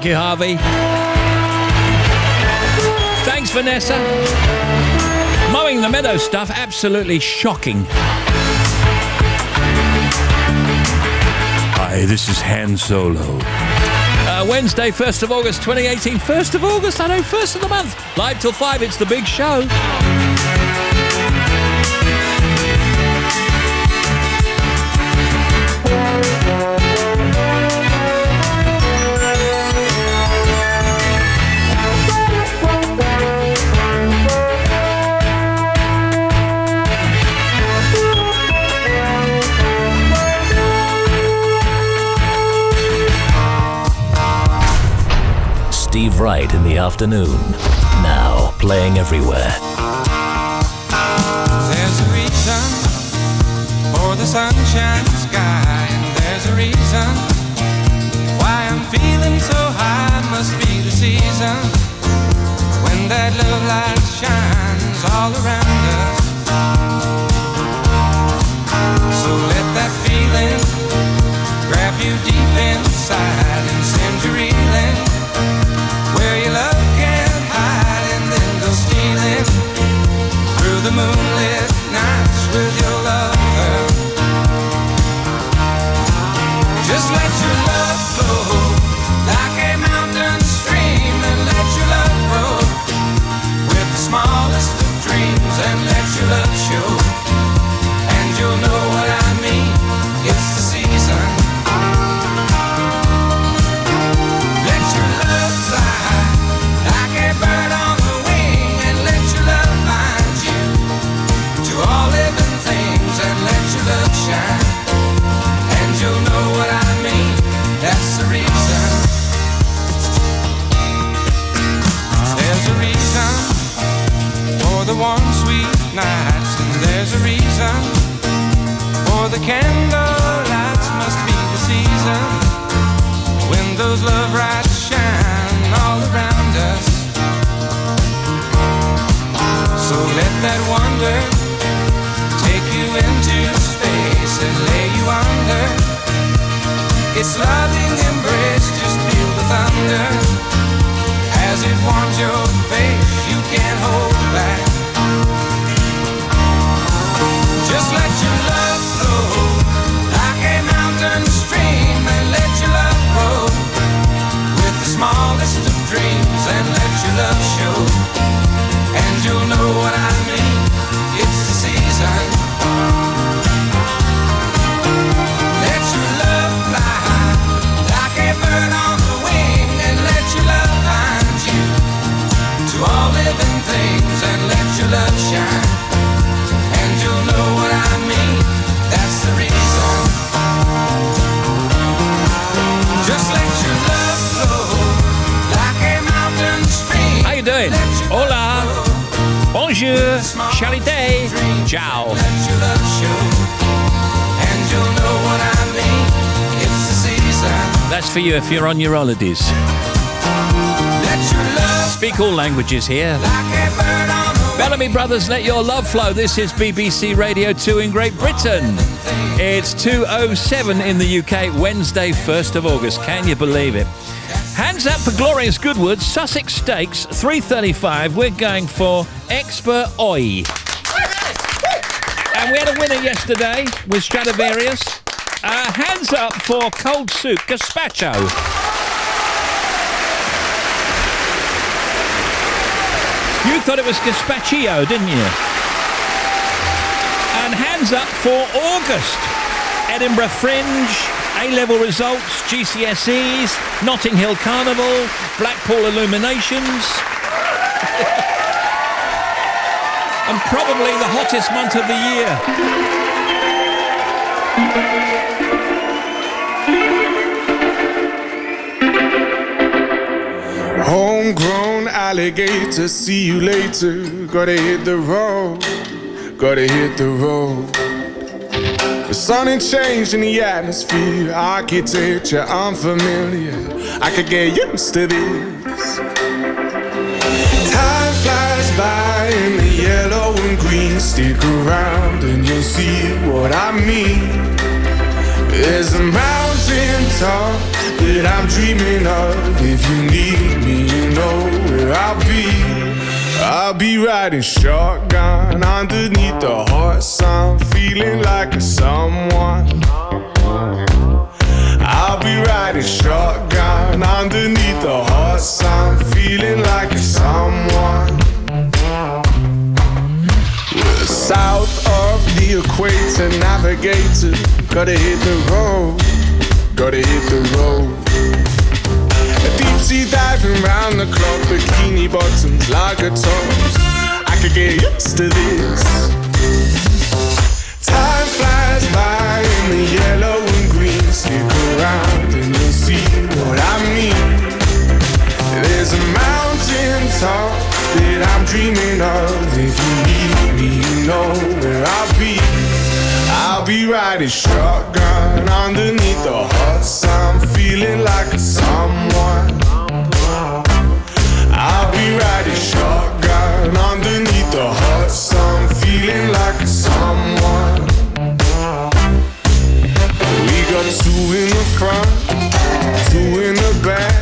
Thank you, Harvey. Thanks, Vanessa. Mowing the meadow stuff, absolutely shocking. Hi, this is Han Solo. Wednesday, 1st of August, 2018. 1st of August, I know, 1st of the month. Live till 5, it's the big show. Wright in the afternoon, now playing everywhere. There's a reason for the sunshine sky, and there's a reason why I'm feeling so high. Must be the season when that love light shines all around us. So let that feeling grab you deep inside and send you reeling where your love can't hide, and then go stealing through the moonlit nights with your lover. Just let your love flow like a mountain stream, and let your love grow with the smallest of dreams, and let your love show, and you'll know what I mean. It's the season. Let your love fly like a bird on the wing, and let your love bind you to all living things, and let your love shine, and you'll know what I mean. That's the reason. There's a reason for the warm sweet nights, and there's a reason for the candle lights. Must be the season when those love lights shine all around us. So let that wonder take you into space and lay you under its loving embrace. Just feel the thunder as it warms your face. You can't hold back. Just let your love flow like a mountain stream, and let your love grow with the smallest of dreams, and let your love show, and you'll know what I mean. It's the season. Let your love fly like a bird on the wing, and let your love find you to all living things, and let your love shine, and you'll know what I mean. That's the reason. Just let your love flow like a mountain stream. How you doing? Hola. Bonjour. Charité. Ciao. Let your love show, and you'll know what I mean. It's the season. That's for you if you're on your holidays. Let your love Speak all languages here. like a bird on the Bellamy Brothers, Let Your Love Flow. This is BBC Radio 2 in Great Britain. It's 2:07 in the UK, Wednesday, 1st of August. Can you believe it? Hands up for Glorious Goodwood, Sussex Stakes, 3:35. We're going for Expert Oi. And we had a winner yesterday with Stradivarius. Hands up for Cold Soup, Gazpacho. You thought it was Gazpacho, didn't you? And hands up for August. Edinburgh Fringe, A-level results, GCSEs, Notting Hill Carnival, Blackpool Illuminations. And probably the hottest month of the year. Homegrown alligator, see you later. Gotta hit the road, gotta hit the road. The sun ain't changed in the atmosphere, architecture unfamiliar. I could get used to this. Time flies by in the yellow and green. Stick around and you'll see what I mean. There's a mountain top that I'm dreaming of. If you need me, you know where I'll be. I'll be riding shotgun underneath the hot sun, feeling like a someone. I'll be riding shotgun underneath the hot sun, feeling like a someone. We're south of the equator, navigator. Gotta hit the road, gotta hit the road. Deep sea diving round the clock, bikini bottoms, lager tops. I could get used to this. Time flies by in the yellow and green. Stick around and you'll see what I mean. There's a mountain top that I'm dreaming of. If you need me, you know where I'll be. I'll be riding shotgun underneath the hot sun, feeling like a someone. I'll be riding shotgun underneath the hot sun, feeling like a someone. We got two in the front, two in the back,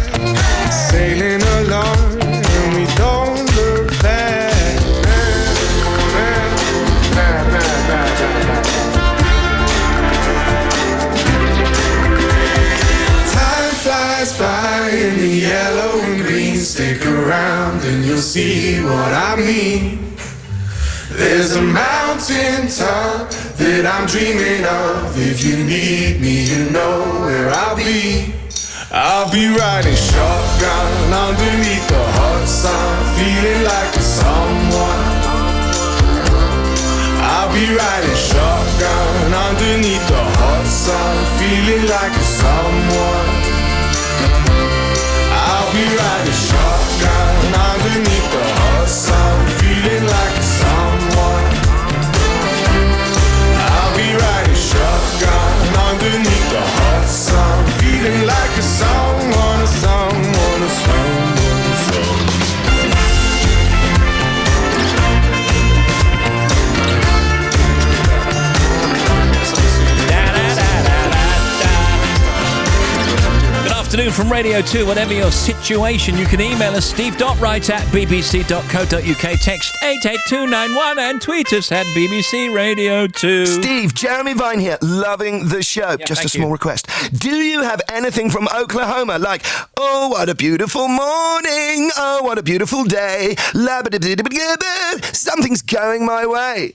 sailing along and we don't look back. Flies by in the yellow and green. Stick around and you'll see what I mean. There's a mountain top that I'm dreaming of. If you need me, you know where I'll be. I'll be riding shotgun underneath the hot sun, feeling like a someone. I'll be riding shotgun underneath the hot sun, feeling like a someone. I'll be riding shotgun underneath the hot sun, feeling like a someone. I'll be riding shotgun underneath the hot sun, feeling like a someone, a someone, a someone, a someone. Afternoon from Radio 2. Whatever your situation, you can email us steve.wright@bbc.co.uk, text 88291 and tweet us at BBC Radio 2. Steve, Jeremy Vine here, loving the show. Yeah, just a small request. Do you have anything from Oklahoma like, oh, what a beautiful morning, oh, what a beautiful day, something's going my way.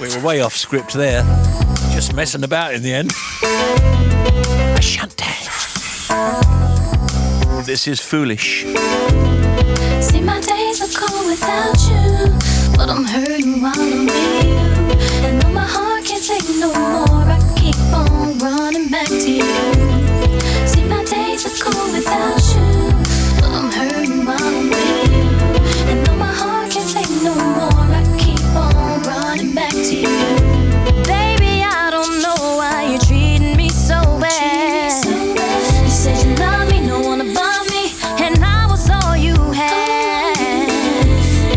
We were way off script there. Just messing about in the end. Ashanti. This is Foolish. See, my days are cold without you, but I'm hurting while I'm with you. And though my heart can't take no more, I keep on running back to you. See, my days are cold without you, but I'm hurting while I'm with you. And though my heart can't take no more, I keep on running back to you. Baby, I don't know why you're treating me so bad. You said you love me, no one above me, and I was all you had.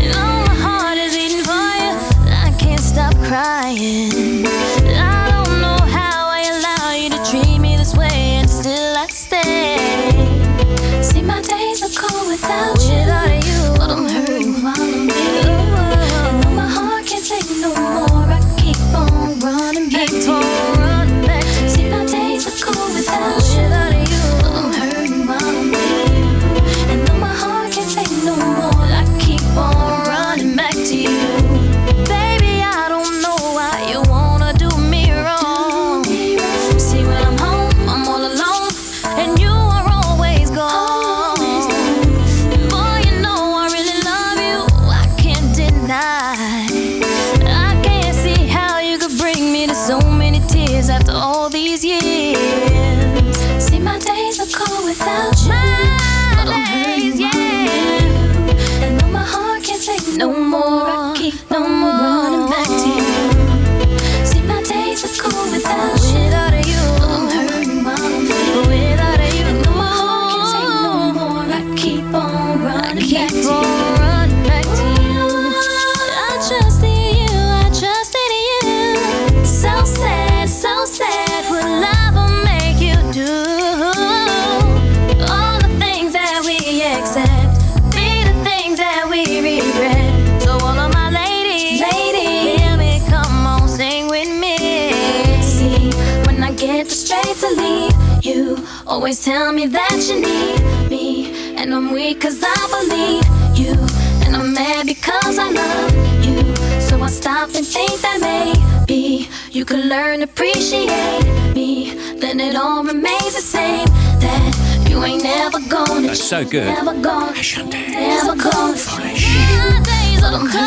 And all my heart is beating for you, I can't stop crying. I don't know how I allow you to treat me this way, and still I stay. See, my days are cold without you, but I'm hurting while I'm with you. And though my heart can't take no more, I keep on running back to you. See, my days are cold without you, but I'm hurting while I'm with you. And though my heart can't take no more, I keep on running back to you. Baby, I don't know why you wanna do me wrong. See, when I'm home, I'm all alone, and you are always gone. Boy, you know I really love you, I can't deny. I can't see how you could bring me to so many tears after all these years. See, my days are cold without you, but I'm hurting while I'm with you. And though my heart can't take no more, I keep on running back to you. See, my days are cold without you, but I'm hurting while I'm with you. And though my heart can't take no more, I keep on running back to you. I trusted you, I trusted you. So sad, always tell me that you need me, and I'm weak cause I believe you, and I'm mad because I love you. So I stop and think that maybe you could learn to appreciate me, then it all remains the same, that you ain't never gonna. That's so good. Never gonna. Never gonna.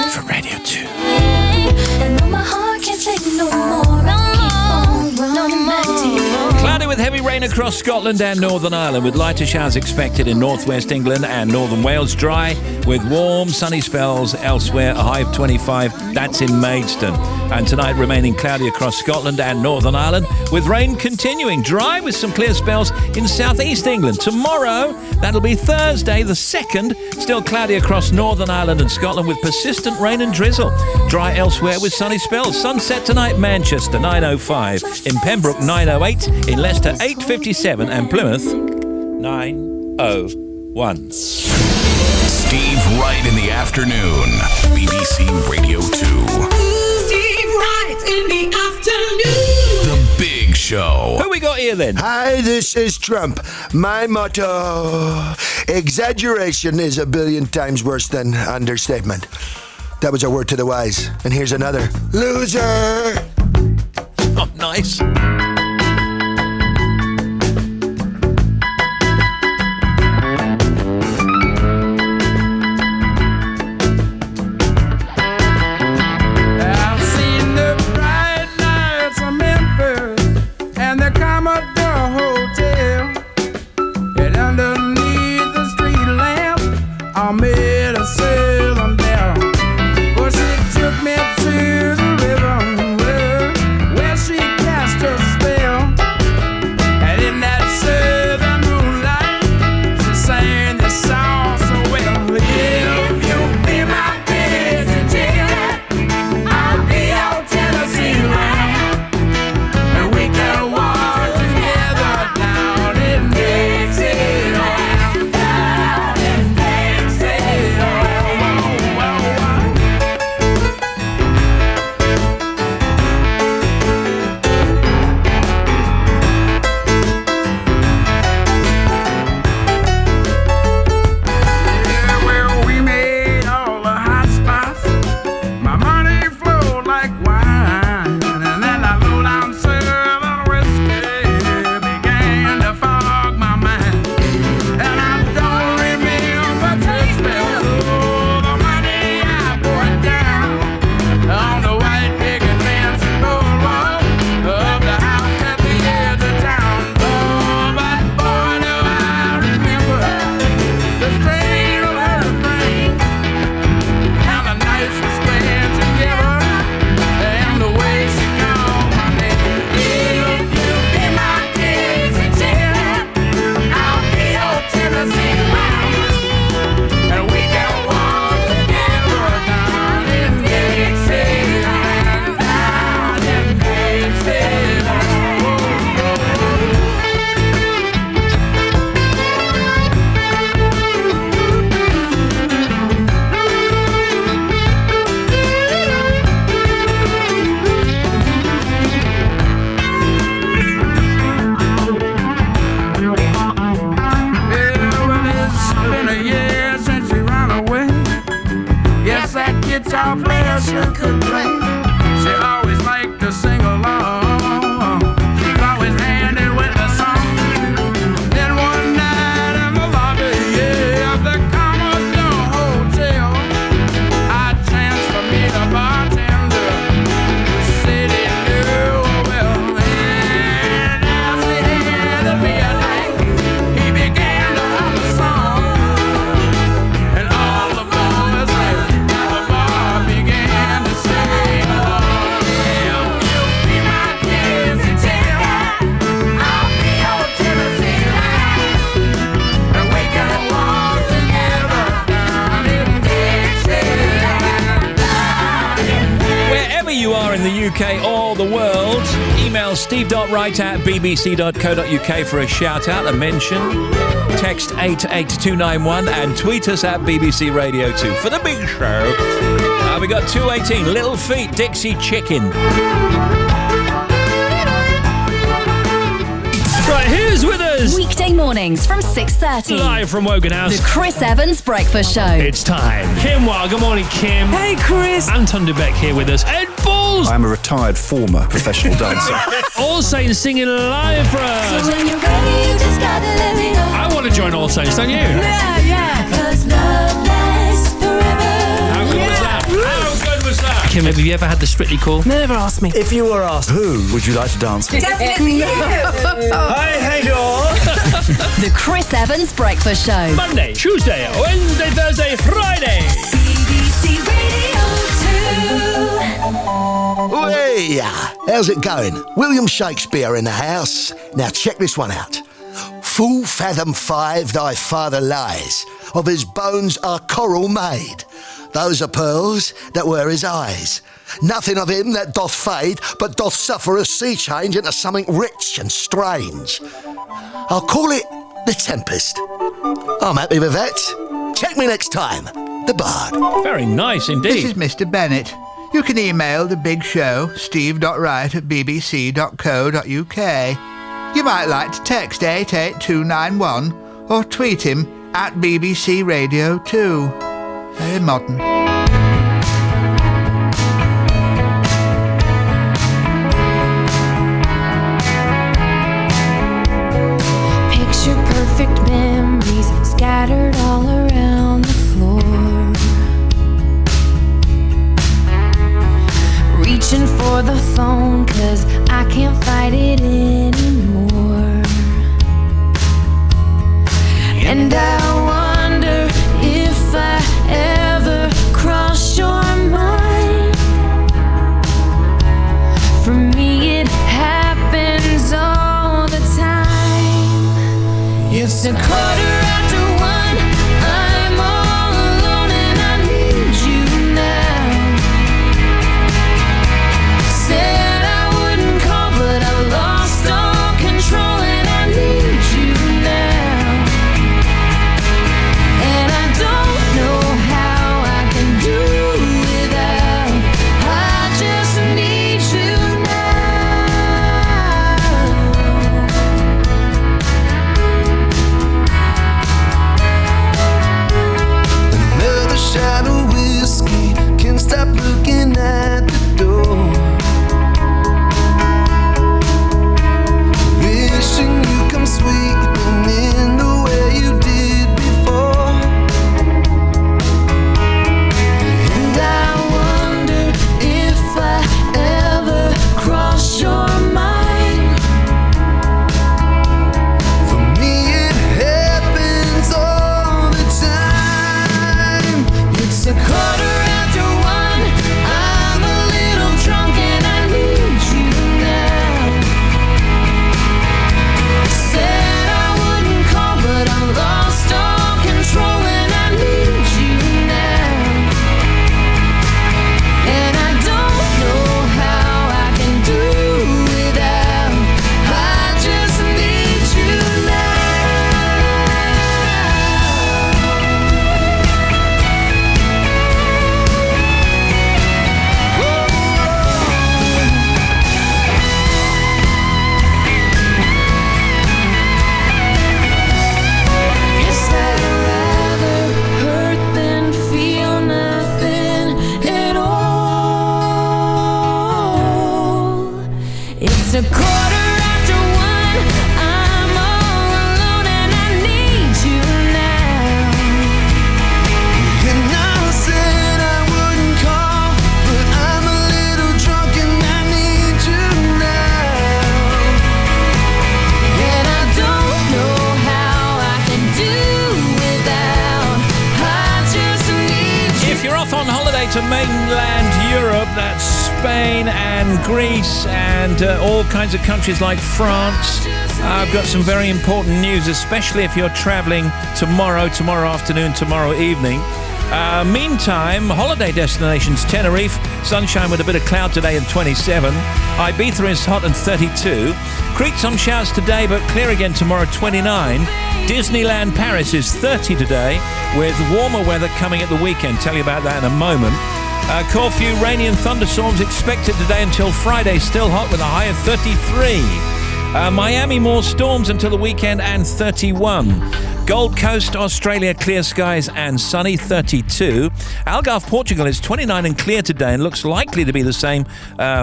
From Radio 2. And though my heart can't take no more, I keep on running back to you. Cloudy with heavy rain across Scotland and Northern Ireland, with lighter showers expected in northwest England and northern Wales. Dry with warm, sunny spells elsewhere. A high of 25. That's in Maidstone. And tonight remaining cloudy across Scotland and Northern Ireland, with rain continuing. Dry with some clear spells in southeast England. Tomorrow, that'll be Thursday the 2nd, still cloudy across Northern Ireland and Scotland with persistent rain and drizzle. Dry elsewhere with sunny spells. Sunset tonight, Manchester 9:05, in Pembroke 9:08, in Leicester 8:57, and Plymouth 9:01. Steve Wright in the afternoon. BBC Radio 2. Steve Wright in the afternoon. The Big Show. Who we got here then? Hi, this is Trump. My motto: exaggeration is a billion times worse than understatement. That was a word to the wise. And here's another. Loser! Oh, nice. I've seen the bright lights of Memphis and the Commodore Hotel, and underneath the street lamp I made a sail down. Well, she took me to the river where she cast her spell, and in that southern moonlight she sang this song so well. If you be my Dixie chicken, I'll be your Tennessee line, and we can walk together down in Dixieland, down in Dixieland. Whoa, whoa, whoa. Yeah, well, we made all the hot spots. My money flowed like wine, and then I low down southern whiskey began to fog my mind. And I don't remember taste spells of the money I put down on the white picket fence and boardwalk of the house at the edge of town. Oh, but boy, do I remember the strain of her frame, and the nights we spent together, and the way she called my name. If you be my Dixie chicken, I'll be your Tennessee line, and we can walk together down in Dixieland, down in Dixieland. Yeah, well, it's been a year since she ran away. Yes, that guitar player sure could play. She always liked to sing along. She's always handed with the song. Then one night in the lobby, yeah, of the Commodore Hotel, I chanced to meet a bartender who said he knew her well. And as he handed me a drink, he began to hum a song, and all the boys at the bar began to sing along. If you be my Dixie chicken, I'll be your Tennessee line, and we can walk together down in Dixieland, down in Dixieland. Wherever you are in the UK or the world, email steve.wright@bbc.co.uk for a shout out, a mention. Text 88291 and tweet us at BBC Radio 2 for the Big Show. We got 218, Little Feet, Dixie Chicken. Right, who's with us? Weekday mornings from 6:30. Live from Wogan House. The Chris Evans Breakfast Show. It's time. Kim Wild, good morning, Kim. Hey, Chris. Anton DeBeck here with us. Ed Balls. I'm a retired former professional dancer. All Saints singing live for us. So when you're ready, you just gotta let me know. I want to join All Saints, don't you? Yeah. 'Cause love lasts forever. How good was that? How good was that? Kim, have you ever had the Strictly call? Never asked me. If you were asked, who would you like to dance with? Definitely you. Hey, y'all. The Chris Evans Breakfast Show. Monday, Tuesday, Wednesday, Thursday, Friday. BBC Radio 2. Hey, how's it going? William Shakespeare in the house. Now check this one out. Full fathom 5 thy father lies, of his bones are coral made. Those are pearls that were his eyes. Nothing of him that doth fade, but doth suffer a sea change into something rich and strange. I'll call it The Tempest. I'm happy with that. Check me next time. The Bard. Very nice indeed. This is Mr. Bennett. You can email the big show, steve.wright@bbc.co.uk. You might like to text 88291 or tweet him at BBC Radio 2. Very modern. Picture perfect memories scattered all around the floor. Reaching for the phone 'cause I can't fight it anymore. And I wonder if I ever crossed your mind. For me it happens all the time. It's a 1:15. I'm all alone and I need you now. Said I wouldn't call, but I lost all control and I need you now. And I don't know how I can do without. I just need you Another shot of whiskey, can't stop looking at the door. Wishing you come sweeping in the way you did before. And I wonder if I ever cross your mind. For me it happens all the time. It's a 1:15. I'm a little drunk and I need you now. Said I wouldn't call, but I lost all control and I need you now. And I don't know how I can do without. I just need you Guess I'd rather hurt than feel nothing at all. It's a 1:15. I'm all alone and I need you now. And I said I wouldn't call, but I'm a little drunk and I need you now. And I don't know how I can do without. I just need you. If you're off on holiday to mainland Europe, that's Spain and Greece and all kinds of countries like France, I've got some very important news, especially if you're travelling tomorrow afternoon, tomorrow evening. Meantime, holiday destinations: Tenerife, sunshine with a bit of cloud today and 27. Ibiza is hot and 32. Crete, some showers today, but clear again tomorrow, 29. Disneyland Paris is 30 today, with warmer weather coming at the weekend. Tell you about that in a moment. Corfu, rainy and thunderstorms expected today until Friday, still hot with a high of 33. Miami, more storms until the weekend and 31. Gold Coast, Australia, clear skies and sunny, 32. Algarve, Portugal is 29 and clear today and looks likely to be the same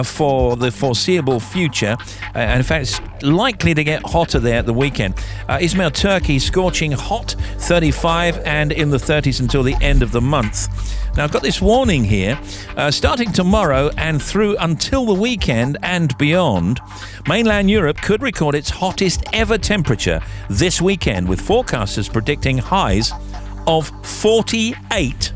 for the foreseeable future. And in fact, it's likely to get hotter there at the weekend. Izmir, Turkey, scorching hot, 35 and in the 30s until the end of the month. Now, I've got this warning here. Starting tomorrow and through until the weekend and beyond, mainland Europe could record its hottest ever temperature this weekend, with forecasters predicting highs of 48.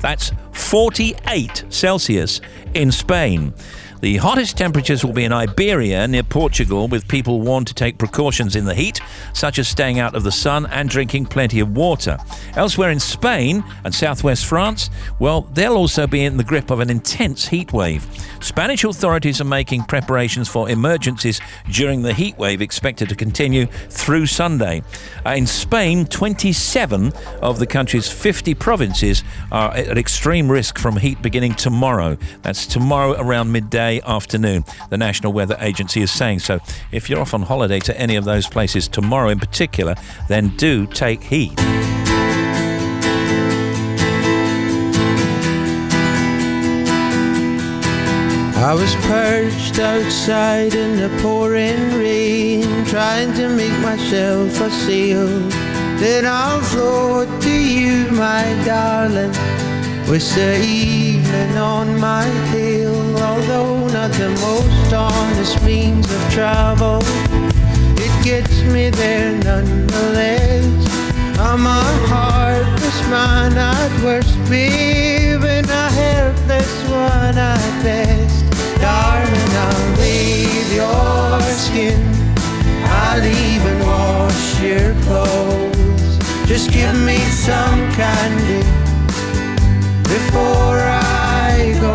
That's 48 Celsius in Spain. The hottest temperatures will be in Iberia, near Portugal, with people warned to take precautions in the heat, such as staying out of the sun and drinking plenty of water. Elsewhere in Spain and southwest France, well, they'll also be in the grip of an intense heat wave. Spanish authorities are making preparations for emergencies during the heat wave, expected to continue through Sunday. In Spain, 27 of the country's 50 provinces are at extreme risk from heat beginning tomorrow. That's tomorrow around midday afternoon, the National Weather Agency is saying. So if you're off on holiday to any of those places tomorrow in particular, then do take heed. I was perched outside in the pouring rain, trying to make myself a sail. Then I'll float to you, my darling, with the evening on my tail. Although not the most honest means of travel, it gets me there nonetheless. I'm a heartless man at worst, babe, and a helpless one at best. Darling, I'll bathe your skin, I'll even wash your clothes. Just give me some candy before I go.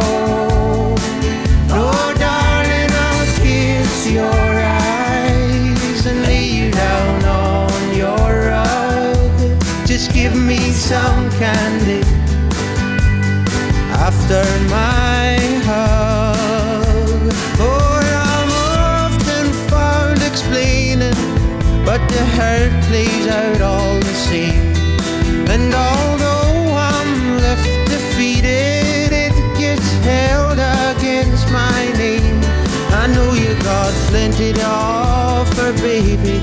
No, darling, I'll kiss your eyes and lay you down on your rug. Just give me some candy after my hug. Oh, I'm often found explaining, but the hurt plays out all the same. And although I'm left defeated, it gets held against my name. I know you got plenty to offer, baby,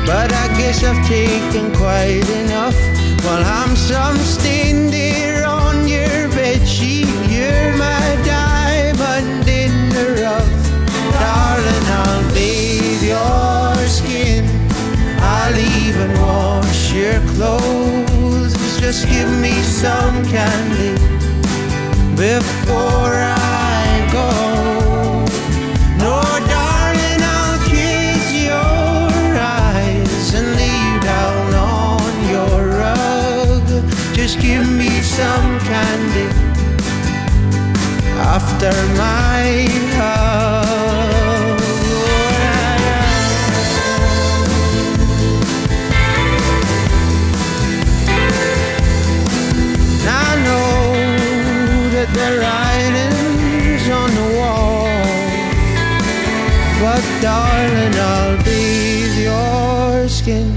but I guess I've taken quite enough. While I'm some stain there on your bedsheet, you're my diamond in the rough. Darling, I'll bathe your skin, I'll even wash your clothes. Just give me some candy before I go. No, darling, I'll kiss your eyes and lay you down on your rug. Just give me some candy after my hug. The writing's on the wall, but darling, I'll bathe your skin,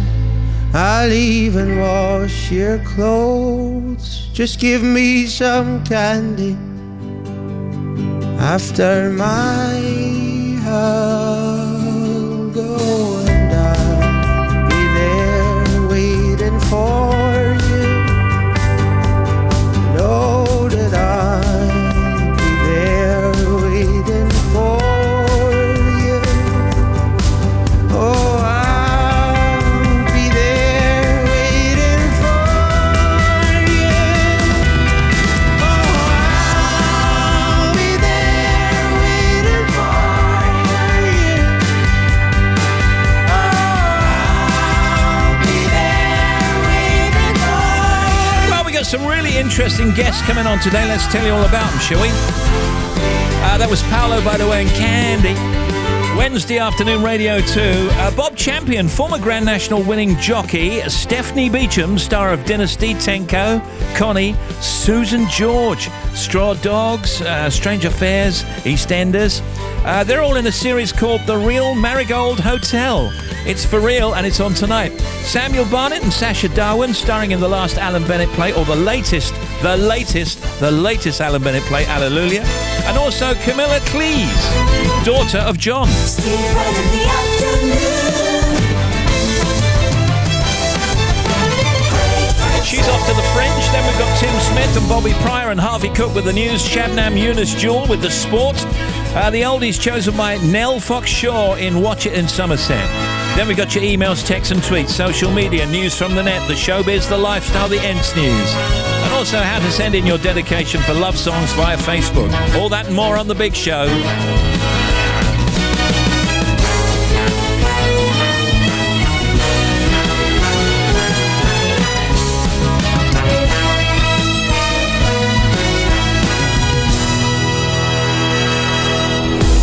I'll even wash your clothes. Just give me some candy after my hug. Oh, and I'll be there waiting for you. Know that I'll be there waiting for you. Oh, I'll be there waiting for you. Oh, I'll be there waiting for you. Oh, I'll be there waiting for you. Well, we got some really interesting guests coming on today. Let's tell you all about them, shall we? That was Paolo, by the way, and Candy. Wednesday afternoon, Radio 2. Bob Champion, former Grand National winning jockey, Stephanie Beecham, star of Dynasty, Tenko, Connie, Susan George, Straw Dogs, Strange Affairs, EastEnders. They're all in a series called The Real Marigold Hotel. It's for real and it's on tonight. Samuel Barnett and Sacha Darwin starring in the last Alan Bennett play, or the latest Alan Bennett play, Allelujah. And also Camila Cleese, daughter of John. She's off to the Fringe. Then we've got Tim Smith and Bobby Pryor and Harvey Cook with the news. Shabnam Yunus Jewel with the sport. The oldies chosen by Nell Fox Shaw in Watch It in Somerset. Then we got your emails, texts and tweets, social media, news from the net, the showbiz, the lifestyle, the Ents news. And also how to send in your dedication for love songs via Facebook. All that and more on The Big Show.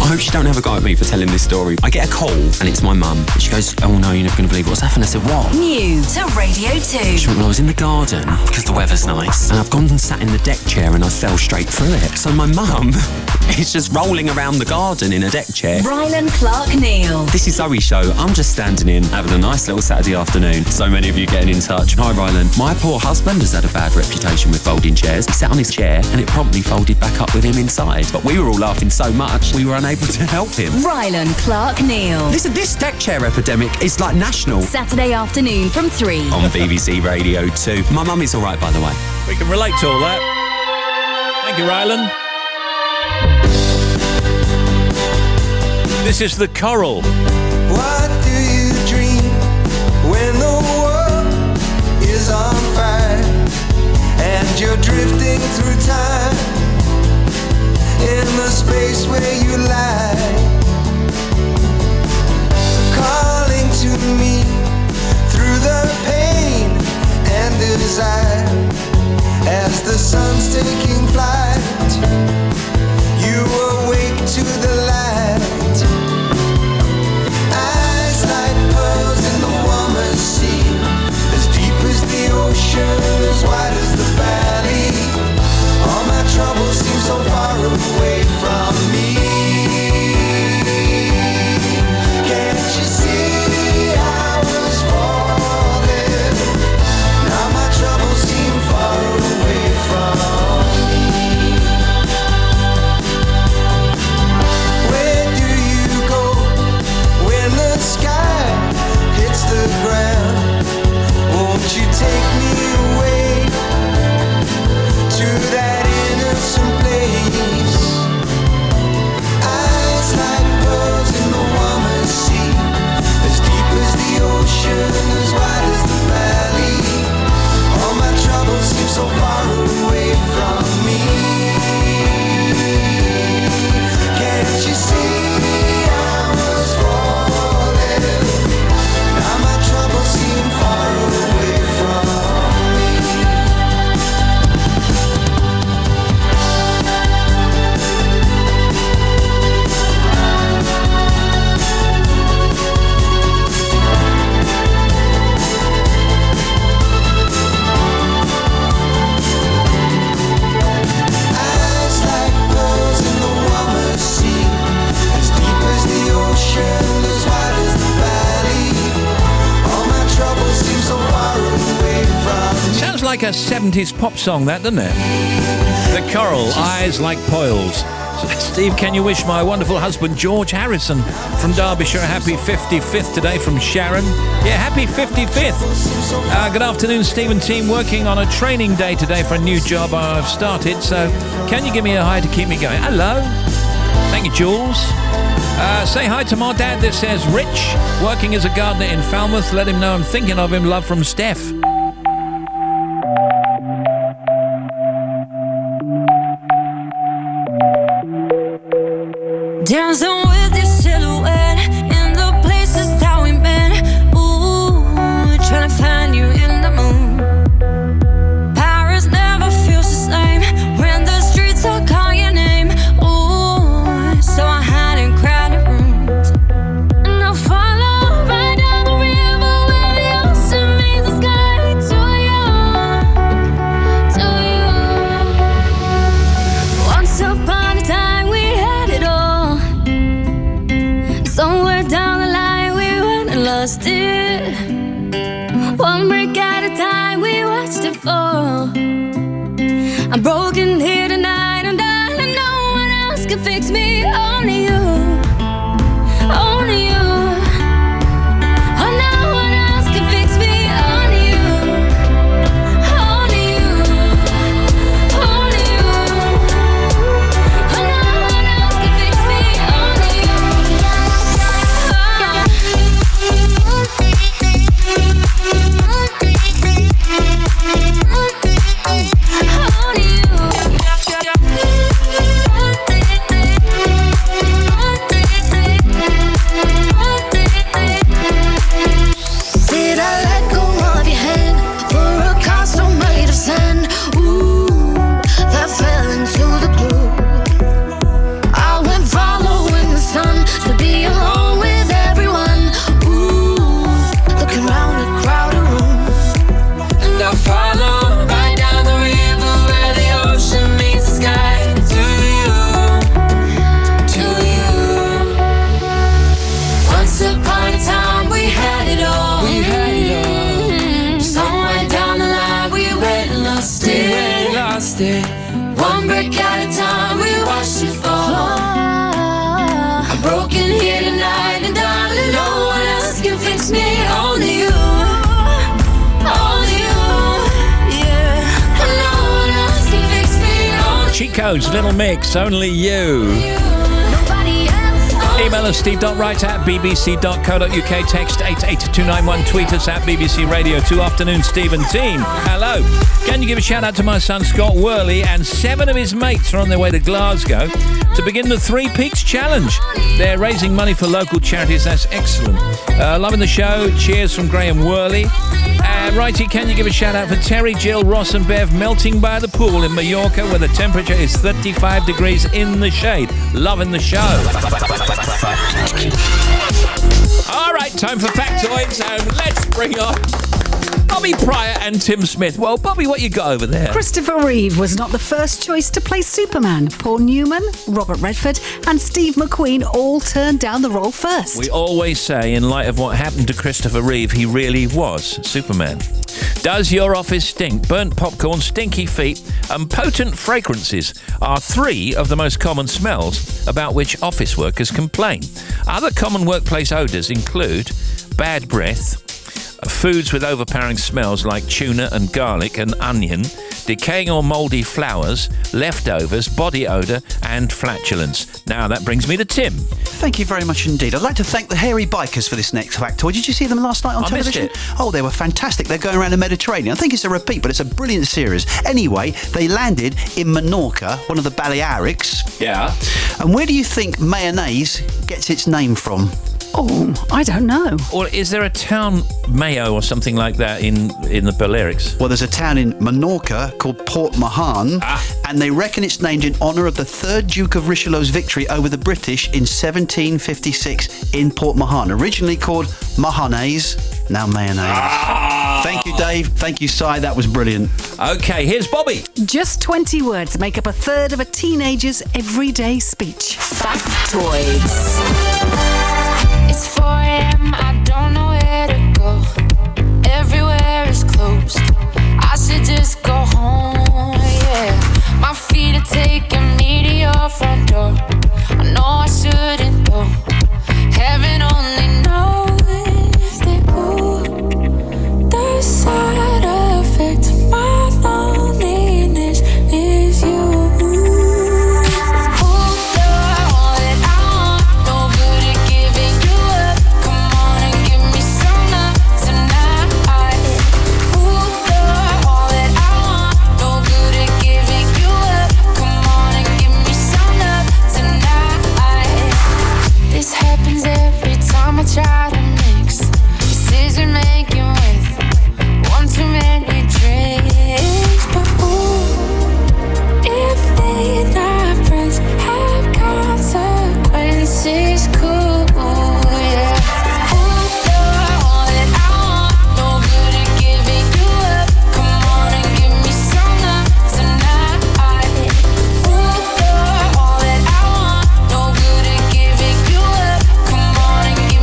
I hope she don't have a go at me for telling this story. I get a call and it's my mum. And she goes, oh no, you're never going to believe what's happened. I said, what? New to Radio 2. She went, well, I was in the garden because the weather's nice. And I've gone and sat in the deck chair and I fell straight through it. So my mum is just rolling around the garden in a deck chair. Rylan Clark Neal. This is Zoe's show. I'm just standing in, having a nice little Saturday afternoon. So many of you getting in touch. Hi, Rylan. My poor husband has had a bad reputation with folding chairs. He sat on his chair and it promptly folded back up with him inside. But we were all laughing so much, we were unable to help him. Rylan Clark Neal. Listen, this deck chair epidemic is like national. Saturday afternoon from 3 on BBC Radio 2. My mum is all right, by the way. We can relate to all that. Thank you, Rylan. This is The Coral. What do you dream when the world is on fire and you're drifting through time in the space where you lie, calling to me through the pain and desire as the sun's taking flight, you awake to the light, eyes like pearls in the warmer sea, as deep as the ocean, as wide as the valley. All my troubles seem so far away from me. Can't you see I was falling? Now my troubles seem far away from me. Where do you go when the sky hits the ground? Won't you take me away to that innocent place? Eyes like pearls in the warmer sea, as deep as the ocean, as wide as the valley. All my troubles seem so far away from me. Can't you see I was falling? Now my troubles seem far away from me. Eyes like pearls in the warmer sea, as deep as the ocean, as wide as the valley. All my troubles seem so far away from me. Sounds like a 70s pop song, that, doesn't it? The Coral, Eyes Like Pearls. Steve, can you wish my wonderful husband George Harrison from Derbyshire a happy 55th today from Sharon? Yeah, happy 55th. Good afternoon, Steve and team. Working on a training day today for a new job I've started, so can you give me a hi to keep me going? Hello. Thank you, Jules. Say hi to my dad that says Rich, working as a gardener in Falmouth. Let him know I'm thinking of him. Love from Steph. Dancing with your silhouette in the places that we've been. Ooh, trying to find you in the moon. Paris never feels the same when the streets all call your name. Ooh, so I hide in crowded rooms. Somewhere down the line we went and lost it. One brick at a time we watched it fall. I'm broken here tonight, and darling, no one else can fix me. Only you, only you. Oh, no one else can fix me. Only you, only you, only you. Oh, no one else can fix me. Only you. Did I let go of your hand for a castle made of sand? Ooh, that fell into the blue. I went following the sun to be alone with everyone. Ooh, looking round a crowded room. And I follow right down the river where the ocean meets the sky. To you, to you. Once upon a time we had it all. We had it all. Somewhere down the line we went and lost it. Lost it. One brick at a time we watched it fall. I'm broken here tonight, and darling, no one else can fix me. Only you, only you. Yeah, and no one else can fix me. Only Cheat Codes, Little Mix, Only You. nobody else. Email us steve.wright@bbc.co.uk, text 88291, tweet us at BBC Radio 2 Afternoon, Steve and team. Hello. Can you give a shout out to my son Scott Worley, and 7 of his mates are on their way to Glasgow to begin the Three Peaks Challenge. They're raising money for local charities. That's excellent. Loving the show. Cheers from Graham Worley. Righty, can you give a shout out for Terry, Jill, Ross and Bev melting by the pool in Mallorca where the temperature is 35 degrees in the shade. Loving the show. All right, time for Factoids, and let's bring on Bobby Pryor and Tim Smith. Well, Bobby, what you got over there? Christopher Reeve was not the first choice to play Superman. Paul Newman, Robert Redford and Steve McQueen all turned down the role first. We always say, in light of what happened to Christopher Reeve, he really was Superman. Does your office stink? Burnt popcorn, stinky feet and potent fragrances are 3 of the most common smells about which office workers complain. Other common workplace odours include bad breath, foods with overpowering smells like tuna and garlic and onion, decaying or mouldy flowers, leftovers, body odour and flatulence. Now that brings me to Tim. Thank you very much indeed. I'd like to thank the Hairy Bikers for this next factoid. Did you see them last night on television? Missed it. Oh, they were fantastic. They're going around the Mediterranean. I think it's a repeat, but it's a brilliant series. Anyway, they landed in Menorca, one of the Balearics. Yeah. And where do you think mayonnaise gets its name from? Oh, I don't know. Or is there a town, Mayo or something like that, in the Balearics? Well, there's a town in Menorca called Port Mahon, and they reckon it's named in honour of the 3rd Duke of Richelieu's victory over the British in 1756 in Port Mahon. Originally called Mahonnaise, now mayonnaise. Thank you, Dave. Thank you, Si. That was brilliant. Okay, here's Bobby. Just 20 words make up a third of a teenager's everyday speech. Factoids. It's 4 a.m., I don't know where to go. Everywhere is closed. I should just go home, yeah. My feet are taking me to your front door. I know I shouldn't though. Heaven only knows that, ooh, the side effect of my loneliness is you. Try to mix decision making with one too many drinks, but ooh, if they not friends have consequences, cool, yeah. Ooh, you're all that I want, no good at giving you up. Come on and give me some love tonight. Ooh, you're all that I want, no good at giving you up. Come on and give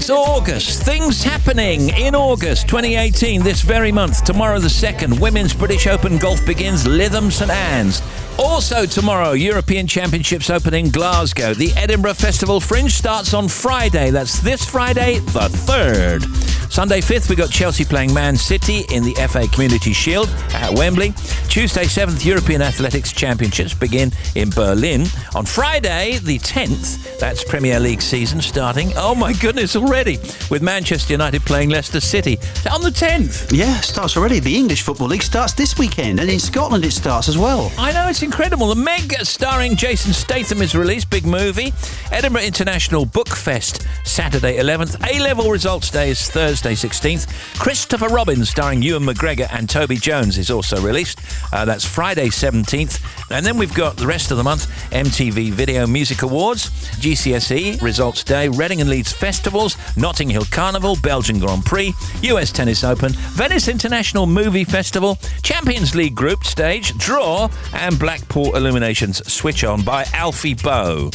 It's August. Things happening in August 2018, this very month. Tomorrow the 2nd, Women's British Open Golf begins, Lytham St Anne's. Also tomorrow, European Championships open in Glasgow. The Edinburgh Festival Fringe starts on Friday. That's this Friday, the 3rd. Sunday 5th, we got Chelsea playing Man City in the FA Community Shield at Wembley. Tuesday 7th, European Athletics Championships begin in Berlin. On Friday, the 10th, that's Premier League season starting. Oh my goodness, already. With Manchester United playing Leicester City on the 10th. Yeah, starts already. The English Football League starts this weekend, and in Scotland it starts as well. I know, it's incredible. The Meg, starring Jason Statham, is released. Big movie. Edinburgh International Book Fest, Saturday 11th. A-Level Results Day is Thursday 16th. Christopher Robin, starring Ewan McGregor and Toby Jones, is also released. That's Friday 17th. And then we've got the rest of the month, MTV Video Music Awards, GCSE Results Day, Reading and Leeds Festivals, Notting Hill Carnival, Belgian Grand Prix, US Tennis Open, Venice International Movie Festival, Champions League Group Stage, Draw, and Blackpool Illuminations Switch On by Alfie Boe.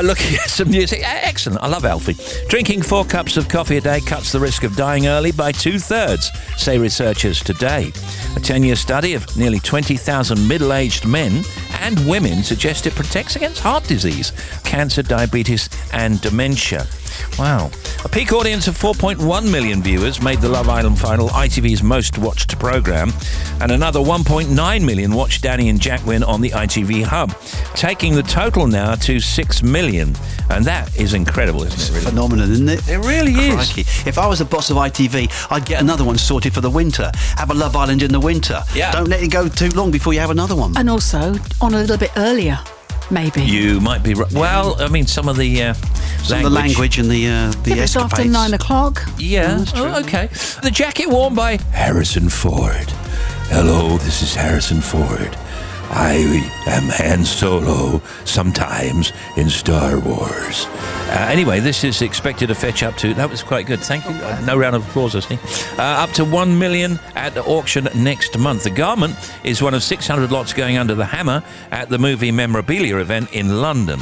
Looking at some music. Excellent. I love Alfie. Drinking 4 cups of coffee a day cuts the risk of dying early by 2/3, say researchers today. A 10-year study of nearly 20,000 middle-aged men and women suggests it protects against heart disease, cancer, diabetes, and dementia. Wow. A peak audience of 4.1 million viewers made the Love Island final ITV's most watched programme, and another 1.9 million watched Danny and Jack win on the ITV Hub, taking the total now to 6 million. And that is incredible, isn't it? Really? Phenomenal, isn't it? It really Crikey. is. If I was the boss of ITV, I'd get another one sorted for the winter. Have a Love Island in the winter. Yeah. Don't let it go too long before you have another one. And also on a little bit earlier. Maybe. You might be right. Well, I mean, some of the language and the it's after 9 o'clock. Yeah. Oh, okay. The jacket worn by Harrison Ford. Hello, this is Harrison Ford. I am Han Solo, sometimes in Star Wars. Anyway, this is expected to fetch up to... That was quite good, thank you. No round of applause, I see. Up to 1 million at the auction next month. The garment is one of 600 lots going under the hammer at the movie memorabilia event in London.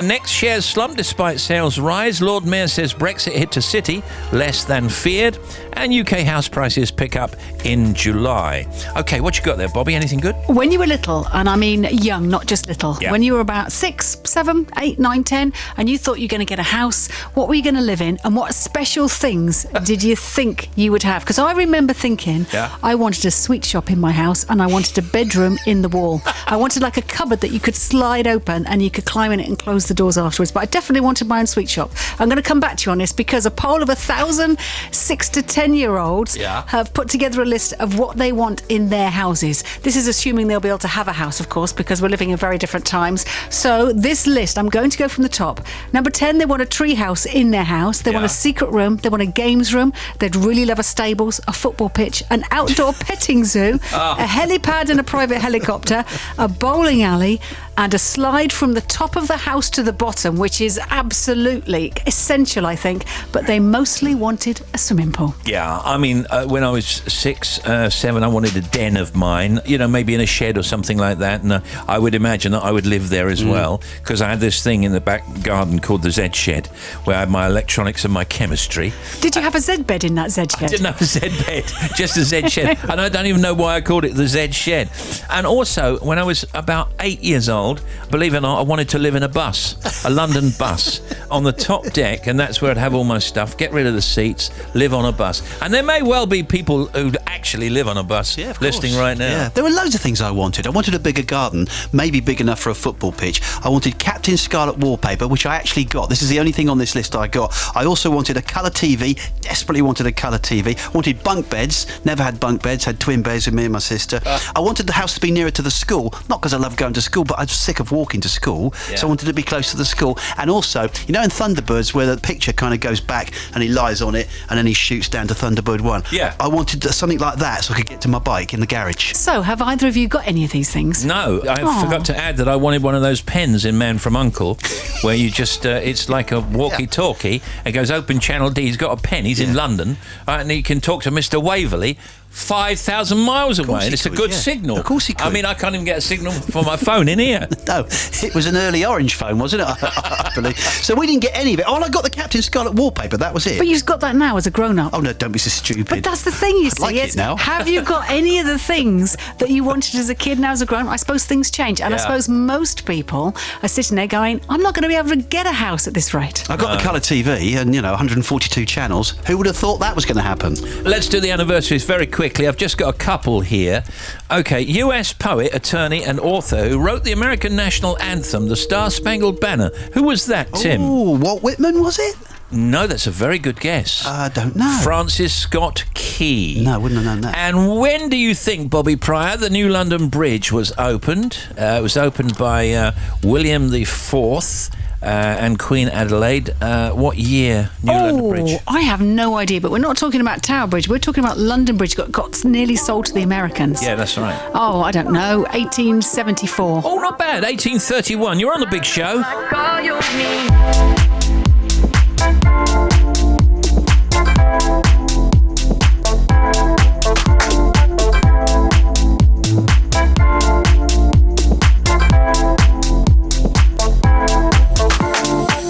Next, shares slump despite sales rise. Lord Mayor says Brexit hit to City less than feared. And UK house prices pick up in July. OK, what you got there, Bobby? Anything good? When you were little, and I mean young, not just little, when you were about 6, 7, 8, 9, 10, and you thought you were going to get a house, what were you going to live in? And what special things did you think you would have? Because I remember thinking I wanted a sweet shop in my house, and I wanted a bedroom in the wall. I wanted like a cupboard that you could slide open and you could climb in it and close the doors afterwards. But I definitely wanted my own sweet shop. I'm going to come back to you on this because a poll of 1,000 6 to 10-year-olds have put together a list of what they want in their houses. This is assuming they'll be able to have a house, of course, because we're living in very different times. So this list, I'm going to go from the top. Number 10, they want a tree house in their house. They want a secret room. They want a games room. They'd really love a stables, a football pitch, an outdoor petting zoo, a helipad and a private helicopter, a bowling alley, and a slide from the top of the house to the bottom, which is absolutely essential, I think. But they mostly wanted a swimming pool. Yeah, I mean, when I was 6, 7, I wanted a den of mine, you know, maybe in a shed or something like that. And I would imagine that I would live there as well, because I had this thing in the back garden called the Z Shed, where I had my electronics and my chemistry. Did you have a Z bed in that Z shed? I didn't have a Z bed, just a Z Shed. And I don't even know why I called it the Z Shed. And also, when I was about 8 years old, believe it or not, I wanted to live in a bus, a London bus, on the top deck, and that's where I'd have all my stuff, get rid of the seats, live on a bus. And there may well be people who actually live on a bus listening right now. Yeah, there were loads of things I wanted. I wanted a bigger garden, maybe big enough for a football pitch. I wanted Captain Scarlet wallpaper, which I actually got. This is the only thing on this list I got. I also wanted a colour TV, desperately wanted a colour TV. Wanted bunk beds, never had bunk beds, had twin beds with me and my sister. I wanted the house to be nearer to the school, not because I love going to school, but I was sick of walking to school, so I wanted to be close to the school. And also, you know in Thunderbirds where the picture kind of goes back and he lies on it and then he shoots down to Thunderbird 1? Yeah. I wanted something like that so I could get to my bike in the garage. So, have either of you got any of these things? No, I forgot to add that I wanted one of those pens in Man from U.N.C.L.E. where you just, it's like a walkie-talkie. It goes open channel D, he's got a pen, he's in London, and he can talk to Mr. Waverley 5,000 miles away, and it's a good signal. Of course he could. I mean, I can't even get a signal for my phone in here. No, it was an early orange phone, wasn't it? I believe. So we didn't get any of it. Oh, I got the Captain Scarlet wallpaper. That was it. But you've got that now as a grown-up. Oh no, don't be so stupid. But that's the thing, you see. like it now. Have you got any of the things that you wanted as a kid now as a grown-up? I suppose things change, and I suppose most people are sitting there going, "I'm not going to be able to get a house at this rate." I got the colour TV and 142 channels. Who would have thought that was going to happen? Let's do the anniversaries very quickly. I've just got a couple here. Okay, US poet, attorney and author who wrote the American national anthem, the Star-Spangled Banner. Who was that, Tim? Oh, Walt Whitman, was it? No, that's a very good guess. I don't know. Francis Scott Key. No, wouldn't have known that. And when do you think, Bobby Pryor, the new London Bridge was opened? It was opened by William IV and Queen Adelaide. What year, New London Bridge? I have no idea, but we're not talking about Tower Bridge. We're talking about London Bridge. Got nearly sold to the Americans. Yeah, that's right. Oh, I don't know. 1874. Oh, not bad. 1831. You're on the big show.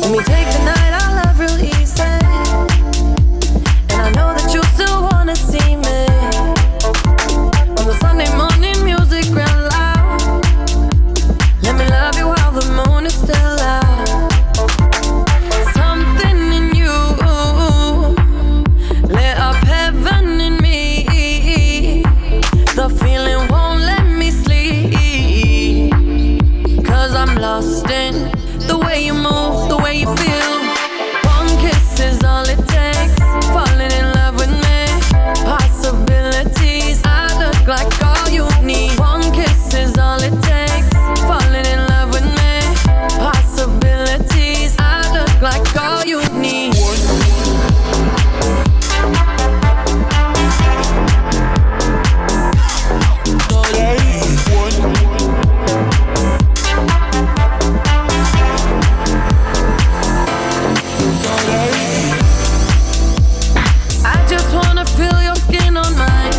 Let me take the night I love real easy, and I know that you still wanna see me. On the Sunday morning music real loud. Let me love you while the moon is still out. Something in you lit up heaven in me. The feeling won't let me sleep, 'cause I'm lost in the way you move, the way you feel. One kiss is all it takes. Falling in love with me. Possibilities. I look like all you need. One kiss is all it takes. Falling in love with me. Possibilities. I look like all you need. I just wanna feel your skin on mine.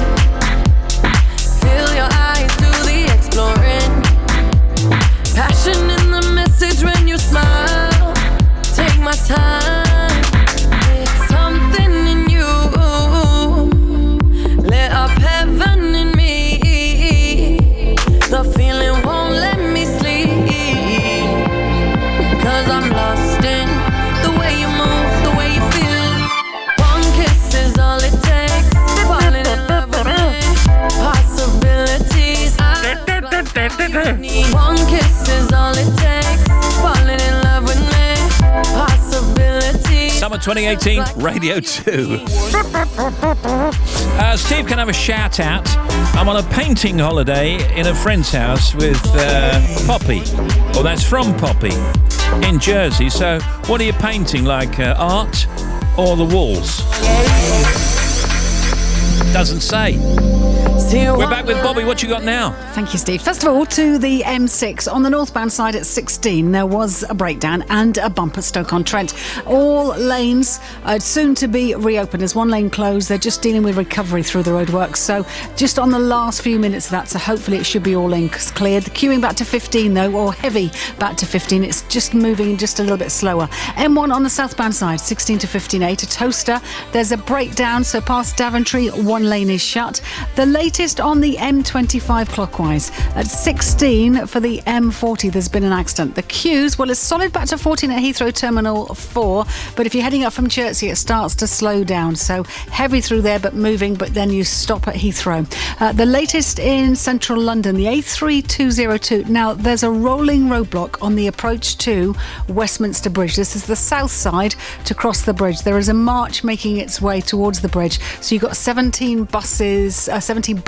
Feel your eyes do the exploring. Passion in the message when you smile. Take my time. Something in you lit up heaven in me. The feeling won't let me sleep, 'cause I'm lost in the way you move, the way you feel. One kiss is all it takes. Falling in love with me. Possibilities. I look like all you need. One kiss is all it takes. Falling in love with me. Possibilities. Summer 2018, Radio 2. Steve can have a shout out. I'm on a painting holiday in a friend's house with Poppy. Well, that's from Poppy in Jersey. So what are you painting, like art or the walls? Doesn't say. We're back with Bobby. What you got now? Thank you, Steve. First of all, to the M6. On the northbound side at 16, there was a breakdown and a bump at Stoke-on-Trent. All lanes are soon to be reopened. There's one lane closed. They're just dealing with recovery through the roadworks. So just on the last few minutes of that, so hopefully it should be all lanes cleared. The queuing back to 15, though, or heavy back to 15. It's just moving just a little bit slower. M1 on the southbound side, 16 to 15A to Toaster. There's a breakdown, so past Daventry, one lane is shut. The latest on the M25 clockwise at 16 for the M40, there's been an accident. The queues, well, it's solid back to 14 at Heathrow Terminal 4, but if you're heading up from Chertsey, it starts to slow down. So heavy through there, but moving, but then you stop at Heathrow. The latest in central London, the A3202. Now, there's a rolling roadblock on the approach to Westminster Bridge. This is the south side to cross the bridge. There is a march making its way towards the bridge. So you've got 17 buses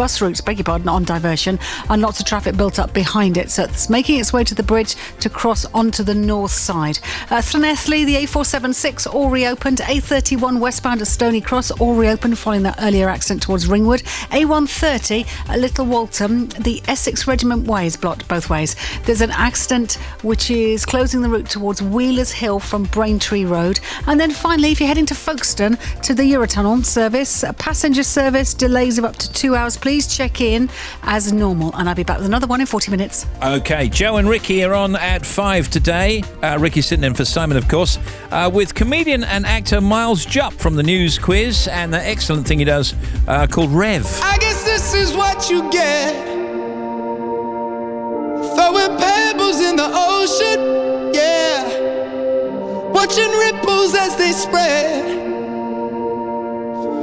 bus routes, on diversion, and lots of traffic built up behind it. So it's making its way to the bridge to cross onto the north side. Llanelli, the A476, all reopened. A31 westbound at Stony Cross, all reopened following that earlier accident towards Ringwood. A130 at Little Waltham, the Essex Regiment Way is blocked both ways. There's an accident which is closing the route towards Wheelers Hill from Braintree Road. And then finally, if you're heading to Folkestone to the Eurotunnel service, passenger service delays of up to 2 hours. Please check in as normal. And I'll be back with another one in 40 minutes. OK, Joe and Ricky are on at 5 today. Ricky's sitting in for Simon, of course, with comedian and actor Miles Jupp from the News Quiz and the excellent thing he does called Rev. I guess this is what you get. Throwing pebbles in the ocean, yeah. Watching ripples as they spread,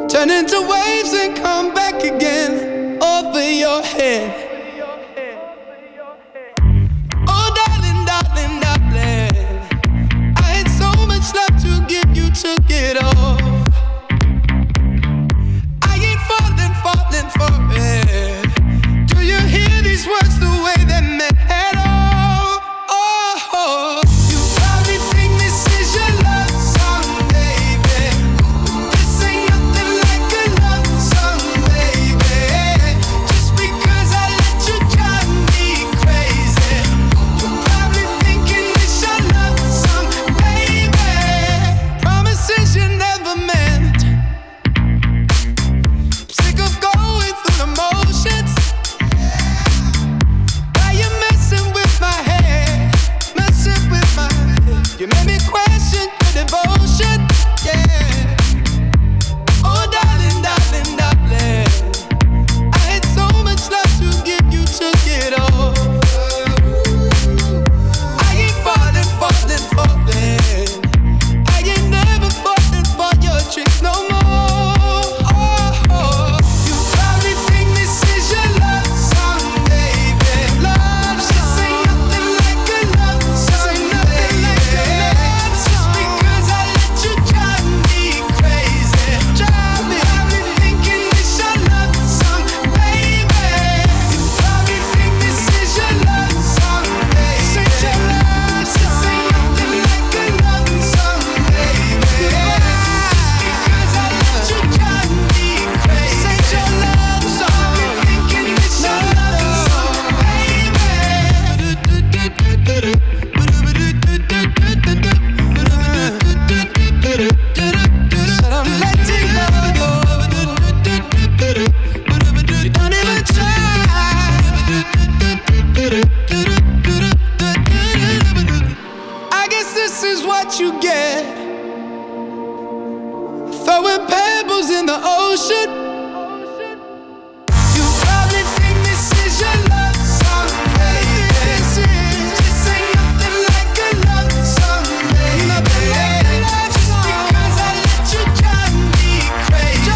turn into waves and come back again over your head. Oh, darling, darling, darling, I had so much love to give, you took it all. I ain't falling for it. Do you hear these words the way they're meant at all? Oh, you probably think this is your love song, baby. This ain't nothing like a love song, baby. Just because I let you drive me crazy. You're probably thinking this your love song, baby. Promises you never meant. Sick of going through the motions. Why you messing with my head? Messing with my head. You made me question your devotion, yeah. Oh, darling, darling, darling, I had so much love to give, you took it all. I ain't falling for it. I ain't never falling for your tricks no more. Oh, you probably think this is your love song, baby. Love song. This ain't nothing like a love song, baby. Just because I let you drive me crazy. Probably thinking this your love song, baby. You probably think this is your love song, baby. This ain't your love song. This ain't nothing like a love song, baby. Just because I let you drive me crazy. This ain't your love song. Thinking this your love song, baby. Said I'm letting love go. You don't even try. I guess this is what you get. Throwing pebbles in the ocean. You probably think this is your love song, baby. This ain't nothing like a love song, baby. Just because I let you drive me crazy.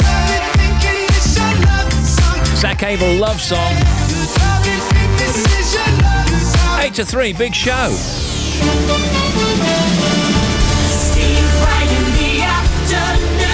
Probably thinking this your love song. Zach Abel, Love Song. Probably think this is your love song. 8 to 3, big show. Steve Wright in the afternoon.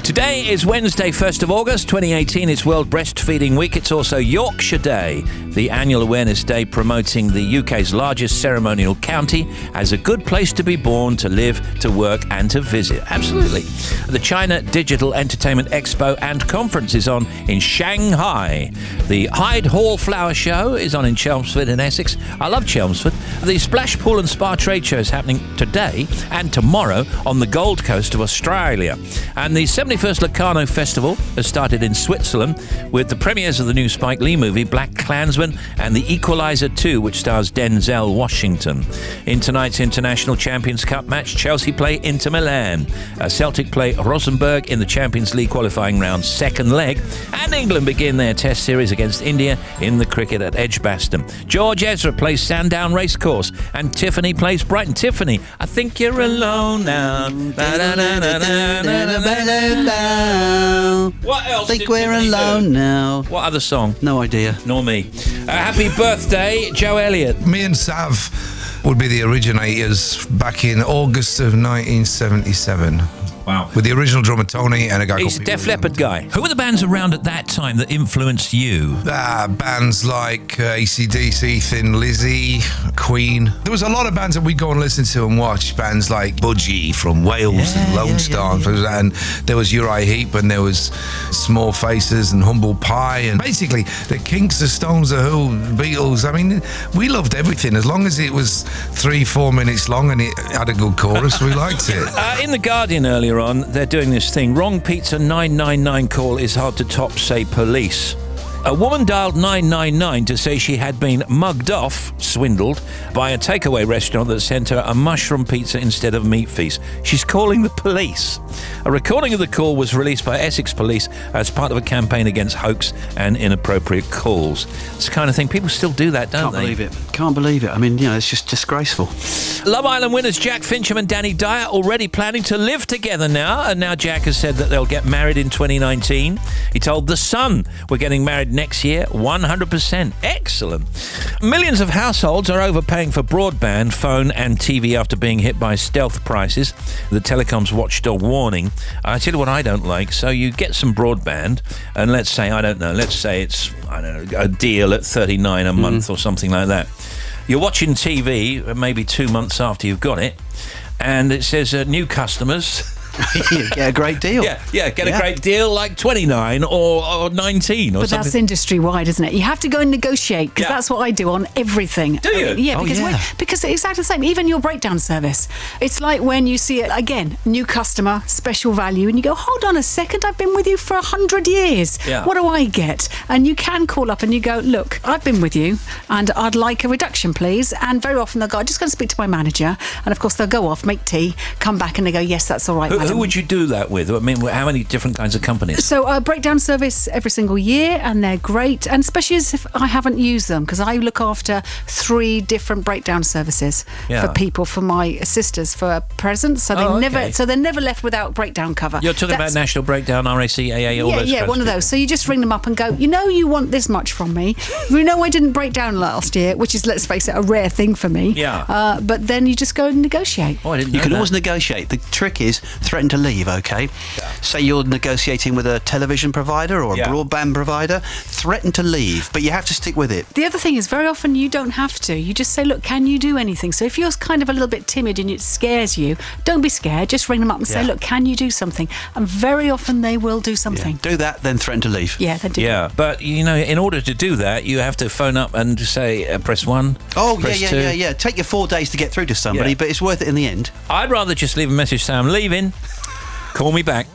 Today is Wednesday, 1st of August, 2018. It's World Breastfeeding Week. It's also Yorkshire Day, the annual awareness day promoting the UK's largest ceremonial county as a good place to be born, to live, to work and to visit. Absolutely. The China Digital Entertainment Expo and Conference is on in Shanghai. The Hyde Hall Flower Show is on in Chelmsford in Essex. I love Chelmsford. The Splash Pool and Spa Trade Show is happening today and tomorrow on the Gold Coast of Australia. And the 71st Locarno Festival has started in Switzerland with the premieres of the new Spike Lee movie Black Klansman and The Equalizer 2, which stars Denzel Washington. In tonight's International Champions Cup match, Chelsea play Inter Milan. Celtic play Rosenborg in the Champions League qualifying round second leg. And England begin their test series against India in the cricket at Edgbaston. George Ezra plays Sandown Racecourse and Tiffany plays Brighton. Tiffany, I think you're alone now. What else? Think did we're Tiffany alone do? now. What other song? No idea. Nor me. Happy birthday, Joe Elliott. Me and Sav would be the originators back in August of 1977. Wow. With the original drummer Tony and a guy He's called a Def Leppard guy. Who were the bands around at that time that influenced you? Bands like AC/DC, Thin Lizzy, Queen. There was a lot of bands that we'd go and listen to and watch. Bands like Budgie from Wales and Lone Star. And there was Uriah Heep and there was Small Faces and Humble Pie. And basically, the Kinks, the Stones, the Who, Beatles. I mean, we loved everything. As long as it was 3-4 minutes long and it had a good chorus, we liked it. In The Guardian earlier on, they're doing this thing. Wrong pizza 999 call is hard to top, say police. A woman dialed 999 to say she had been mugged off, swindled, by a takeaway restaurant that sent her a mushroom pizza instead of meat feast. She's calling the police. A recording of the call was released by Essex Police as part of a campaign against hoax and inappropriate calls. It's the kind of thing, people still do that, don't they? Can't believe it. I mean, it's just disgraceful. Love Island winners Jack Fincham and Danny Dyer already planning to live together now. And now Jack has said that they'll get married in 2019. He told The Sun, we're getting married next year, 100%. Excellent. Millions of households are overpaying for broadband, phone and TV after being hit by stealth prices. The telecoms watchdog warning. I tell you what I don't like. So you get some broadband and let's say it's a deal at $39 a month or something like that. You're watching TV maybe 2 months after you've got it and it says new customers. You get a great deal. Get a great deal like 29 or 19 or but something. That's industry-wide, isn't it? You have to go and negotiate because that's what I do on everything. Do you? Yeah, because it's exactly the same. Even your breakdown service. It's like when you see it, again, new customer, special value, and you go, hold on a second, I've been with you for 100 years. Yeah. What do I get? And you can call up and you go, look, I've been with you and I'd like a reduction, please. And very often they'll go, I'm just going to speak to my manager. And of course they'll go off, make tea, come back and they go, yes, that's all right, Who would you do that with? I mean, how many different kinds of companies? So breakdown service every single year and they're great, and especially as if I haven't used them because I look after 3 different breakdown services for people, for my sisters, for presents, so they're never left without breakdown cover. You're talking about National Breakdown, RAC, AA, all those one of those. So you just ring them up and go, you want this much from me. You know I didn't break down last year, which is, let's face it, a rare thing for me. Yeah. But then you just go and negotiate. Oh, I didn't know You can that. always negotiate. The trick is threaten to leave, okay? Yeah. Say you're negotiating with a television provider or a broadband provider, threaten to leave, but you have to stick with it. The other thing is very often you don't have to. You just say, look, can you do anything? So if you're kind of a little bit timid and it scares you, don't be scared. Just ring them up and say, look, can you do something? And very often they will do something. Do that, then threaten to leave. Yeah, they do. Yeah, but in order to do that, you have to phone up and say, press 1. Oh, press 2. yeah. Take you 4 days to get through to somebody, but it's worth it in the end. I'd rather just leave a message saying I'm leaving. Call me back.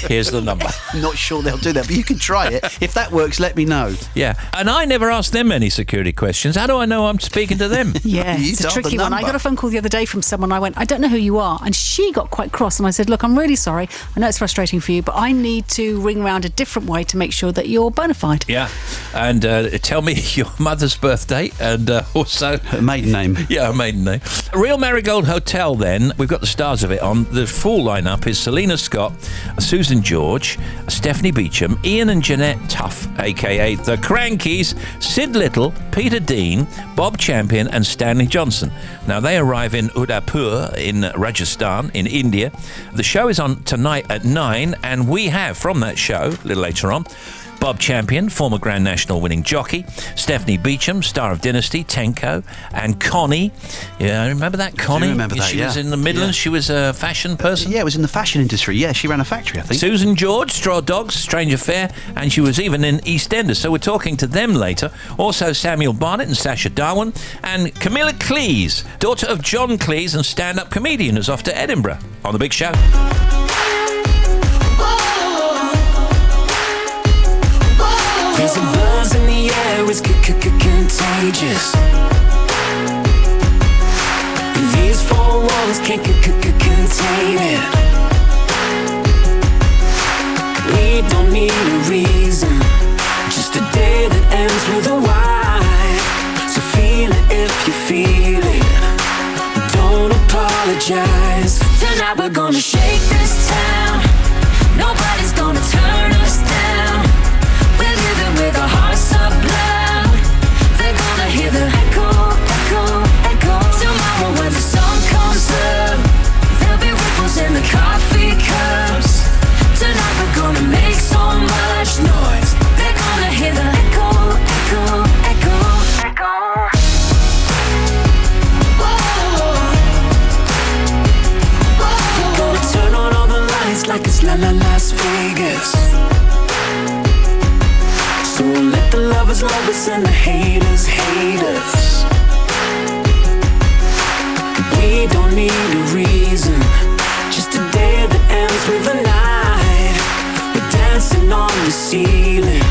Here's the number. Not sure they'll do that, but you can try it. If that works, let me know. Yeah, and I never asked them any security questions. How do I know I'm speaking to them? Yeah, it's a tricky one. I got a phone call the other day from someone. I went, I don't know who you are. And she got quite cross. And I said, look, I'm really sorry. I know it's frustrating for you, but I need to ring around a different way to make sure that you're bona fide. Yeah, and tell me your mother's birthday and also... her maiden name. Yeah, her maiden name. Real Marigold Hotel, then. We've got the stars of it on. The full lineup is Selena Scott, Susan George, Stephanie Beacham, Ian and Jeanette Tuff, a.k.a. The Crankies, Sid Little, Peter Dean, Bob Champion and Stanley Johnson. Now, they arrive in Udaipur in Rajasthan, in India. The show is on tonight at 9, and we have, from that show, a little later on, Bob Champion, former Grand National winning jockey, Stephanie Beacham, star of Dynasty, Tenko, and Connie. Yeah, remember that, Connie? I do remember that, She was in the Midlands. Yeah. She was a fashion person. Yeah, it was in the fashion industry. Yeah, she ran a factory, I think. Susan George, Straw Dogs, Strange Affair, and she was even in EastEnders. So we're talking to them later. Also Samuel Barnett and Sacha Darwin, and Camila Cleese, daughter of John Cleese and stand-up comedian, is off to Edinburgh on The Big Show. There's a buzz in the air, it's contagious. These 4 walls can't contain it. We don't need a reason, just a day that ends with a why. So feel it if you feel it, don't apologize. Tonight we're gonna shake this town, nobody's gonna turn us down. We're living with our hearts up loud. They're gonna hear the echo, echo, echo. Tomorrow when the sun comes up, there'll be ripples in the coffee cup. lovers and the haters hate us. We don't need a reason, just a day that ends with a night. We're dancing on the ceiling,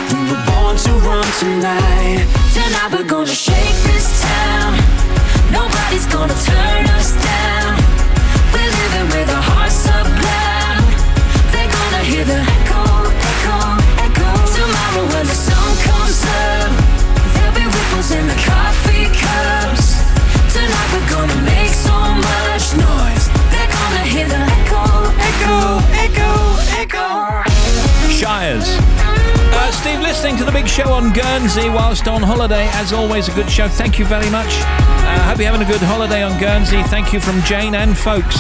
we were born to run tonight. Tonight we're gonna shake this town, nobody's gonna turn us down. We're living with our hearts up loud, they're gonna hear the echo, echo, echo. Tomorrow when the sun comes up, there'll be ripples in the coffee cups. Tonight we're gonna make so much noise, they're gonna hear the echo, echo, echo, echo. Shires. Steve, listening to the big show on Guernsey whilst on holiday. As always, a good show. Thank you very much. Hope you're having a good holiday on Guernsey. Thank you from Jane and folks.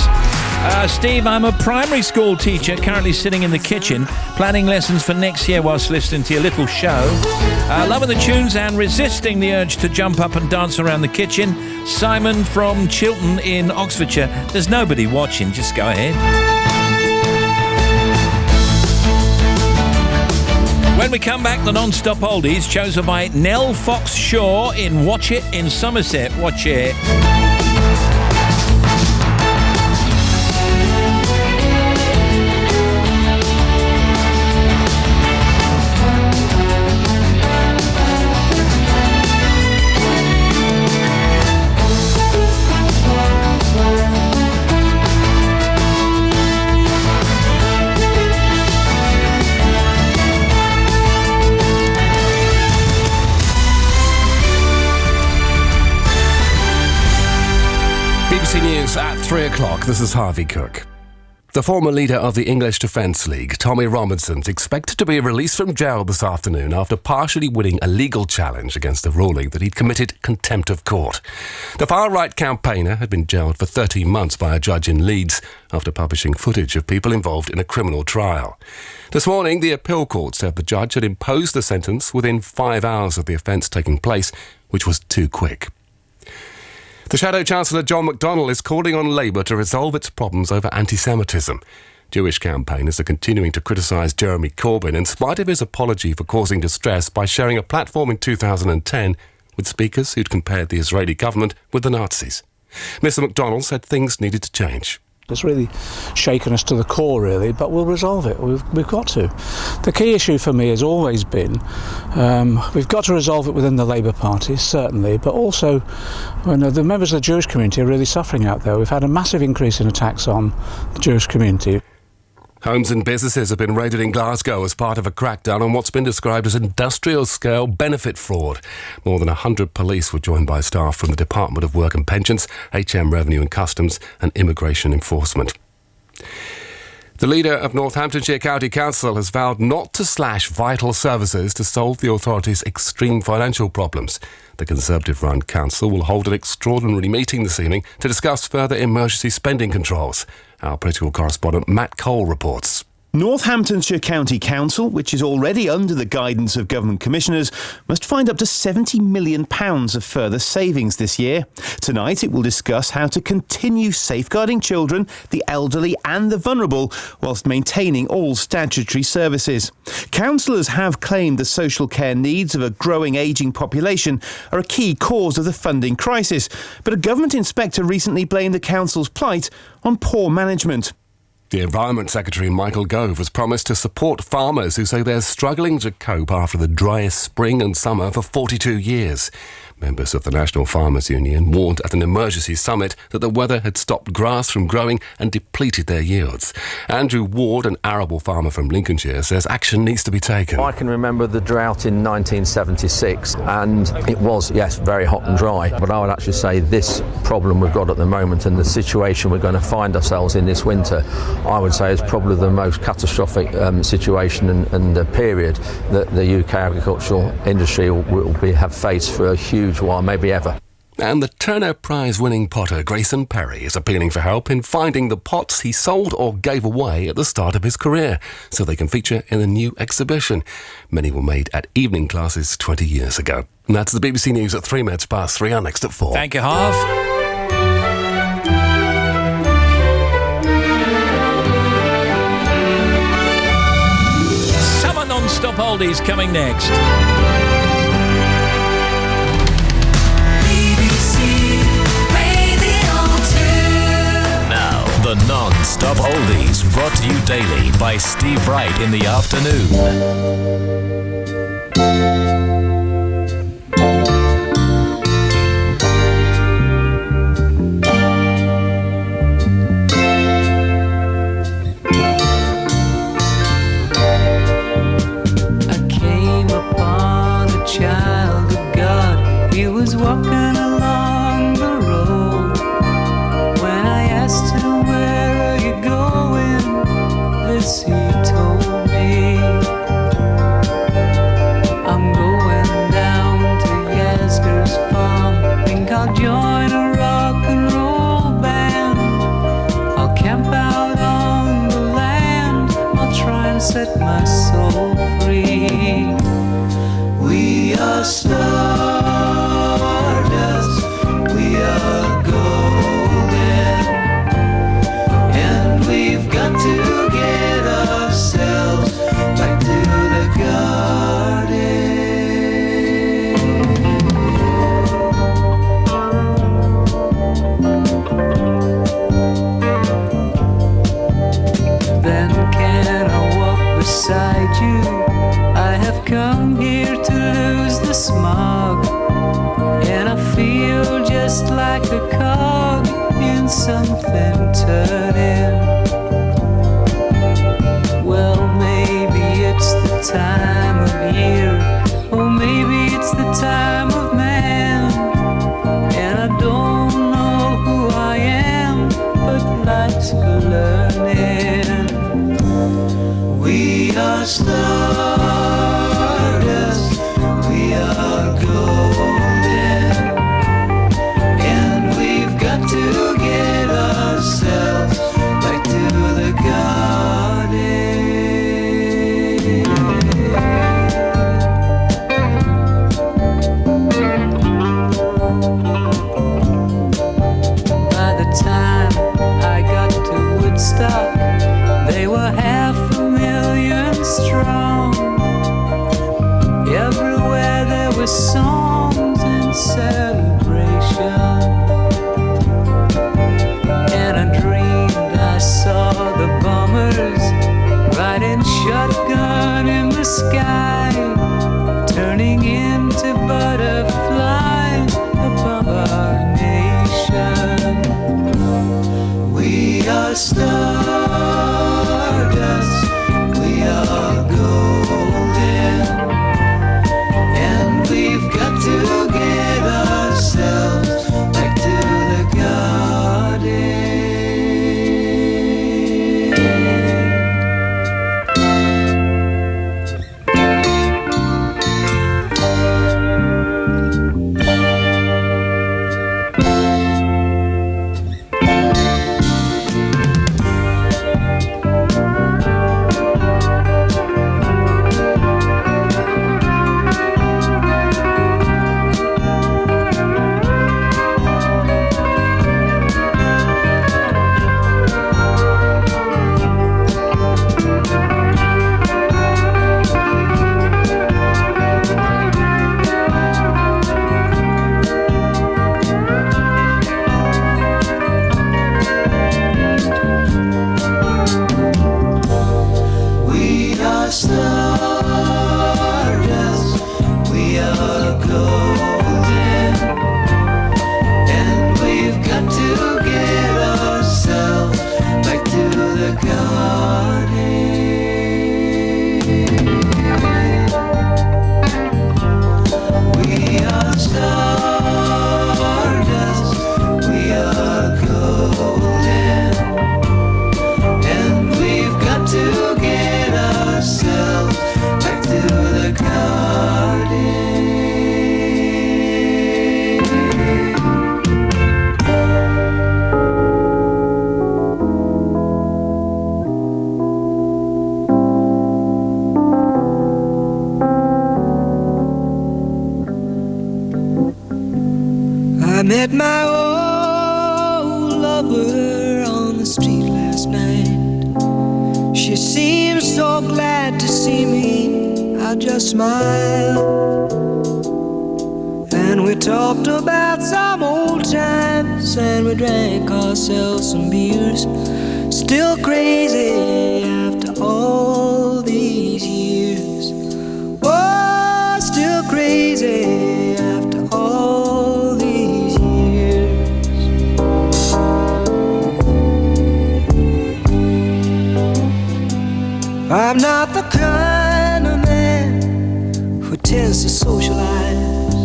Steve, I'm a primary school teacher currently sitting in the kitchen planning lessons for next year whilst listening to your little show. Loving the tunes and resisting the urge to jump up and dance around the kitchen. Simon from Chiltern in Oxfordshire. There's nobody watching, just go ahead. When we come back, the non-stop oldies chosen by Nell Fox Shaw in Watch It in Somerset. Watch it. BBC News at 3 o'clock. This is Harvey Cook. The former leader of the English Defence League, Tommy Robinson, is expected to be released from jail this afternoon after partially winning a legal challenge against a ruling that he'd committed contempt of court. The far-right campaigner had been jailed for 13 months by a judge in Leeds after publishing footage of people involved in a criminal trial. This morning, the appeal court said the judge had imposed the sentence within 5 hours of the offence taking place, which was too quick. The Shadow Chancellor John McDonnell is calling on Labour to resolve its problems over anti-Semitism. Jewish campaigners are continuing to criticise Jeremy Corbyn in spite of his apology for causing distress by sharing a platform in 2010 with speakers who'd compared the Israeli government with the Nazis. Mr McDonnell said things needed to change. It's really shaken us to the core, really, but we'll resolve it. We've got to. The key issue for me has always been we've got to resolve it within the Labour Party, certainly, but also the members of the Jewish community are really suffering out there. We've had a massive increase in attacks on the Jewish community. Homes and businesses have been raided in Glasgow as part of a crackdown on what's been described as industrial-scale benefit fraud. More than 100 police were joined by staff from the Department of Work and Pensions, HM Revenue and Customs and Immigration Enforcement. The leader of Northamptonshire County Council has vowed not to slash vital services to solve the authority's extreme financial problems. The Conservative-run council will hold an extraordinary meeting this evening to discuss further emergency spending controls. Our political correspondent Matt Cole reports. Northamptonshire County Council, which is already under the guidance of government commissioners, must find up to £70 million of further savings this year. Tonight it will discuss how to continue safeguarding children, the elderly and the vulnerable, whilst maintaining all statutory services. Councillors have claimed the social care needs of a growing ageing population are a key cause of the funding crisis, but a government inspector recently blamed the council's plight on poor management. The Environment Secretary, Michael Gove, has promised to support farmers who say they're struggling to cope after the driest spring and summer for 42 years. Members of the National Farmers Union warned at an emergency summit that the weather had stopped grass from growing and depleted their yields. Andrew Ward, an arable farmer from Lincolnshire, says action needs to be taken. I can remember the drought in 1976, and it was, yes, very hot and dry. But I would actually say this problem we've got at the moment and the situation we're going to find ourselves in this winter, I would say is probably the most catastrophic situation and period that the UK agricultural industry will have faced for a huge while, maybe ever. And the Turner Prize-winning potter Grayson Perry is appealing for help in finding the pots he sold or gave away at the start of his career, so they can feature in a new exhibition. Many were made at evening classes 20 years ago. And that's the BBC News at 3 minutes past 3. Our next at 4. Thank you, Harv. Non-stop oldies coming next. Oldies, brought to you daily by Steve Wright in the afternoon. Walking along the road. When I asked him, where are you going? This he told me, I'm going down to Yasgur's farm. Think I'll join a rock and roll band. I'll camp out on the land. I'll try and set my soul free. We are stars. We are golden, and we've got to get ourselves back to the garden. Then can I walk beside you? I have come here to lose the smog, and I feel just like a cog in something turning. Well, maybe it's the time of year, or maybe it's the time of man, and I don't know who I am, but life's for learning. We are stardust, we are golden, and we've got to get ourselves back to the garden. By the time I got to Woodstock, they were 500,000 strong. Everywhere there were songs and celebration, and I dreamed I saw the bombers riding shotgun in the sky, turning into butterflies above our nation. We are stardust, we are golden, and we've got to get ourselves back to the garden. I met my old lover on the street last night. She seemed so glad to see me. I just smiled, and we talked about some old times, and we drank ourselves some beers. Still crazy after all these years. Oh, still crazy after all these years. I'm not the kind of man who tends to socialize.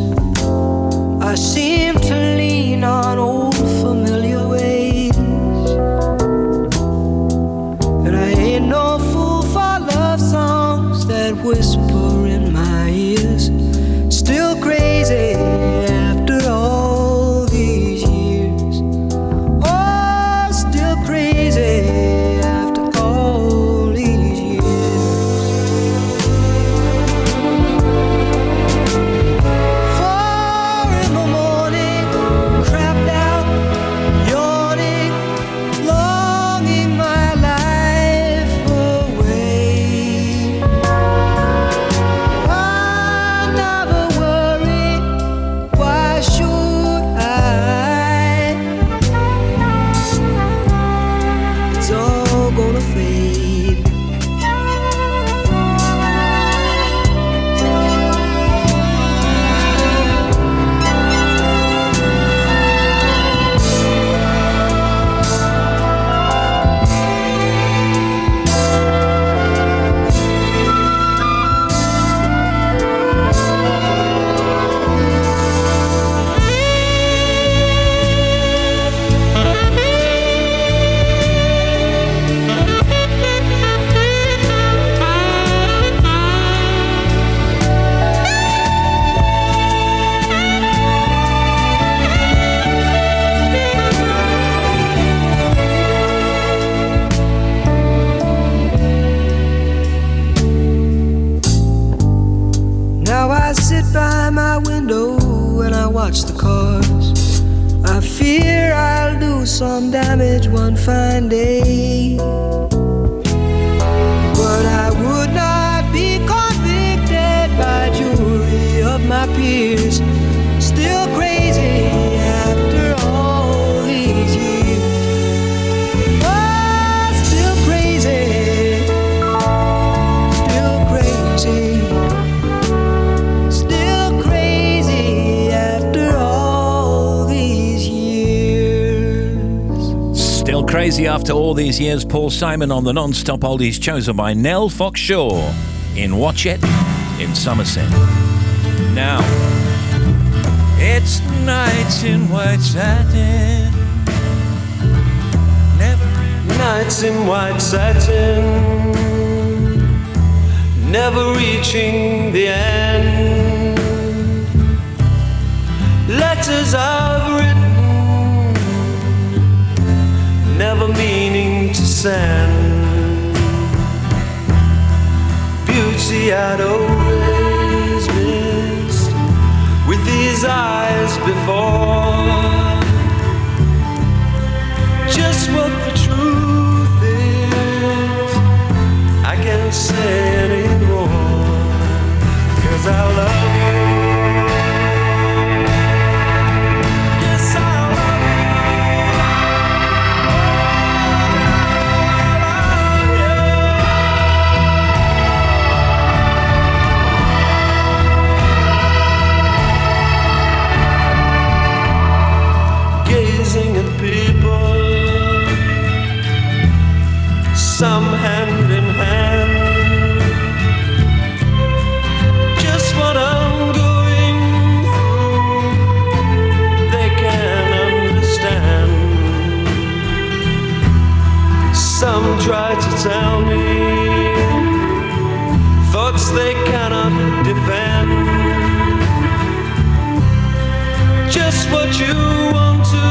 I seem to lean on old familiar ways. And I ain't no fool for love songs that whisper in my ears. Still crazy after all these years. Oh, still crazy after all these years. By my window when I watch the cars, I fear I'll do some damage one fine day. But I would not be convicted by jury of my peers. Still crazy after all these years. Oh, still crazy, still crazy. Crazy after all these years. Paul Simon on the non-stop oldies, chosen by Nell Fox Shaw in Watchet in Somerset. Now it's nights in white satin, nights in white satin, never reaching the end. Letters I've written, never meaning to send. Beauty I'd always missed with these eyes before. Just what the truth is, I can't say anymore, 'cause I love you. At people, some hand in hand, just what I'm going through, they can understand. Some try to tell me thoughts they cannot defend, just what you want to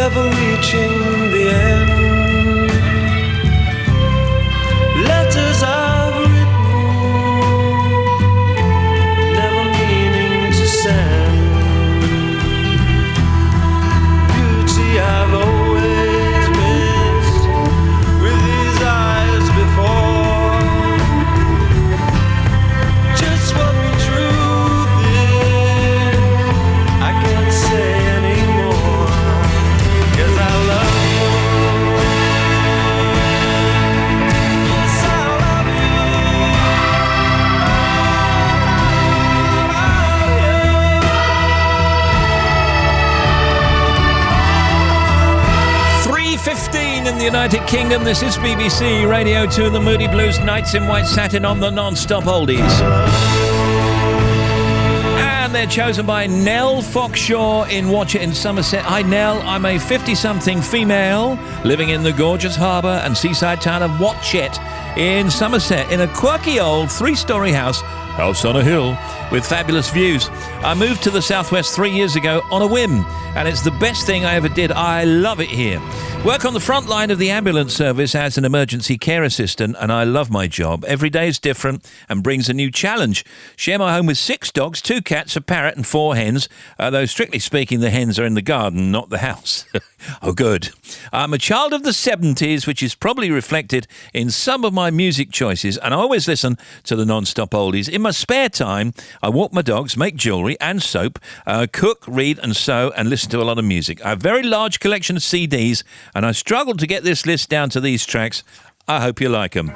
never reaching the end. Letters I've written, never meaning to send. Beauty I've always missed with these eyes before. Just what the truth is, I can't say anymore, 'cause I love you. Yes, I love you. 3:15 in the United Kingdom. This is BBC Radio 2 and the Moody Blues. Nights in White Satin on the non-stop oldies. And they're chosen by Nell Foxshaw in Watchet in Somerset. Hi Nell, I'm a 50-something female living in the gorgeous harbour and seaside town of Watchet in Somerset in a quirky old 3-storey house on a hill with fabulous views. I moved to the southwest 3 years ago on a whim, and it's the best thing I ever did. I love it here. Work on the front line of the ambulance service as an emergency care assistant, and I love my job. Every day is different and brings a new challenge. Share my home with 6 dogs, 2 cats, a parrot and 4 hens, though strictly speaking the hens are in the garden, not the house. Oh, good. I'm a child of the 70s, which is probably reflected in some of my music choices, and I always listen to the non-stop oldies. In my spare time, I walk my dogs, make jewellery and soap, cook, read and sew, and listen to a lot of music. I have a very large collection of CDs, and I struggled to get this list down to these tracks. I hope you like them.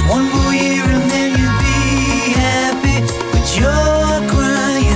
One more year and then you'll be happy, but you're crying.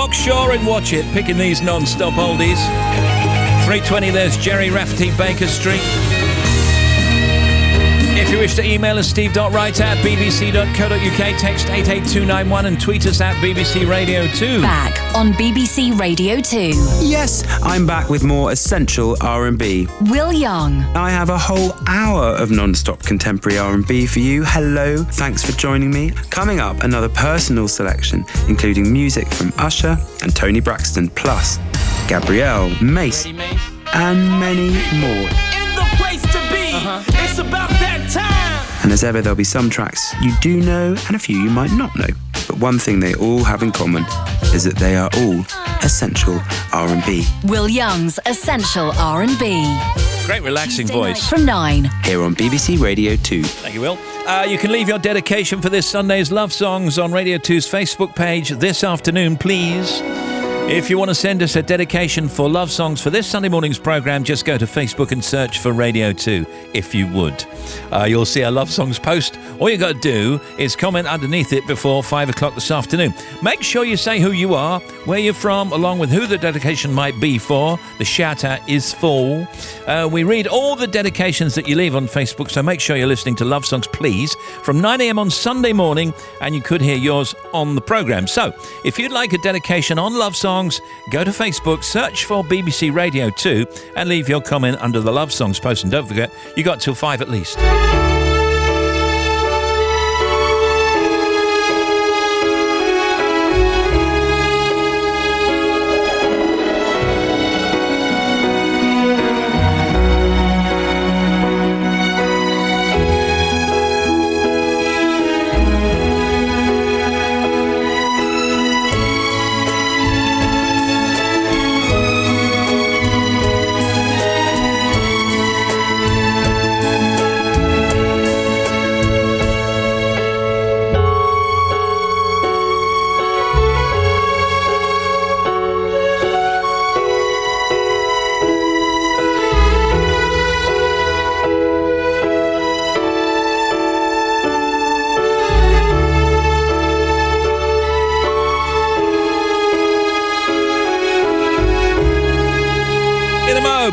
Rockshaw and Watch It, picking these non-stop oldies. 3:20, there's Jerry Rafferty, Baker Street. If you wish to email us, steve.wright@bbc.co.uk, text 88291 and tweet us at BBC Radio 2. Back on BBC Radio 2. Yes, I'm back with more essential R&B. Will Young. I have a whole hour of non-stop contemporary R&B for you. Hello, thanks for joining me. Coming up, another personal selection, including music from Usher and Toni Braxton, plus Gabrielle, Mace, and many more. In the place to be. It's about that time. And as ever, there'll be some tracks you do know and a few you might not know. But one thing they all have in common is that they are all essential R&B. Will Young's Essential R&B. Great relaxing voice. From 9. Here on BBC Radio 2. Thank you, Will. You can leave your dedication for this Sunday's Love Songs on Radio 2's Facebook page this afternoon, please. If you want to send us a dedication for love songs for this Sunday morning's programme, just go to Facebook and search for Radio 2, if you would. You'll see a love songs post. All you got to do is comment underneath it before 5 o'clock this afternoon. Make sure you say who you are, where you're from, along with who the dedication might be for. The shout-out is full. We read all the dedications that you leave on Facebook, so make sure you're listening to Love Songs, please, from 9 a.m. on Sunday morning, and you could hear yours on the programme. So, if you'd like a dedication on Love Songs, go to Facebook, search for BBC Radio 2 and leave your comment under the Love Songs post. And don't forget, you got till 5 at least.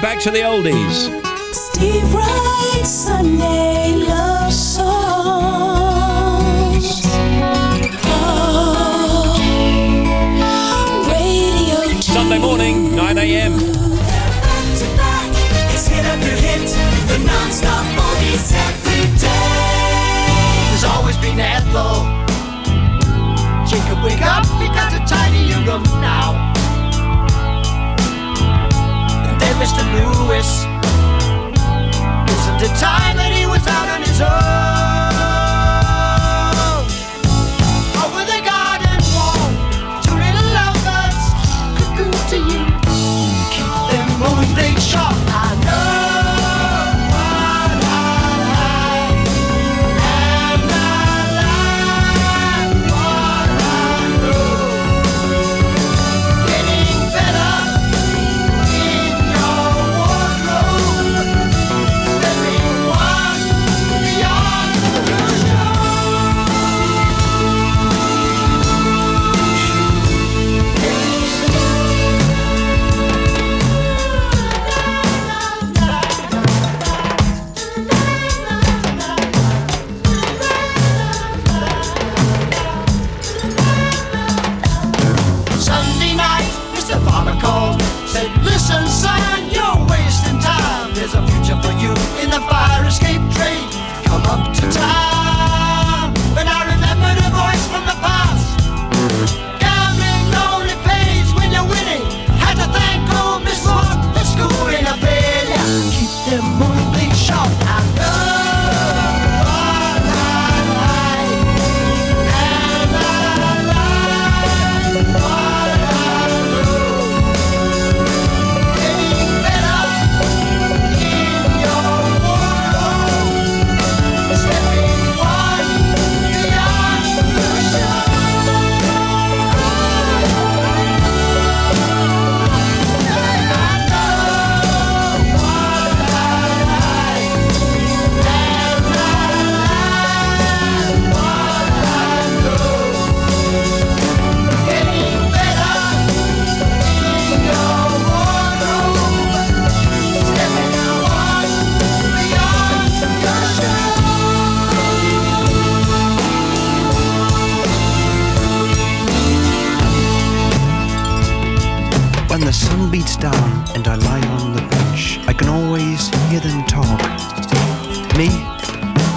Back to the oldies. Steve Wright Sunday love songs. Oh, Radio 2. Sunday morning, 9 a.m. Back to back, it's hit after hit. The non-stop oldies every day. There's always been Ethel. Jacob, wake up, we got to tidy your room now. Mr. Lewis, isn't it time that he was out on his own? Over the garden wall, two little lovebirds cuckoo to you. Keep them moving things sharp. I know what I like, and I like what I know. Getting better. Beyond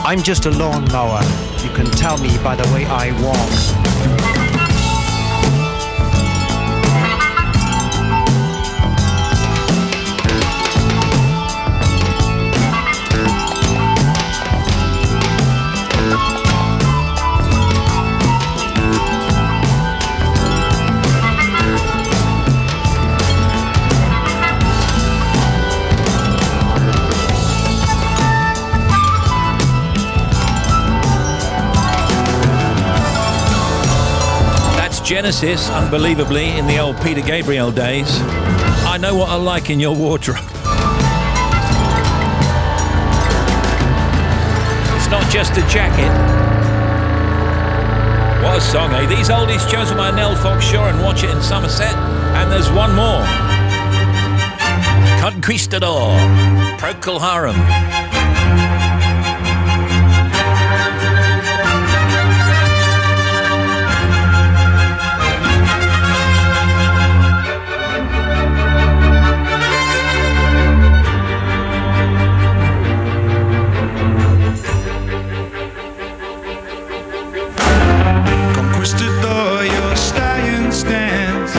I'm just a lawnmower. You can tell me by the way I walk. Genesis, unbelievably, in the old Peter Gabriel days. I know what I like in your wardrobe. It's not just a jacket. What a song, eh? These oldies chosen by Nell Fox Shaw and Watch It in Somerset. And there's one more. Conquistador, Procol Harum. Your stallion stands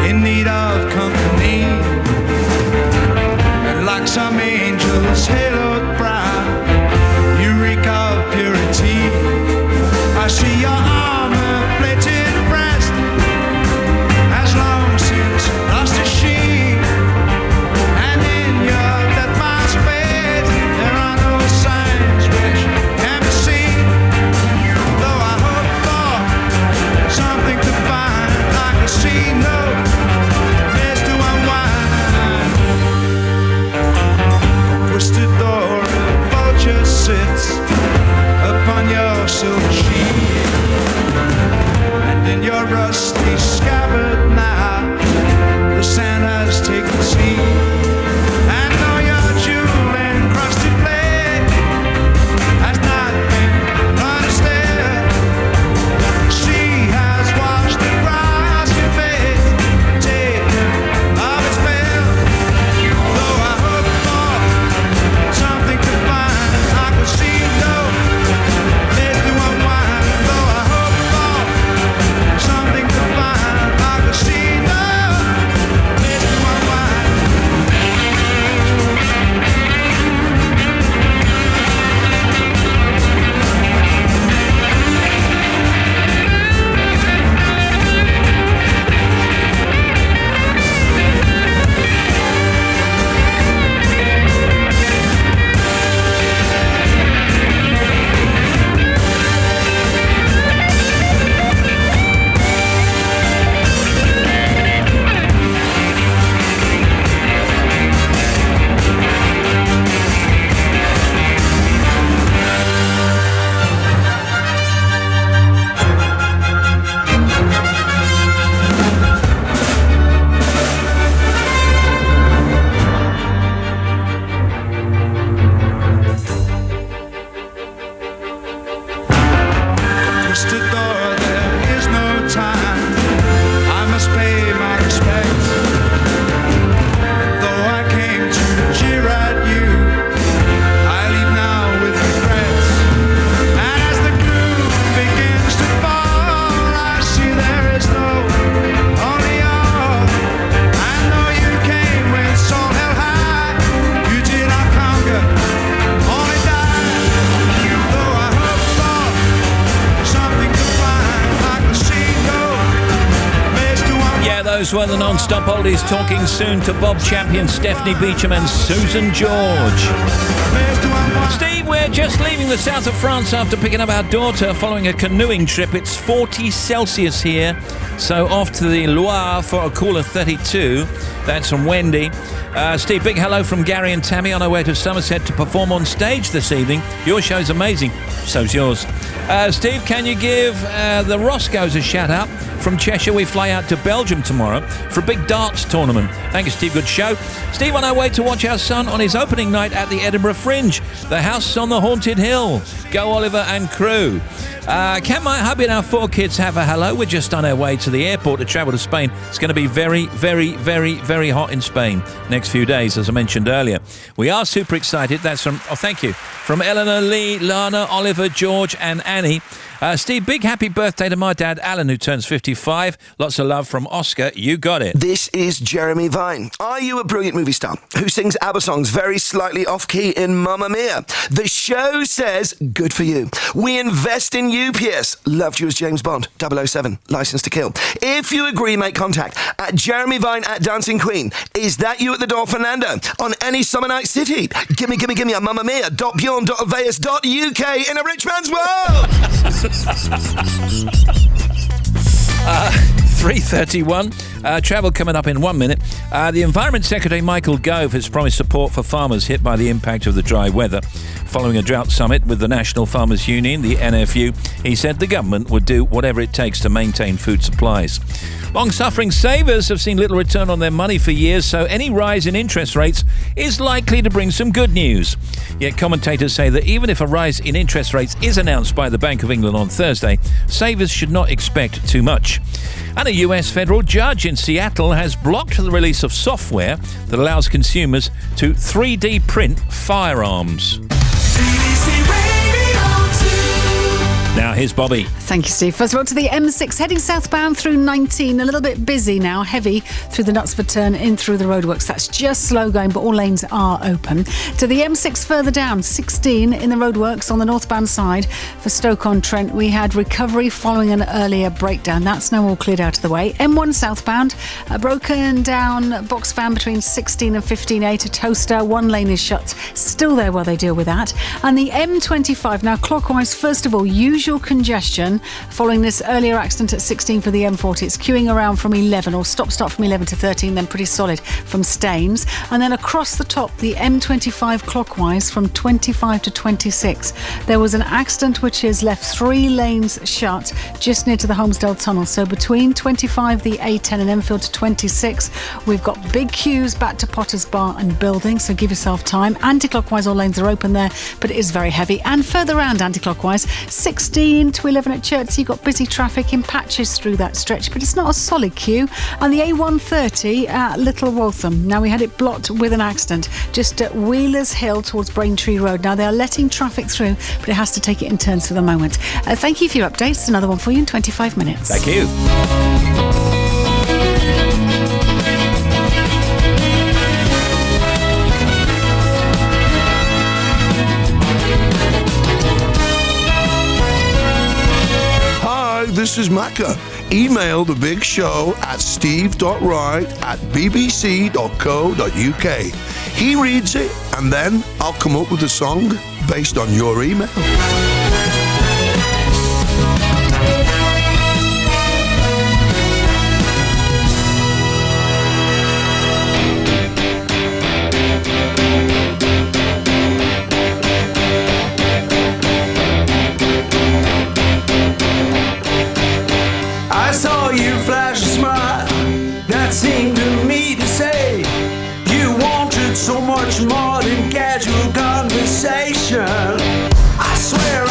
in need of company, and like some angels haloed brow, you reek of purity. I see your armor-plated breast has long since lost its sheen, and in your death mask face there are no signs which can be seen. Though I hope for something to find, I can see no place to unwind. Twisted door, a vulture sits upon your silver sheet, and in your rusty scabbard now the sand has taken seat. And though your jewel-encrusted blade has not been understood, she has washed across your face, taken of its spell. Though I hope for something to find, I could see no place to unwind. Though I hope for something to find, I could see no place to unwind. Twisted door, there is no time. I must pay my respects. And though I came to jeer at you, I leave now with regrets. And as the gloom begins to fall, I see there is no only all. I know you came with soul held high. You did not conquer, only die. Though I hope for something to find, I can see no place to unwind. Yeah, those were the non-stop oldies, talking soon to Bob Champion, Stephanie Beecham and Susan George. Steve, we're just leaving the south of France after picking up our daughter following a canoeing trip. It's 40 Celsius here, so off to the Loire for a cooler 32. That's from Wendy. Steve, big hello from Gary and Tammy on our way to Somerset to perform on stage this evening. Your show's amazing, so's yours. Steve, can you give the Roscoes a shout out? From Cheshire, we fly out to Belgium tomorrow. tomorrow for a big darts tournament. Thank you, Steve. Good show. Steve on our way to watch our son on his opening night at the Edinburgh Fringe. The House on the Haunted Hill. Go Oliver and crew. Can my hubby and our 4 kids have a hello? We're just on our way to the airport to travel to Spain. It's going to be very, very, very, very hot in Spain next few days, as I mentioned earlier. We are super excited. That's from, thank you, from Eleanor, Lee, Lana, Oliver, George and Annie. Steve, big happy birthday to my dad, Alan, who turns 55. Lots of love from Oscar. You got it. This is Jeremy Vine. Are you a brilliant movie star who sings ABBA songs very slightly off-key in Mamma Mia? The show says, good for you. We invest in you, Pierce. Loved you as James Bond, 007, License to Kill. If you agree, make contact at Jeremy Vine at Dancing Queen. Is that you at the door, Fernando? On any summer night city? Gimme at mammamia.bjorn.aveus.uk in a rich man's world. 3:31. Travel coming up in 1 minute. The Environment Secretary Michael Gove has promised support for farmers hit by the impact of the dry weather. Following a drought summit with the National Farmers Union, the NFU, he said the government would do whatever it takes to maintain food supplies. Long-suffering savers have seen little return on their money for years, so any rise in interest rates is likely to bring some good news. Yet commentators say that even if a rise in interest rates is announced by the Bank of England on Thursday, savers should not expect too much. And a US federal judge in Seattle has blocked the release of software that allows consumers to 3D print firearms. Now here's Bobby. Thank you, Steve. First of all, to the M6, heading southbound through 19. A little bit busy now, heavy through the Knutsford turn in through the roadworks. That's just slow going, but all lanes are open. To the M6 further down, 16 in the roadworks on the northbound side. For Stoke-on-Trent, we had recovery following an earlier breakdown. That's now all cleared out of the way. M1 southbound, a broken down box van between 16 and 15A to Toaster. One lane is shut. Still there while they deal with that. And the M25, now clockwise, first of all, usual congestion following this earlier accident at 16 for the M40. It's queuing around from 11 or start from 11 to 13, then pretty solid from Staines. And then across the top, the M25 clockwise from 25 to 26. There was an accident which has left 3 lanes shut just near to the Holmesdale Tunnel. So between 25, the A10 and Enfield to 26, we've got big queues back to Potter's Bar and Building, so give yourself time. Anti-clockwise, all lanes are open there, but it is very heavy. And further round anti-clockwise, 16 to 11 at Chertsey, you've got busy traffic in patches through that stretch, but it's not a solid queue. And the A130 at Little Waltham. Now, we had it blocked with an accident just at Wheelers Hill towards Braintree Road. Now, they are letting traffic through, but it has to take it in turns for the moment. Thank you for your updates. Another one for you in 25 minutes. Thank you. This is Macca. Email the big show at steve.wright@bbc.co.uk. He reads it, and then I'll come up with a song based on your email. I saw you flash a smile that seemed to me to say you wanted so much more than casual conversation. I swear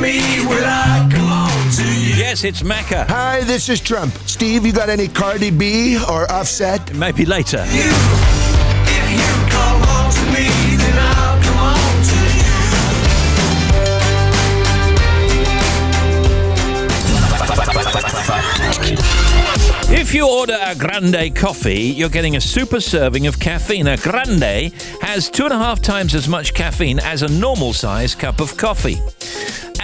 me when I come on to you. Yes, it's Macca. Hi, this is Trump. Steve, you got any Cardi B or Offset? Maybe later. If you come on to me, then I'll come on to you. If you order a grande coffee, you're getting a super serving of caffeine. A grande has 2.5 times as much caffeine as a normal size cup of coffee.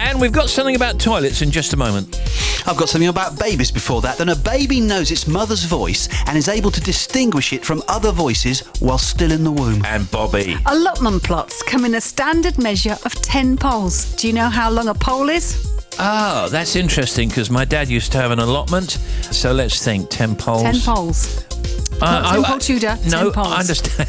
And we've got something about toilets in just a moment. I've got something about babies before that. Then a baby knows its mother's voice and is able to distinguish it from other voices while still in the womb. And Bobby. Allotment plots come in a standard measure of 10 poles. Do you know how long a pole is? Oh, that's interesting because my dad used to have an allotment. So let's think, 10 poles. 10 poles. 10 pole Tudor, 10 poles. I understand.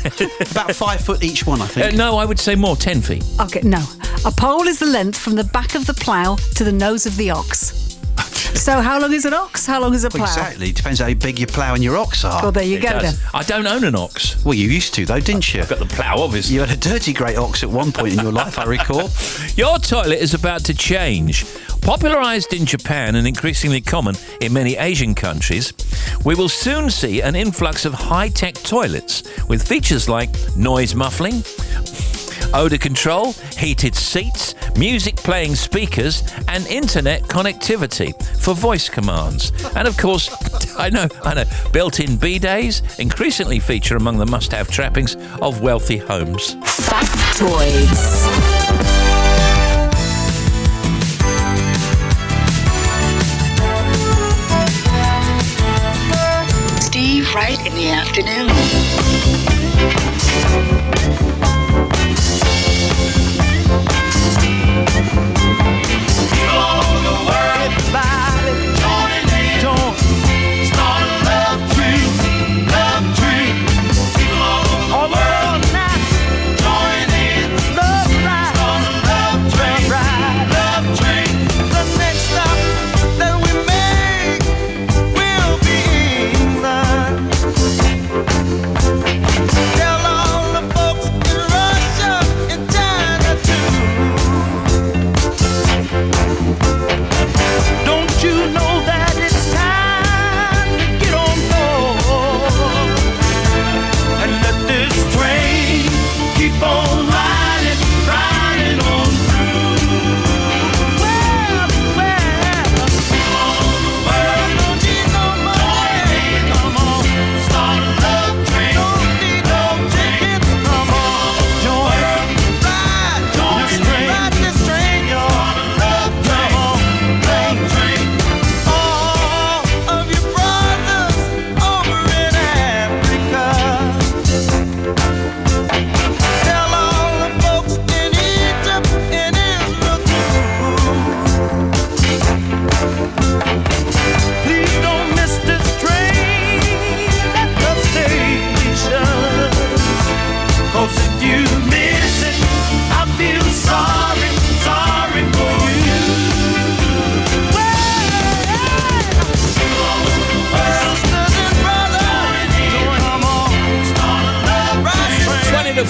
About 5 foot each one, I think. No, I would say more, 10 feet. Okay, no. A pole is the length from the back of the plough to the nose of the ox. So how long is an ox? How long is a plough? Exactly. Depends how big your plough and your ox are. Well, there you go then. I don't own an ox. Well, you used to, though, didn't you? I've got the plough, obviously. You had a dirty great ox at one point in your life, I recall. Your toilet is about to change. Popularised in Japan and increasingly common in many Asian countries, we will soon see an influx of high-tech toilets with features like noise muffling, odour control, heated seats, music-playing speakers and internet connectivity for voice commands. And of course, I know, built-in bidets increasingly feature among the must-have trappings of wealthy homes. Factoids. Steve Wright in the afternoon.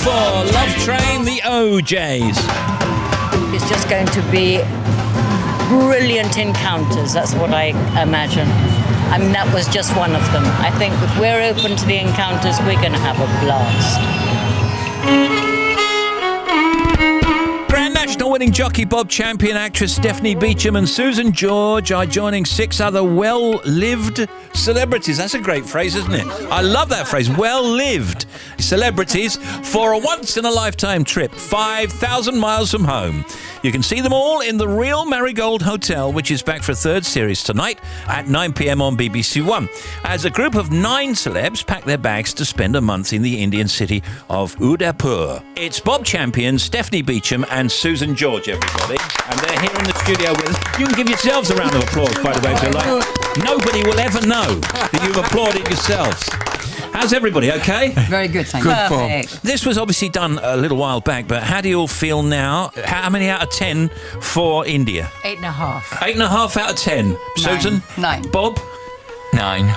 Love Train, the OJs. It's just going to be brilliant encounters. That's what I imagine. I mean, that was just one of them. I think if we're open to the encounters, we're going to have a blast. Grand National winning jockey, Bob Champion, actress Stephanie Beacham and Susan George are joining 6 other well-lived celebrities. That's a great phrase, isn't it? I love that phrase, well-lived celebrities, for a once-in-a-lifetime trip 5,000 miles from home. You can see them all in the Real Marigold Hotel, which is back for a 3rd series tonight at 9 p.m. on BBC One, as a group of 9 celebs pack their bags to spend a month in the Indian city of Udaipur. It's Bob Champion, Stephanie Beacham and Susan George, everybody. And they're here in the studio with us. You can give yourselves a round of applause, by the way, if you like. Nobody will ever know that you've applauded yourselves. How's everybody, okay? Very good, thank you. Good form. This was obviously done a little while back, but how do you all feel now? How many out of 10 for India? 8.5. 8.5 out of 10. Susan? 9. Bob? 9.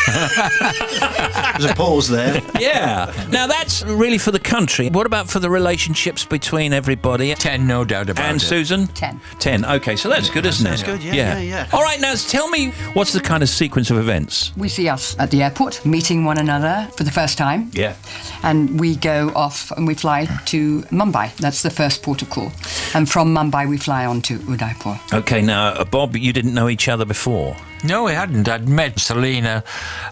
There's a pause there. Yeah. Now, that's really for the country. What about for the relationships between everybody? 10, no doubt about and it. Susan? 10. 10. Okay, so that's good, isn't it? That's good, yeah. All right, now tell me, what's the kind of sequence of events? We see us at the airport, meeting one another for the first time. Yeah. And we go off and we fly to Mumbai. That's the first port of call. And from Mumbai, we fly on to Udaipur. Okay, now, Bob, you didn't know each other before? No, I hadn't. I'd met Selena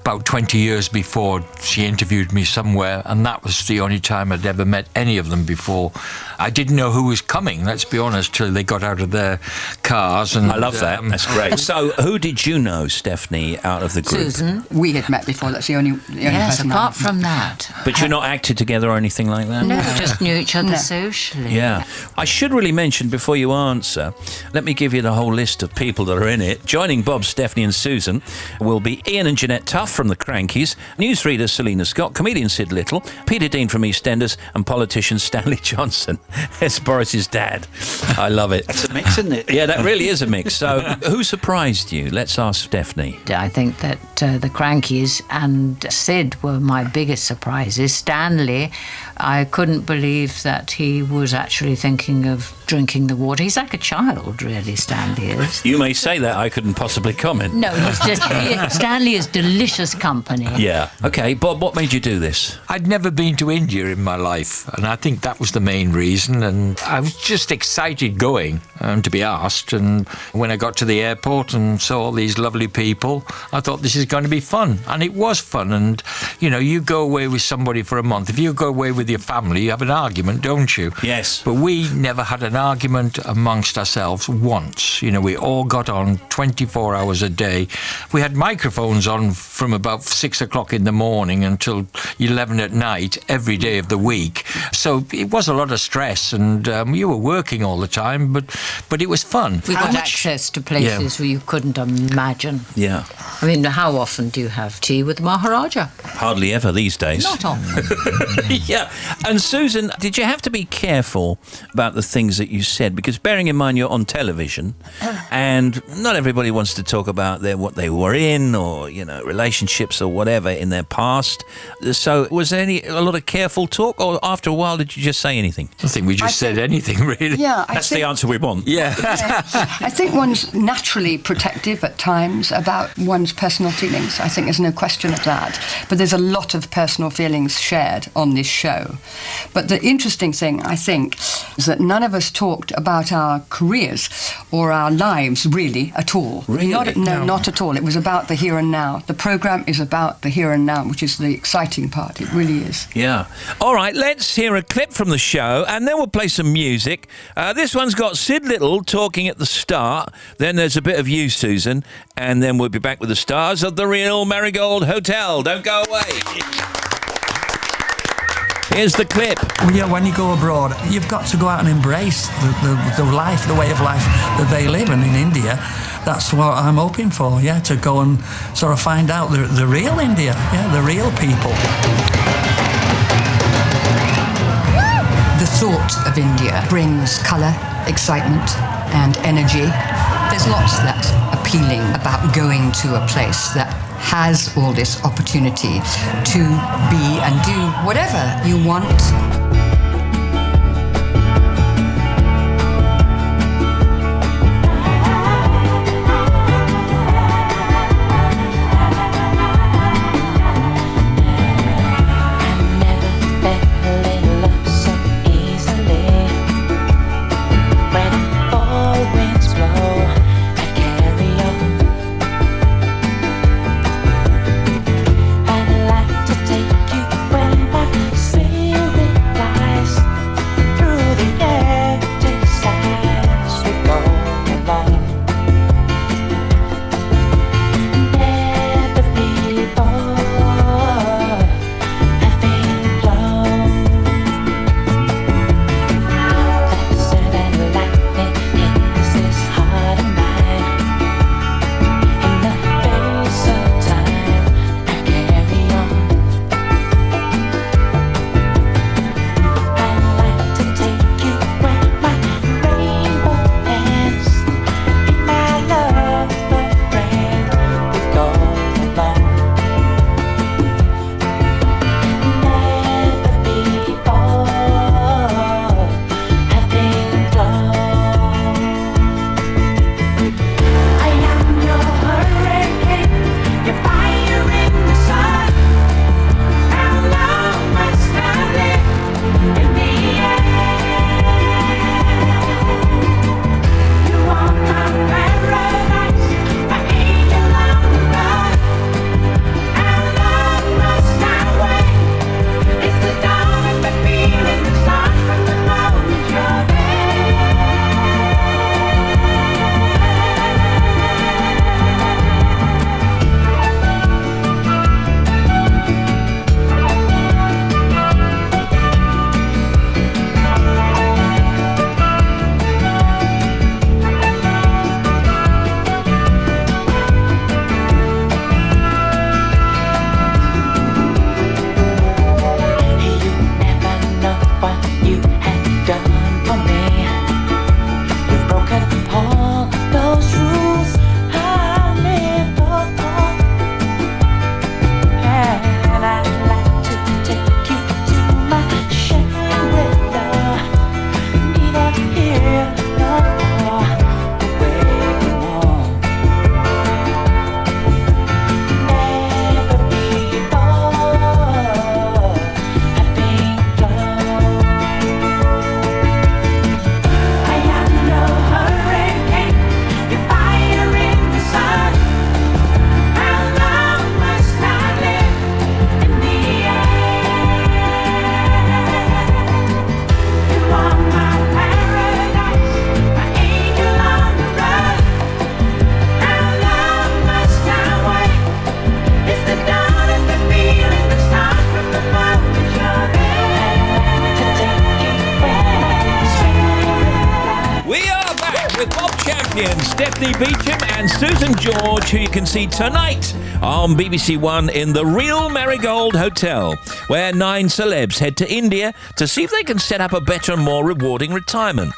about 20 years before. She interviewed me somewhere, and that was the only time I'd ever met any of them before. I didn't know who was coming, let's be honest, till they got out of their cars. And I love that. That's great. So, who did you know, Stephanie, out of the group? Susan. We had met before. That's the only Yes, person apart from that. But you're not acted together or anything like that? No, we just knew each other socially. Yeah. I should really mention, before you answer, let me give you the whole list of people that are in it. Joining Bob, Stephanie and Susan will be Ian and Jeanette Tuff from the Crankies, newsreader Selena Scott, comedian Sid Little, Peter Dean from EastEnders, and politician Stanley Johnson as Boris's dad. I love it. That's a mix, isn't it? Yeah, that really is a mix. So, who surprised you? Let's ask Stephanie. I think that the Crankies and Sid were my biggest surprises. Stanley, I couldn't believe that he was actually thinking of drinking the water. He's like a child, really, Stanley is. You may say that, I couldn't possibly comment. No, Stanley is delicious company. Yeah. Okay, Bob, what made you do this? I'd never been to India in my life, and I think that was the main reason. And I was just excited going to be asked. And when I got to the airport and saw all these lovely people, I thought this is going to be fun. And it was fun. And, you know, you go away with somebody for a month. If you go away with your family, you have an argument, don't you? Yes. But we never had an argument amongst ourselves once. You know, we all got on 24 hours a day. We had microphones on from about 6 o'clock in the morning until 11 at night every day of the week. So it was a lot of stress, and you were working all the time, but it was fun. We got access to places where you couldn't imagine. Yeah. I mean, how often do you have tea with the Maharaja? Hardly ever these days. Not often. Yeah. And Susan, did you have to be careful about the things that you said? Because bearing in mind you're on television, and not everybody wants to talk about what they were in, or, you know, relationships or whatever in their past. So was there a lot of careful talk, or after a while did you just say anything? I think we just said anything, really. Yeah, That's the answer we want. Yeah. I think one's naturally protective at times about one's personal feelings. I think there's no question of that. But there's a lot of personal feelings shared on this show. But the interesting thing, I think, is that none of us talked about our careers or our lives, really, at all. Really? No, not at all. It was about the here and now. The programme is about the here and now, which is the exciting part. It really is. Yeah. All right, let's hear a clip from the show, and then we'll play some music. This one's got Sid Little talking at the start. Then there's a bit of you, Susan, and then we'll be back with the stars of the real Marigold Hotel. Don't go away. Here's the clip. Yeah, when you go abroad, you've got to go out and embrace the life, the way of life that they live. And in India, that's what I'm hoping for, yeah, to go and sort of find out the real India, yeah, the real people. The thought of India brings colour, excitement and energy. There's lots that's appealing about going to a place that has all this opportunity to be and do whatever you want. I'd like to take you where I feel it. Champion, Stephanie Beacham and Susan George, who you can see tonight on BBC One in the Real Marigold Hotel, where 9 celebs head to India to see if they can set up a better and more rewarding retirement.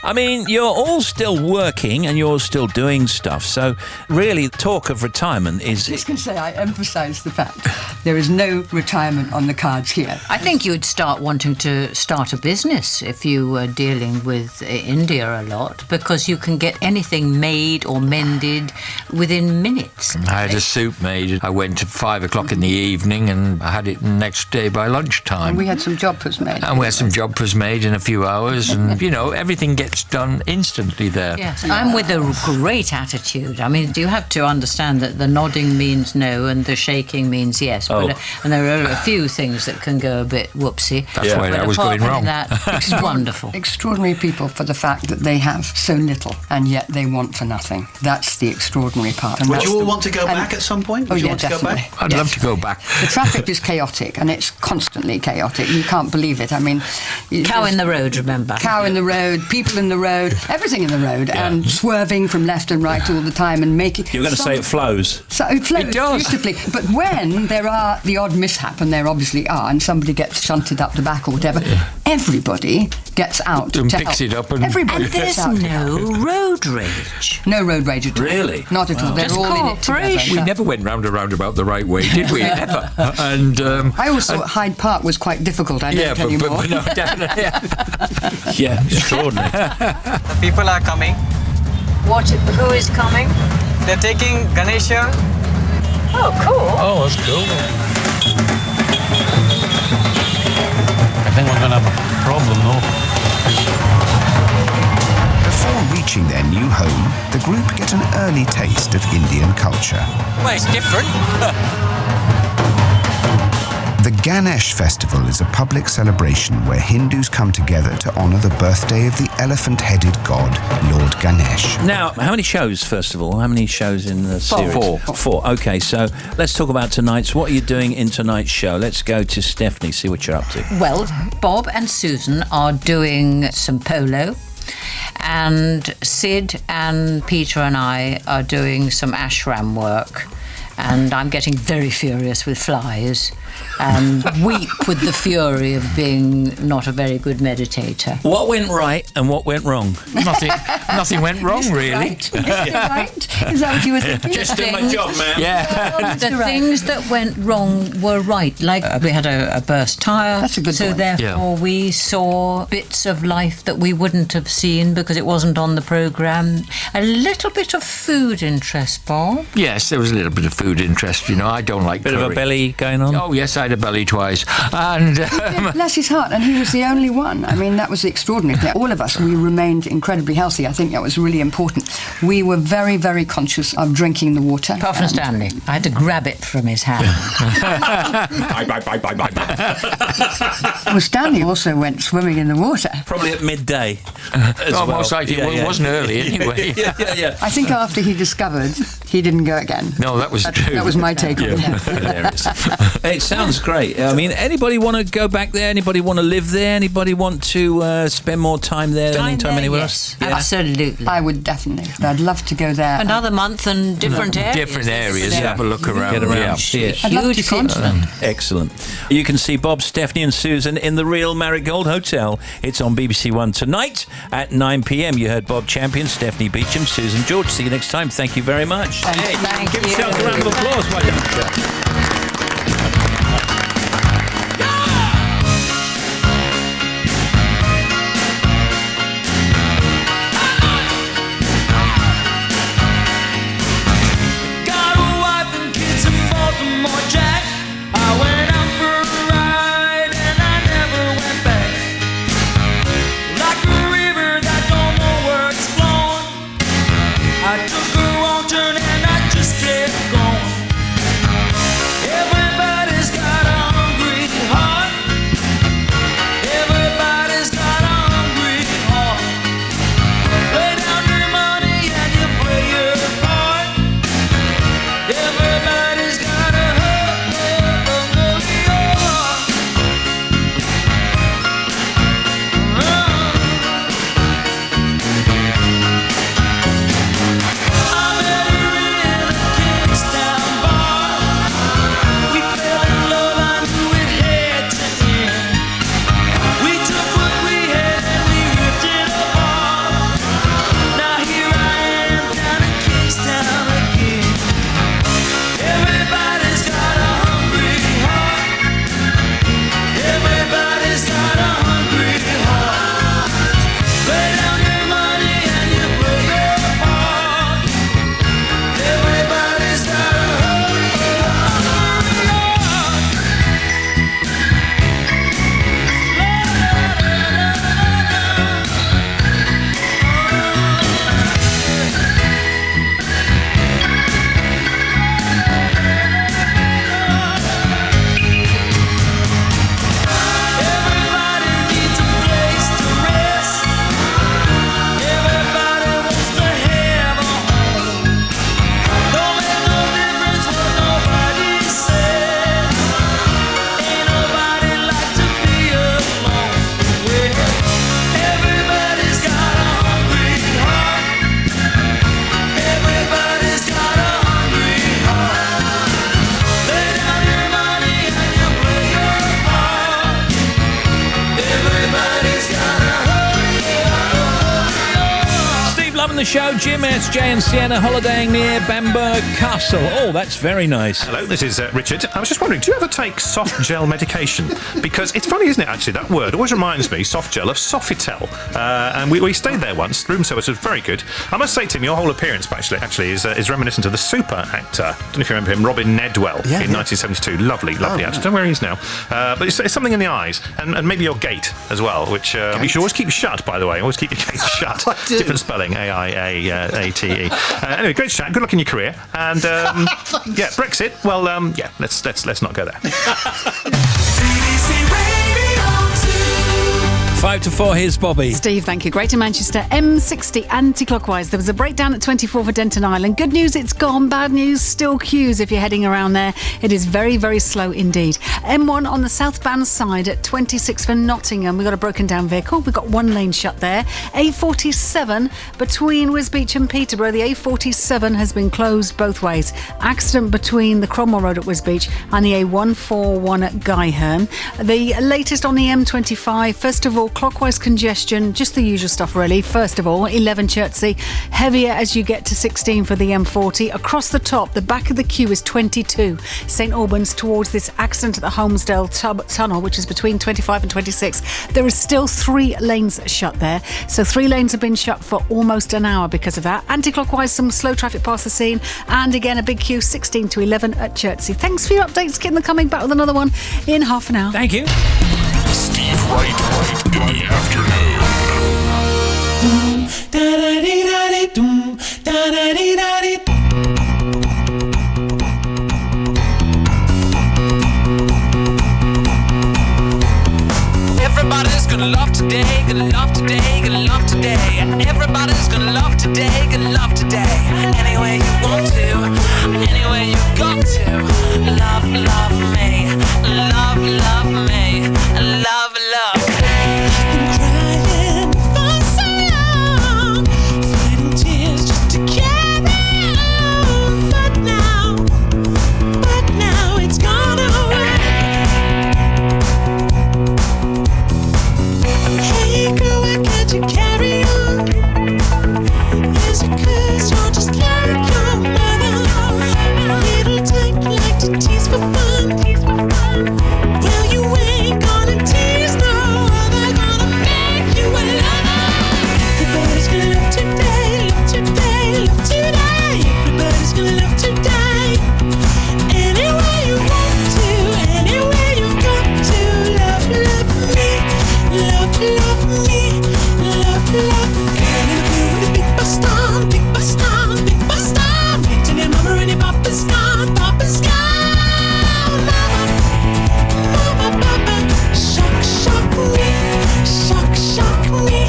I mean, you're all still working and you're still doing stuff, so really talk of retirement is... I was going to say, I emphasise the fact there is no retirement on the cards here. I think you'd start wanting to start a business if you were dealing with India a lot, because you can get anything made or mended within minutes. I had a soup made. I went at 5 o'clock in the evening and I had it the next day by lunchtime. And we had some jodhpurs made. And we had some jodhpurs made in a few hours, and, you know, everything gets done instantly there. Yes, I'm with a great attitude. I mean, you have to understand that the nodding means no and the shaking means yes. Oh. And there are a few things that can go a bit whoopsie. That's why But I was apart going from wrong. That, it's wonderful. Extraordinary people for the fact that they have so little and yet they want for nothing. That's the extraordinary part. And Would that's you all the- want to go and- back at some point? Oh, Would you yeah, want to definitely. go back? I'd love to go back. The traffic is chaotic and it's constantly chaotic. You can't believe it. I mean... Cow in the road, remember. Cow in the road, people in the road, everything in the road, and swerving from left and right all the time and making... You're going to say it flows. So it flows It does. beautifully. But when there are the odd mishap, and there obviously are, and somebody gets shunted up the back or whatever, everybody gets out And to picks help. it up and- Everybody And gets there's out to no help. road rage. No road rage at all. Really? Not at all. They're Just all in it together. cooperation. We never went round and round about the right way, did we? Ever. And I always thought Hyde Park was quite difficult. I don't anymore. but no, definitely. Yeah, extraordinary. The people are coming. Who is coming? They're taking Ganesha. Oh, cool. Oh, that's cool. I think we're going to have a problem, though. Before reaching their new home, the group get an early taste of Indian culture. Well, it's different. The Ganesh Festival is a public celebration where Hindus come together to honour the birthday of the elephant-headed god, Lord Ganesh. Now, how many shows, first of all? How many shows in the series? Four. Okay, so let's talk about tonight's. What are you doing in tonight's show? Let's go to Stephanie, see what you're up to. Well, Bob and Susan are doing some polo, and Sid and Peter and I are doing some ashram work. And I'm getting very furious with flies and weep with the fury of being not a very good meditator. What went right and what went wrong? Nothing went wrong, really. Right? Is that what you were thinking? Just doing my job, ma'am. Yeah. The things that went wrong were right. Like we had a burst tyre. That's a good So point. therefore we saw bits of life that we wouldn't have seen because it wasn't on the programme. A little bit of food interest, Bob. Yes, there was a little bit of food interest, you know. I don't like Bit curry. of a belly going on? Oh, yes, I had a belly twice. And Bless his heart, and he was the only one. I mean, that was the extraordinary thing. All of us, we remained incredibly healthy. I think that was really important. We were very, very conscious of drinking the water. Apart from Stanley. I had to grab it from his hand. Well, Stanley also went swimming in the water. Probably at midday. As well. most likely it wasn't early anyway. yeah. I think after he discovered, he didn't go again. No, that was true. That was my take on that. Hilarious. It sounds great. I mean, anybody want to go back there? Anybody want to live there? Anybody want to spend more time there than any time anywhere else? Yes, absolutely. I would definitely. I'd love to go there. Another month and different areas. Different areas. Have a look around. Get around, Yeah. see it. I'd love to Huge see it. continent. Excellent. You can see Bob, Stephanie and Susan in the Real Marigold Hotel. It's on BBC One tonight at 9 p.m. You heard Bob Champion, Stephanie Beacham, Susan George. See you next time. Thank you very much. Thank Give you. yourselves a round of applause. Why don't you? Got a wife and kids in Baltimore, Jack. I went out for a ride and I never went back. Like a river that don't know where it's flowing. I took a wrong turn and I just kept going. Everybody on the show, Jim, SJ and Sienna holidaying near Bamberg Castle. Oh, that's very nice. Hello, this is Richard. I was just wondering, do you ever take soft gel medication? Because it's funny, isn't it, actually? That word always reminds me, soft gel, of Sofitel. And we stayed there once. The room service was very good. I must say, Tim, your whole appearance actually is reminiscent of the super actor. I don't know if you remember him, Robin Nedwell, in 1972. Lovely actor. I don't know where he is now. But it's something in the eyes, and maybe your gait as well, which you should always keep shut, by the way. Always keep your gate shut. Different spelling, A-I-A-T-E. Anyway, great chat. Good luck in your career. And yeah, Brexit. Well, yeah, let's not go there. 5 to 4, here's Bobby. Steve, thank you. Greater Manchester, M60 anti-clockwise. There was a breakdown at 24 for Denton Island. Good news, it's gone. Bad news, still queues if you're heading around there. It is very, very slow indeed. M1 on the southbound side at 26 for Nottingham. We've got a broken down vehicle. We've got one lane shut there. A47 between Wisbech and Peterborough. The A47 has been closed both ways. Accident between the Cromwell Road at Wisbech and the A141 at Guyherne. The latest on the M25, first of all, clockwise congestion, just the usual stuff really. First of all, 11 Chertsey, heavier as you get to 16 for the M40. Across the top, the back of the queue is 22. St Albans towards this accident at the Holmesdale Tunnel, which is between 25 and 26. There is still 3 lanes shut there. So 3 lanes have been shut for almost an hour because of that. Anti-clockwise, some slow traffic past the scene. And again, a big queue, 16 to 11 at Chertsey. Thanks for your updates. Getting coming back with another one in half an hour. Thank you. Steve Wright in the afternoon. Everybody's gonna love today, gonna love today, gonna love today. Everybody's gonna love today, gonna love today. Any way you want to, any way you've got to. Love, love me, love, love me, love, love me. I've been crying for so long, fighting tears just to carry on. But now it's gone away. Hey girl, why can't you carry on? Is it 'cause you're just like your mother? Little type like to tease for fun. Well, you ain't gonna tease no other, gonna make you a lover. Everybody's gonna love today, love today, love today. Everybody's gonna love today. Any way you want to, any way you've got to. Love, love me, love, love me, love, love. Girl, in the blue with a big bus on, big bus on, big bus on. Picture your mama and your papa's gone, papa's gone. Mama, papa, shock, shock me, shock, shock me,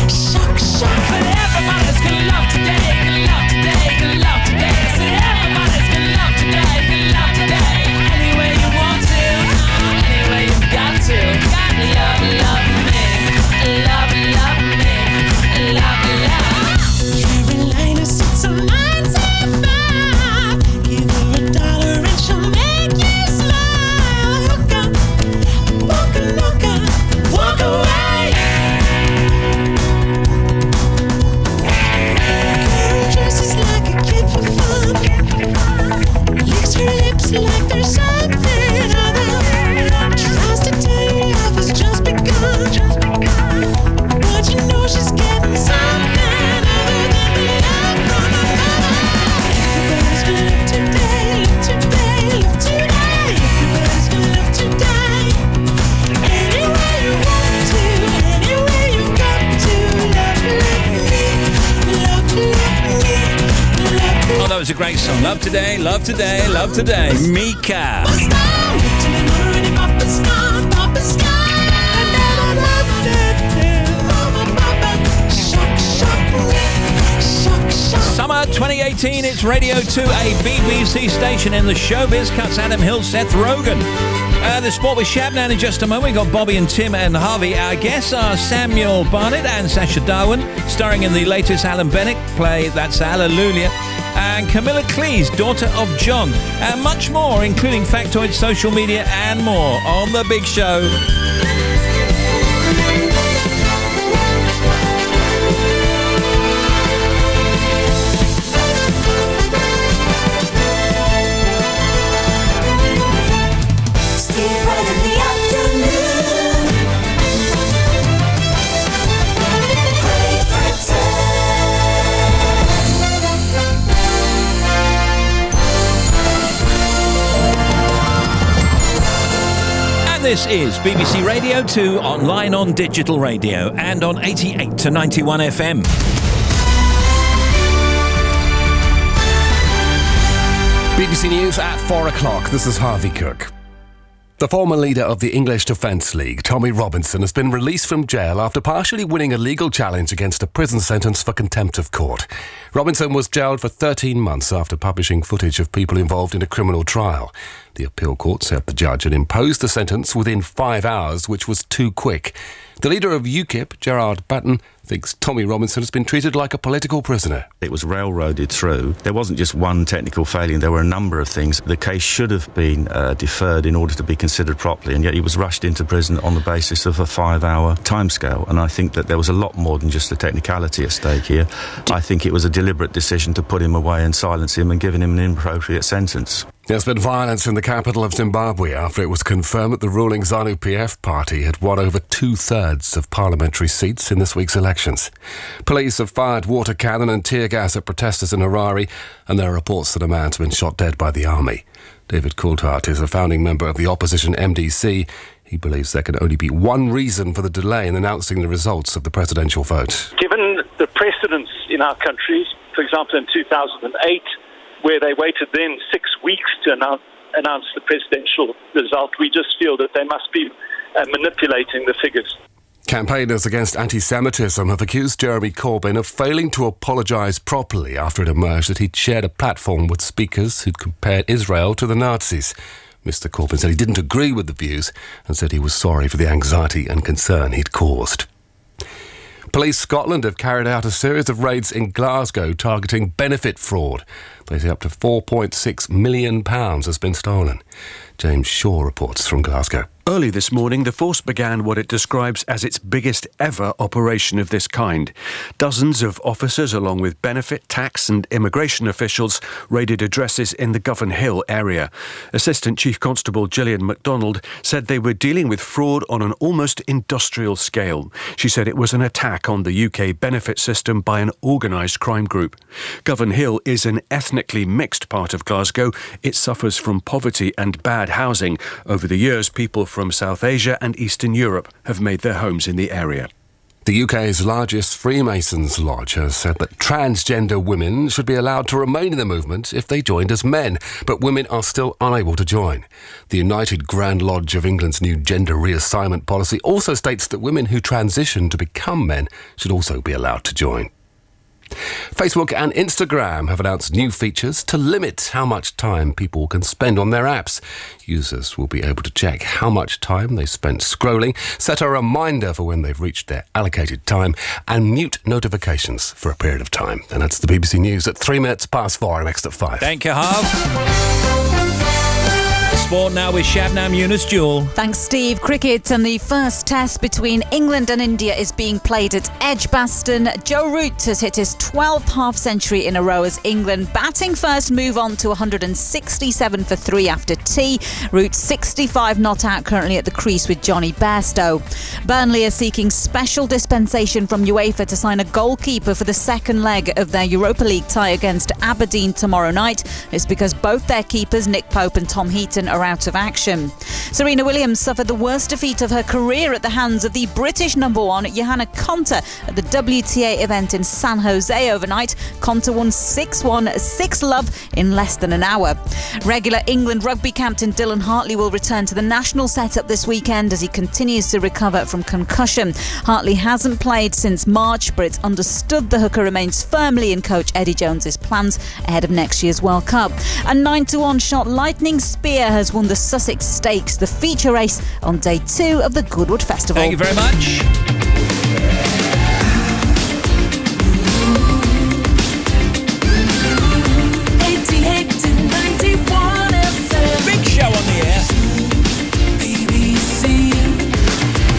shock, shock. But everybody's gonna love today, gonna love today, gonna love today. I said everybody's gonna love today, gonna love today. Any way you want to, any way you've got to. Love, love me, love, love me, love, love. Carolina sits on 975. Give her $1 and she'll make you smile. Hook up, walk away. Girl dresses like a kid for fun. Licks her lips like there's something other. Tries to tell you love has just begun. But you know she's getting something other than the love from her mother. Everybody's gonna love today, love today, love today. Everybody's gonna love today. Any way you want to, any way you've got to. Love, love me, love, love me, love, Oh, that was a great song. Love today, love today, love today. Mika. Summer 2018, it's Radio 2, a BBC station in the showbiz. Cuts Adam Hill, Seth Rogen. The sport with Shabnan in just a moment. We've got Bobby and Tim and Harvey. Our guests are Samuel Barnett and Sacha Darwin, starring in the latest Alan Bennett play, that's Allelujah, and Camila Cleese, daughter of John, and much more, including Factoids, social media, and more on The Big Show. This is BBC Radio 2, online on digital radio and on 88 to 91 FM. BBC News at 4 o'clock. This is Harvey Cook. The former leader of the English Defence League, Tommy Robinson, has been released from jail after partially winning a legal challenge against a prison sentence for contempt of court. Robinson was jailed for 13 months after publishing footage of people involved in a criminal trial. The appeal court said the judge had imposed the sentence within 5 hours, which was too quick. The leader of UKIP, Gerard Batten, thinks Tommy Robinson has been treated like a political prisoner. It was railroaded through. There wasn't just one technical failing, there were a number of things. The case should have been deferred in order to be considered properly, and yet he was rushed into prison on the basis of a 5-hour timescale. And I think that there was a lot more than just the technicality at stake here. I think it was a deliberate decision to put him away and silence him and giving him an inappropriate sentence. There's been violence in the capital of Zimbabwe after it was confirmed that the ruling ZANU-PF party had won over 2/3 of parliamentary seats in this week's elections. Police have fired water cannon and tear gas at protesters in Harare, and there are reports that a man's been shot dead by the army. David Coulthard is a founding member of the opposition MDC. He believes there can only be one reason for the delay in announcing the results of the presidential vote. Given the precedents in our country, for example in 2008, where they waited then 6 weeks to announce the presidential result, we just feel that they must be manipulating the figures. Campaigners against anti-Semitism have accused Jeremy Corbyn of failing to apologise properly after it emerged that he'd shared a platform with speakers who'd compared Israel to the Nazis. Mr Corbyn said he didn't agree with the views and said he was sorry for the anxiety and concern he'd caused. Police Scotland have carried out a series of raids in Glasgow targeting benefit fraud. They say up to £4.6 million has been stolen. James Shaw reports from Glasgow. Early this morning, the force began what it describes as its biggest ever operation of this kind. Dozens of officers, along with benefit, tax and immigration officials, raided addresses in the Govan Hill area. Assistant Chief Constable Gillian MacDonald said they were dealing with fraud on an almost industrial scale. She said it was an attack on the UK benefit system by an organised crime group. Govan Hill is an ethnically mixed part of Glasgow. It suffers from poverty and bad housing. Over the years, people from South Asia and Eastern Europe have made their homes in the area. The UK's largest Freemasons lodge has said that transgender women should be allowed to remain in the movement if they joined as men, but women are still unable to join. The United Grand Lodge of England's new gender reassignment policy also states that women who transition to become men should also be allowed to join. Facebook and Instagram have announced new features to limit how much time people can spend on their apps. Users will be able to check how much time they spent scrolling, set a reminder for when they've reached their allocated time, and mute notifications for a period of time. And that's the BBC News at 3 minutes past 4 and next at 5. Thank you, Harv. Sport now with Shabnam Yunus-Jewel. Thanks, Steve. Cricket and the first test between England and India is being played at Edgbaston. Joe Root has hit his 12th half-century in a row as England batting first move on to 167 for 3 after tea. Root 65 not out currently at the crease with Johnny Bairstow. Burnley are seeking special dispensation from UEFA to sign a goalkeeper for the second leg of their Europa League tie against Aberdeen tomorrow night. It's because both their keepers, Nick Pope and Tom Heaton, are out of action. Serena Williams suffered the worst defeat of her career at the hands of the British number one, Johanna Konta, at the WTA event in San Jose overnight. Konta won 6-1, 6-love in less than an hour. Regular England rugby captain Dylan Hartley will return to the national setup this weekend as he continues to recover from concussion. Hartley hasn't played since March, but it's understood the hooker remains firmly in coach Eddie Jones's plans ahead of next year's World Cup. A 9-1 shot Lightning Spear has won the Sussex Stakes, the feature race on day 2 of the Goodwood Festival. Thank you very much. Big show on the air. BBC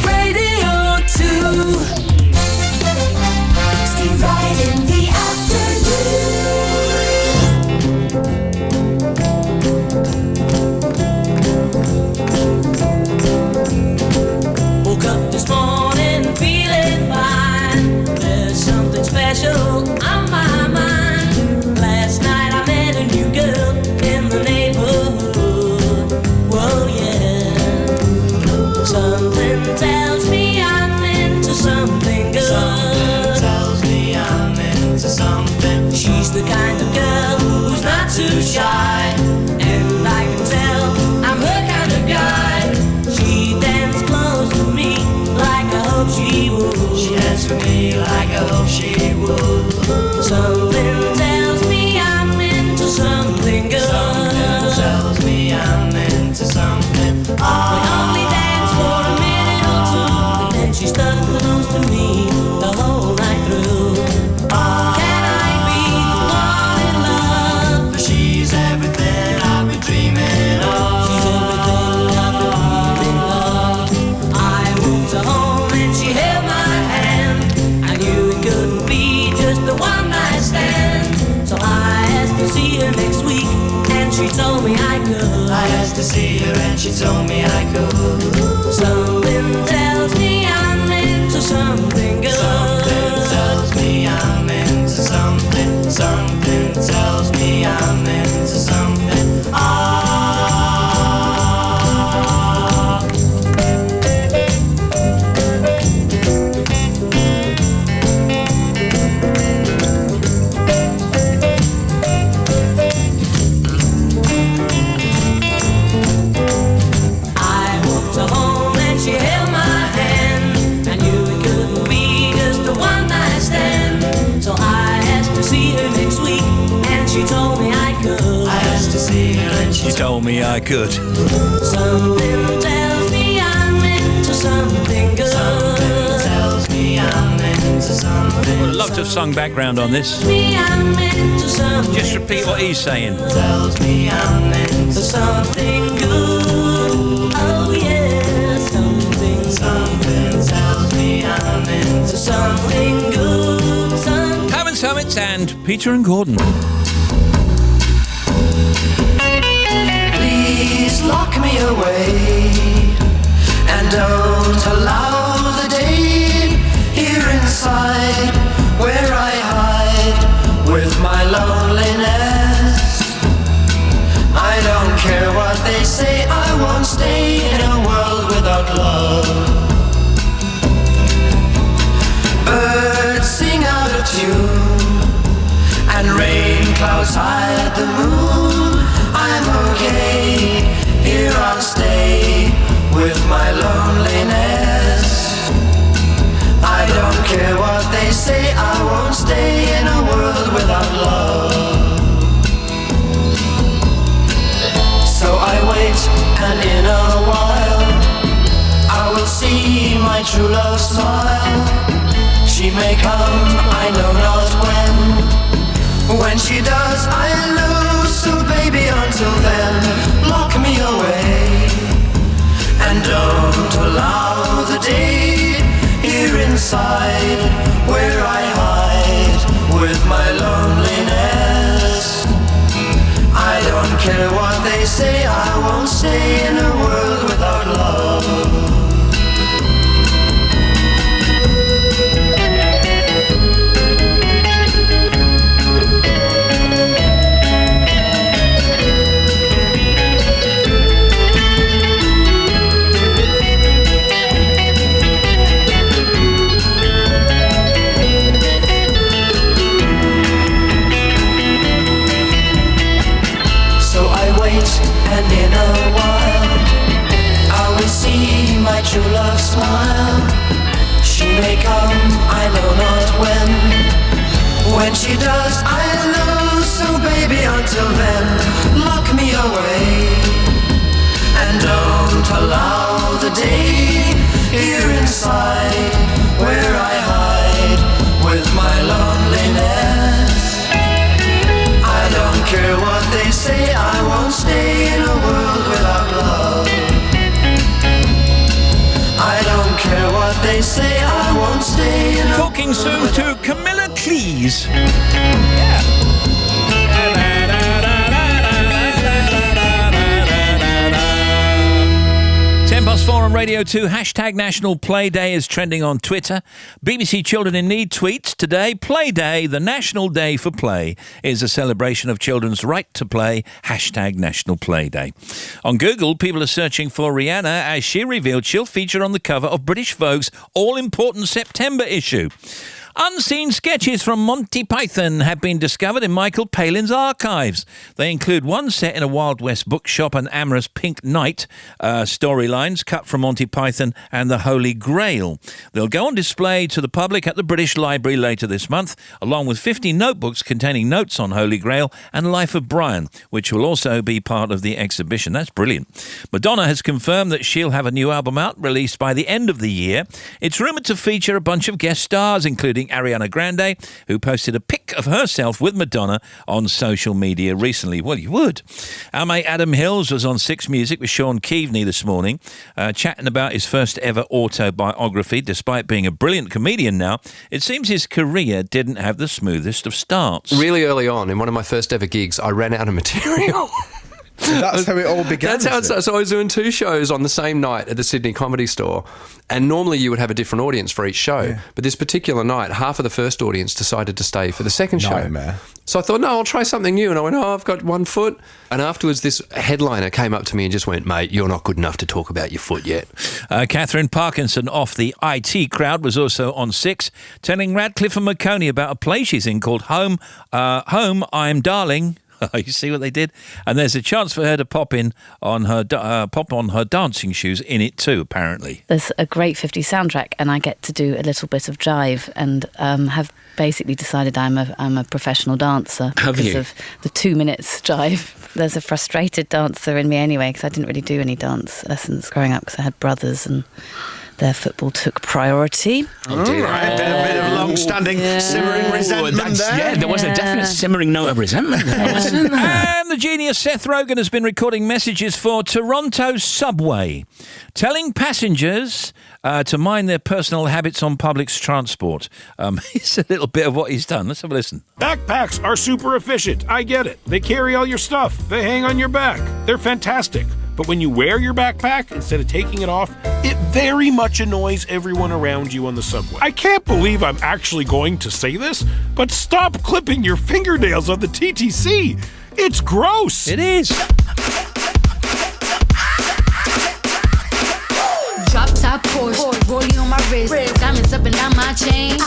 Radio 2. Steve Wright in the afternoon. Woke up this morning feeling fine. There's something special on my mind. Last night I met a new girl in the neighborhood. Whoa, yeah. like I hope she would. Something tells me I'm into something good. Something tells me I'm into something. We only danced for a minute or two, and then she stuck close to me the whole night through. Can I be the one in love? For she's everything I've been dreaming of. She's everything I've been dreaming of. I walked her home and she held my hand. I knew it couldn't be just the one night stand. So I asked to see her next week, and she told me I could. I asked to see her and she told me I could. Something tells me I'm into something good. Something tells me I'm into something. Something tells me I'm into something. She told me I could. I asked to see her and she told me I could. Something tells me I'm into something good. Something tells me I'm into something. Would love to have sung background on this. Just repeat what he's saying. Tells me I'm into something good. Oh yeah, something tells me I'm into something good. Herman Summits and Peter and Gordon. Please lock me away and don't allow the day here inside where I hide with my loneliness. I don't care what they say, I won't stay in a world without love. Birds sing out of tune and rain clouds hide the moon. I'm okay, here I'll stay with my loneliness. I don't care what they say, I won't stay in a world without love. So I wait, and in a while I will see my true love smile. She may come, I know not when. When she does, I lose. So baby, until then, lock me away and don't allow the day here inside where I hide with my loneliness. I don't care what they say, I won't stay in a world without love. And in a while I will see my true love smile. She may come, I know not when. When she does, I lose. So baby, until then, lock me away and don't allow the day here inside where I hide with my loneliness. I don't care what they say, I won't stay in a world without love. I don't care what they say, I won't stay in a Talking soon to Camila Cleese. 4 on Radio 2. Hashtag National Play Day is trending on Twitter. BBC Children in Need tweets today, Play Day, the National Day for Play, is a celebration of children's right to play. Hashtag National Play Day. On Google, people are searching for Rihanna as she revealed she'll feature on the cover of British Vogue's all-important September issue. Unseen sketches from Monty Python have been discovered in Michael Palin's archives. They include one set in a Wild West bookshop and amorous Pink Night storylines cut from Monty Python and the Holy Grail. They'll go on display to the public at the British Library later this month, along with 50 notebooks containing notes on Holy Grail and Life of Brian, which will also be part of the exhibition. That's brilliant. Madonna has confirmed that she'll have a new album out, released by the end of the year. It's rumoured to feature a bunch of guest stars, including Ariana Grande, who posted a pic of herself with Madonna on social media recently. Well, you would. Our mate Adam Hills was on Six Music with Sean Keaveney this morning, chatting about his first ever autobiography. Despite being a brilliant comedian now, it seems his career didn't have the smoothest of starts. Really early on, in one of my first ever gigs, I ran out of material. So that's how it all began. That's how it started. So I was doing 2 shows on the same night at the Sydney Comedy Store, and normally you would have a different audience for each show. Yeah. But this particular night, half of the first audience decided to stay for the second show. Nightmare. So I thought, no, I'll try something new. And I went, I've got 1 foot. And afterwards, this headliner came up to me and just went, mate, you're not good enough to talk about your foot yet. Catherine Parkinson off the IT Crowd was also on 6, telling Radcliffe and McConey about a play she's in called Home, I'm Darling. You see what they did? And there's a chance for her to pop on her dancing shoes in it too, apparently. There's a great 50s soundtrack, and I get to do a little bit of jive, and have basically decided I'm a professional dancer because of the 2 minutes jive. There's a frustrated dancer in me anyway, because I didn't really do any dance lessons growing up because I had brothers and their football took priority. Oh, dear. Right, a bit of long-standing simmering resentment there. Yeah, there was a definite simmering note of resentment there, wasn't there? And the genius Seth Rogen has been recording messages for Toronto's subway, telling passengers to mind their personal habits on public transport. It's a little bit of what he's done. Let's have a listen. Backpacks are super efficient. I get it. They carry all your stuff. They hang on your back. They're fantastic. But when you wear your backpack instead of taking it off, it very much annoys everyone around you on the subway. I can't believe I'm actually going to say this, but stop clipping your fingernails on the TTC. It's gross. It is. Drop top Porsche, rollie on my wrist, diamonds up and down my chain.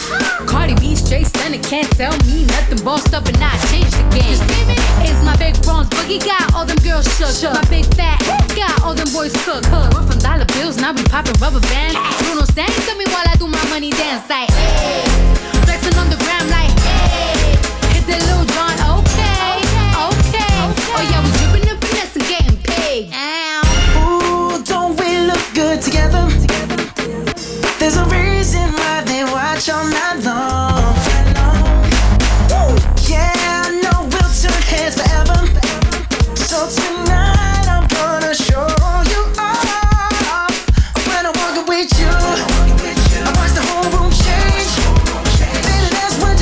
Cardi B straight stunning, can't tell me nothing. Bossed up and I changed the game. It's my big bronze boogie, got all them girls shook. My big fat got all them boys cooked. We're from dollar bills, now we popping rubber bands. Bruno sang to me while I do my money dance like, hey. Flexing on the gram like, hey. Hit the Lil Jon, okay. Oh yeah, we dripping and finesse and getting paid. Ooh, don't we look good together? There's a reason why they watch all night long. Yeah, I know we'll turn heads forever. So tonight I'm gonna show you off. When I'm walking with you, I watch the whole room change. Baby, that's what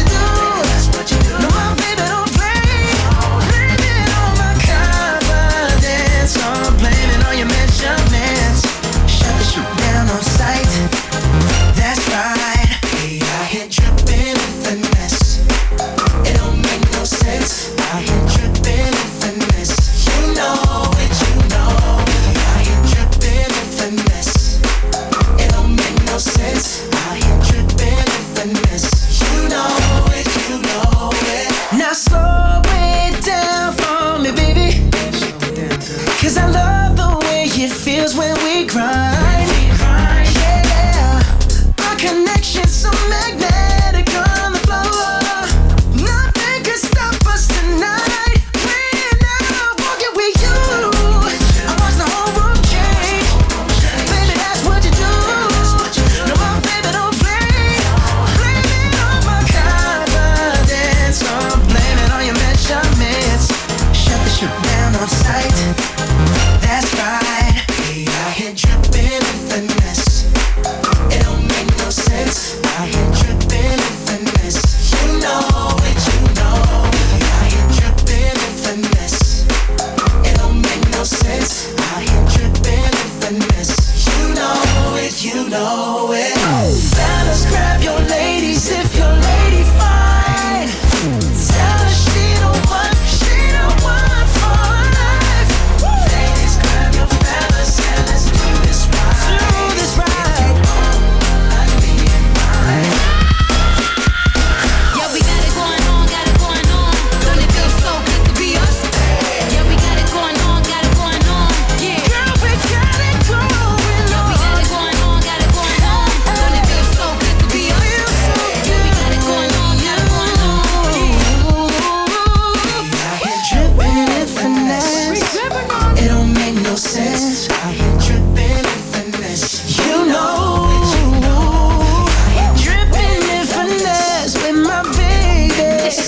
Girl,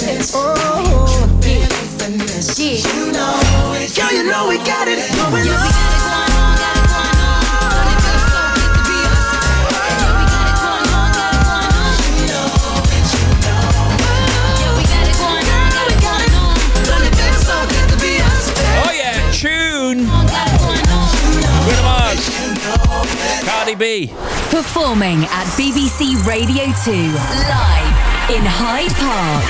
you know we got it going on. Oh yeah, tune. Bruno Mars. Cardi B. Performing at BBC Radio 2, live in Hyde Park.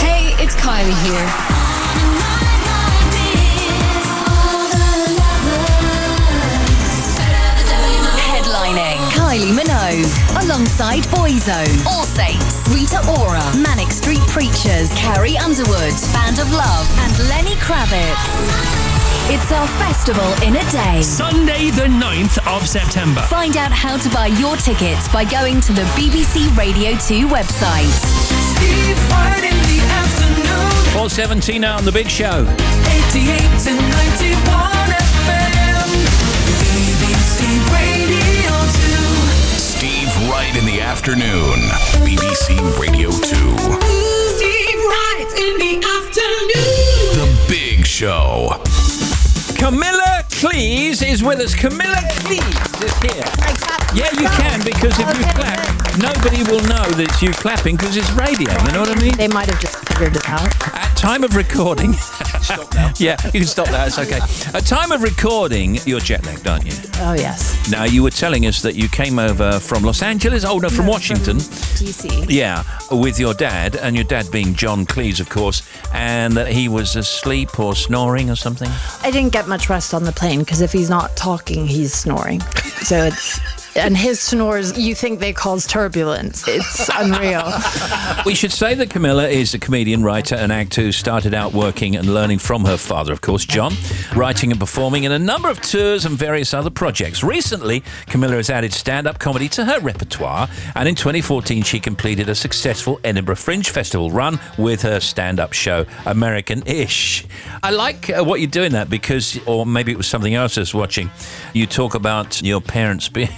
Hey, it's Kylie here. Headlining Kylie Minogue, alongside Boyzone, All Saints, Rita Ora, Manic Street Preachers, Carrie Underwood, Band of Love, and Lenny Kravitz. It's our festival in a day. Sunday the 9th of September. Find out how to buy your tickets by going to the BBC Radio 2 website. Steve Wright in the afternoon. 4:17 now on The Big Show. 88 to 91 FM. BBC Radio 2. Steve Wright in the afternoon. BBC Radio 2. Steve Wright in the afternoon. The Big Show. Camila Cleese is with us. Camila Cleese is here. Yeah, you can, because if you clap, nobody will know that it's you clapping because it's radio. You know what I mean? They might have just figured it out. At time of recording... Stop now. Yeah, you can stop that. It's okay. At time of recording, you're jet lagged, aren't you? Oh, yes. Now, you were telling us that you came over from Los Angeles, from Washington. DC. Yeah, with your dad, and your dad being John Cleese, of course, and that he was asleep or snoring or something. I didn't get much rest on the plane because if he's not talking, he's snoring. So it's... And his snores, you think they cause turbulence. It's unreal. We should say that Camila is a comedian, writer and actor who started out working and learning from her father, of course, John, writing and performing in a number of tours and various other projects. Recently, Camila has added stand-up comedy to her repertoire, and in 2014 she completed a successful Edinburgh Fringe Festival run with her stand-up show, American-ish. I like what you're doing that because, or maybe it was something else I was watching, you talk about your parents being...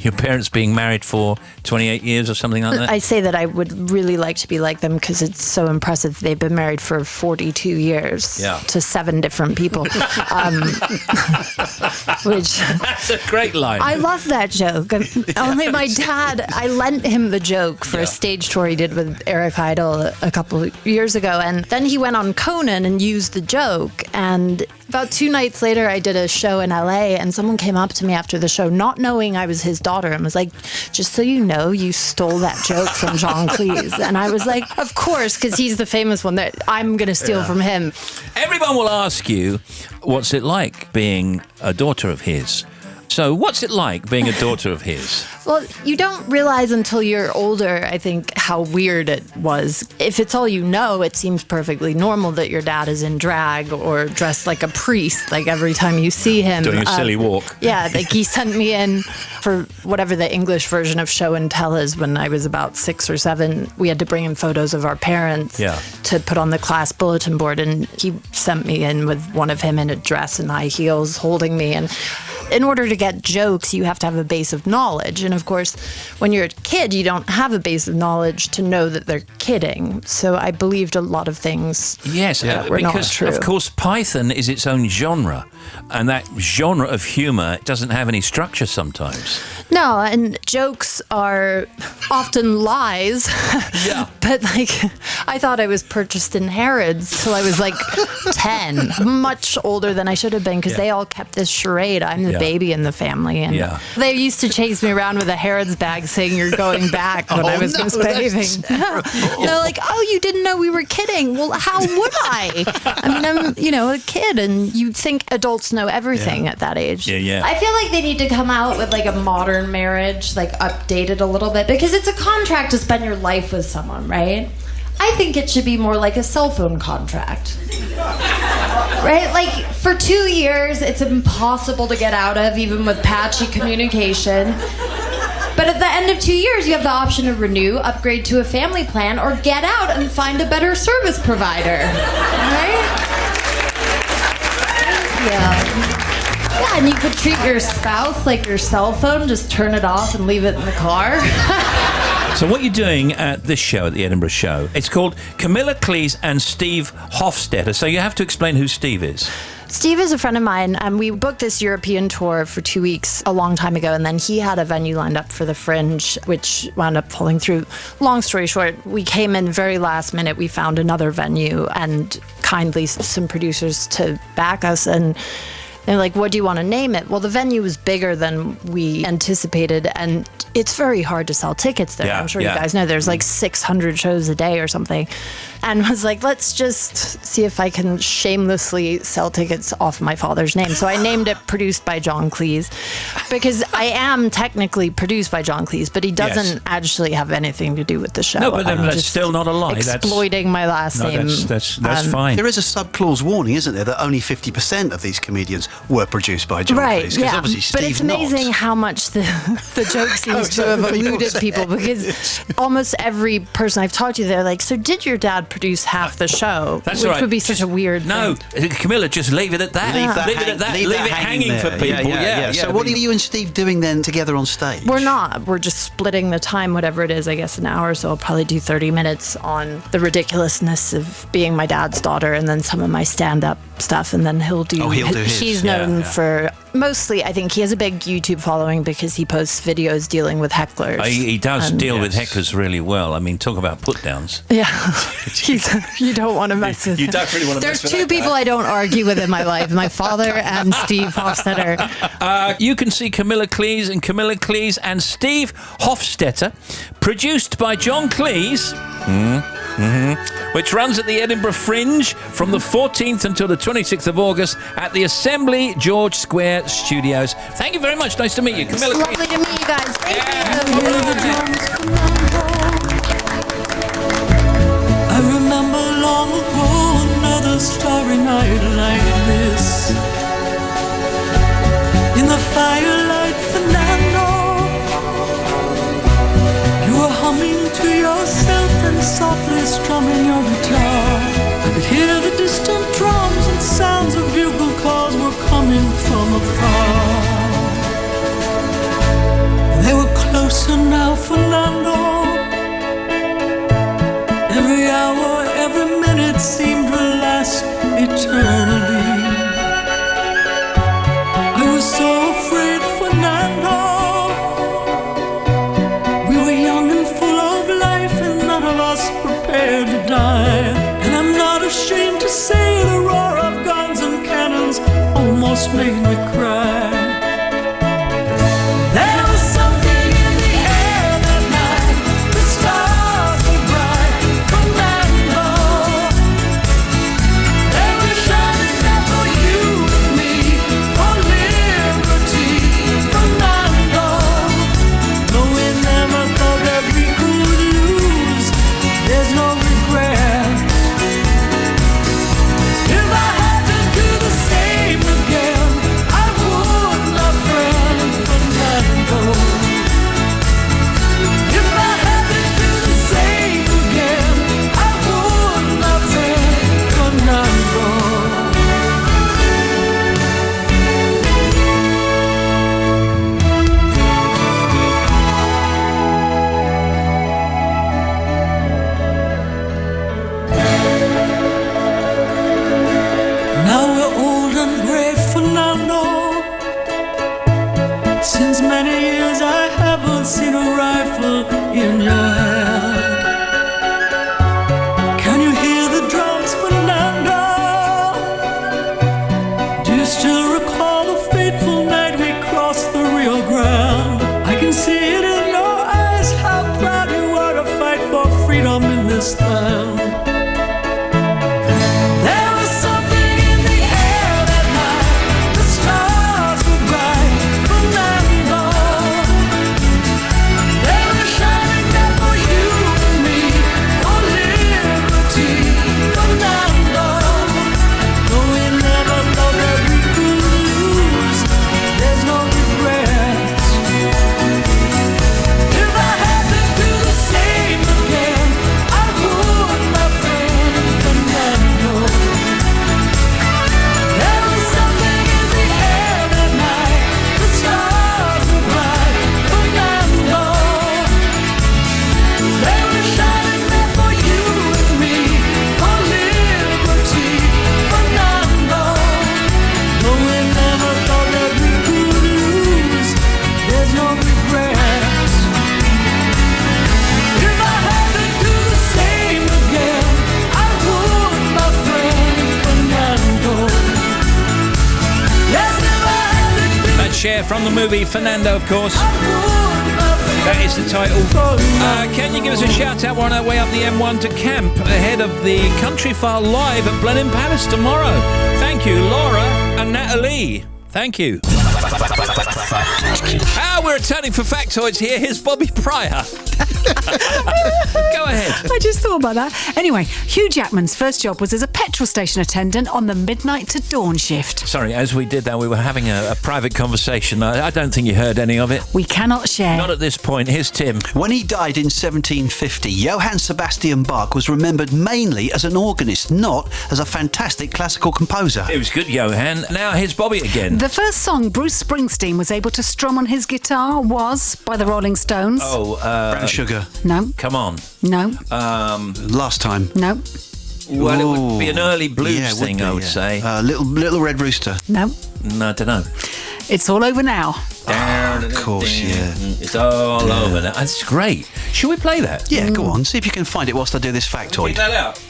Your parents being married for 28 years or something like that? I say that I would really like to be like them because it's so impressive. They've been married for 42 years to 7 different people. Which That's a great line. I love that joke. Only my dad, I lent him the joke for a stage tour he did with Eric Idle a couple of years ago. And then he went on Conan and used the joke. And about 2 nights later, I did a show in LA and someone came up to me after the show, not knowing I was his daughter, and was like, just so you know, you stole that joke from John Cleese. And I was like, of course, because he's the famous one that I'm going to steal from him. Everyone will ask you, what's it like being a daughter of his? So what's it like being a daughter of his? Well, you don't realize until you're older, I think, how weird it was. If it's all you know, it seems perfectly normal that your dad is in drag or dressed like a priest, like every time you see him. Doing a silly walk. Yeah, like he sent me in for whatever the English version of show and tell is when I was about 6 or 7. We had to bring in photos of our parents to put on the class bulletin board, and he sent me in with one of him in a dress and high heels holding me. And in order to get jokes, you have to have a base of knowledge. And of course, when you're a kid, you don't have a base of knowledge to know that they're kidding. So I believed a lot of things that were not true. Of course, Python is its own genre. And that genre of humour doesn't have any structure sometimes. No, and jokes are often lies. Yeah. But like, I thought I was purchased in Harrods till I was like 10, much older than I should have been because they all kept this charade. I'm the baby in the family. And they used to chase me around with a Harrods bag saying you're going back when I was misbehaving. They're like, oh, you didn't know we were kidding. Well, how would I? I mean, I'm, a kid, and you think adults know everything at that age. Yeah. I feel like they need to come out with like a modern marriage, like updated a little bit, because it's a contract to spend your life with someone, right? I think it should be more like a cell phone contract. Right? Like, for 2 years, it's impossible to get out of, even with patchy communication. But at the end of 2 years, you have the option to renew, upgrade to a family plan, or get out and find a better service provider. Right? Yeah, and you could treat your spouse like your cell phone, just turn it off and leave it in the car. So what you're doing at this show, at the Edinburgh show, it's called Camila Cleese and Steve Hofstetter. So you have to explain who Steve is. Steve is a friend of mine, and we booked this European tour for 2 weeks a long time ago, and then he had a venue lined up for the Fringe, which wound up falling through. Long story short, we came in very last minute. We found another venue and kindly some producers to back us, and they're like, what do you want to name it? Well, the venue was bigger than we anticipated, and it's very hard to sell tickets there. I'm sure you guys know there's like 600 shows a day or something. And was like, let's just see if I can shamelessly sell tickets off my father's name. So I named it Produced by John Cleese, because I am technically produced by John Cleese, but he doesn't actually have anything to do with the show. No, but that's still not a lie. Exploiting my last name. That's fine. There is a sub-clause warning, isn't there, that only 50% of these comedians were produced by John Cleese? Yeah, obviously but it's Steve's amazing not. how much the joke seems to have eluded people, because almost every person I've talked to, they're like, so did your dad produce half the show? That's which right. would be such a weird thing. Camilla, just leave it at that. Leave it at that. Leave it hanging for people. Yeah. So what are you and Steve doing then together on stage? We're not. We're just splitting the time, whatever it is, I guess an hour. So I'll probably do 30 minutes on the ridiculousness of being my dad's daughter, and then some of my stand-up stuff, and then he'll do his. He's known for... Mostly, I think he has a big YouTube following because he posts videos dealing with hecklers. He does deal with hecklers really well. I mean, talk about put-downs. Yeah. You don't want to mess with him. You don't really want to mess with There's two people I don't argue with in my life, my father and Steve Hofstetter. You can see Camila Cleese and Steve Hofstetter, produced by John Cleese, which runs at the Edinburgh Fringe from the 14th until the 26th of August at the Assembly George Square Studios. Thank you very much. Nice to meet you, Camila Cleese. Lovely to meet you guys. Thank you. I remember long ago another starry night like this. In the firelight, Fernando, you were humming to yourself and softly strumming your guitar. I could hear the distant drums and sounds of bugle calls were coming from afar. They were closer now, Fernando. Every hour, every minute seemed to last eternally. I was so afraid, Fernando. We were young and full of life, and none of us prepared to die. And I'm not ashamed to say the roar of guns and cannons almost made me cry. There was something in the air that night. The stars were bright, Fernando. They were shining there for you and me, for liberty, Fernando. Though we never thought that we could lose, there's no regret. If I had to do the same again, I would, my friend Fernando. If I had to do the same again, I would, my friend Fernando. Now we're old and gray, Fernando. Since many years I haven't seen a rifle in your hand. Can you hear the drums, Fernando? Do you still recall the fateful night we crossed the Rio Grande? I can see it in your eyes, how proud you are to fight for freedom in this land. There was something in the air that night. The stars were bright, Fernando. They were shining there for you and me, for liberty, Fernando. Though we never thought that we could lose, there's no regret. If I had to do the same again, I would, Yeah, from the movie Fernando, of course. That is the title. Can you give us a shout out? We're on our way up the M1 to camp ahead of the Country File Live at Blenheim Palace tomorrow. Thank you, Laura and Natalie. Thank you. We're returning for Factoids here. Here's Bobby Pryor. Go ahead. I just thought about that. Anyway, Hugh Jackman's first job was as a petrol station attendant on the midnight to dawn shift. Sorry, as we did that, we were having a private conversation. I don't think you heard any of it. We cannot share. Not at this point. Here's Tim. When he died in 1750, Johann Sebastian Bach was remembered mainly as an organist, not as a fantastic classical composer. It was good, Johann. Now here's Bobby again. The first song Bruce Springsteen was able to strum on his guitar was by the Rolling Stones. Brown Sugar. No. Come on. No. Last Time. No. Well, it would be an early blues thing, I would say. Little Red Rooster. No. No, I don't know. It's All Over Now. Of course, yeah. It's all over now. That's great. Should we play that? Yeah, go on. See if you can find it whilst I do this factoid. Get that out.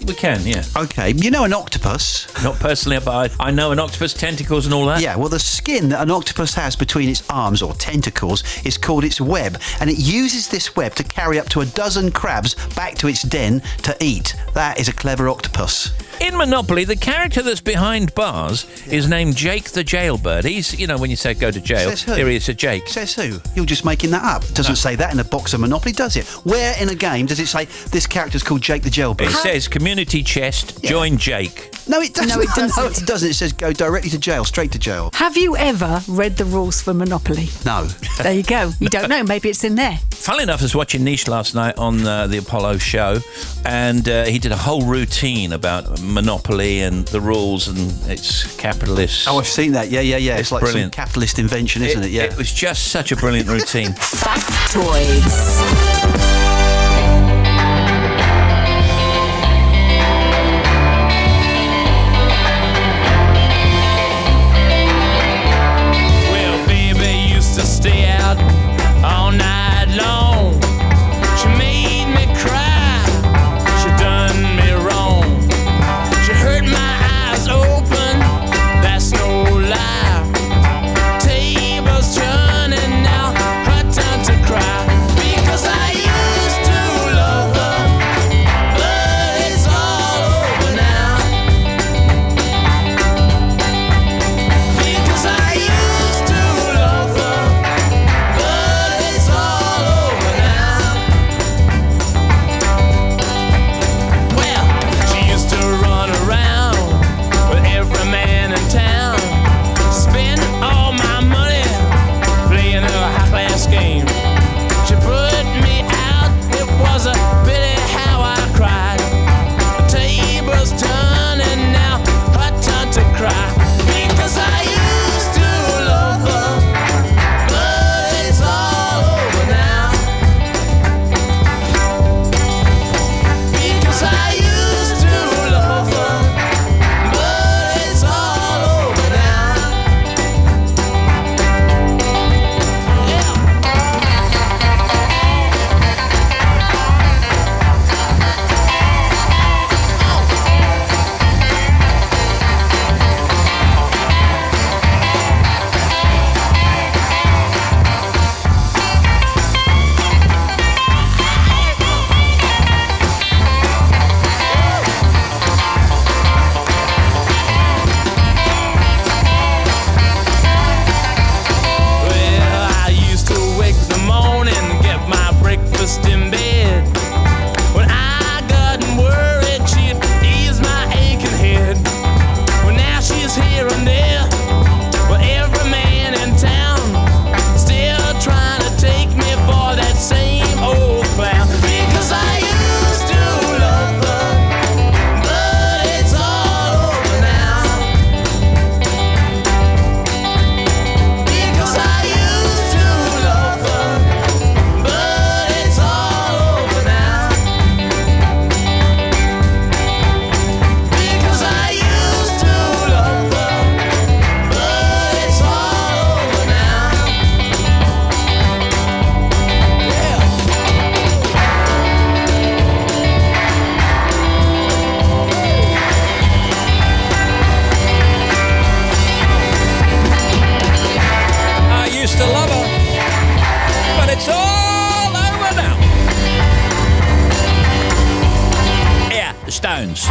We can, yeah. Okay, you know an octopus? Not personally, but I know an octopus, tentacles and all that. Yeah, well, the skin that an octopus has between its arms or tentacles is called its web, and it uses this web to carry up to a dozen crabs back to its den to eat. That is a clever octopus. In Monopoly, the character that's behind bars is named Jake the Jailbird. He's, when you say go to jail, Says who? here he is, a Jake. Says who? You're just making that up. It doesn't say that in a box of Monopoly, does it? Where in a game does it say this character's called Jake the Jailbird? It says community chest, join Jake. No, it doesn't. No, it doesn't. No, it doesn't. It says go directly to jail, straight to jail. Have you ever read the rules for Monopoly? No. There you go. You don't know. Maybe it's in there. Funnily enough, I was watching Niche last night on the Apollo show, and he did a whole routine about Monopoly and the rules and its capitalist. Oh, I've seen that. Yeah. It's like brilliant. some capitalist invention, isn't it? Yeah. It was just such a brilliant routine. Factoids. Stay out all night long. She made me cry. She done me wrong. She hurt my eyes open. That's no lie. Tables turning now. Her time to cry because I used Stones.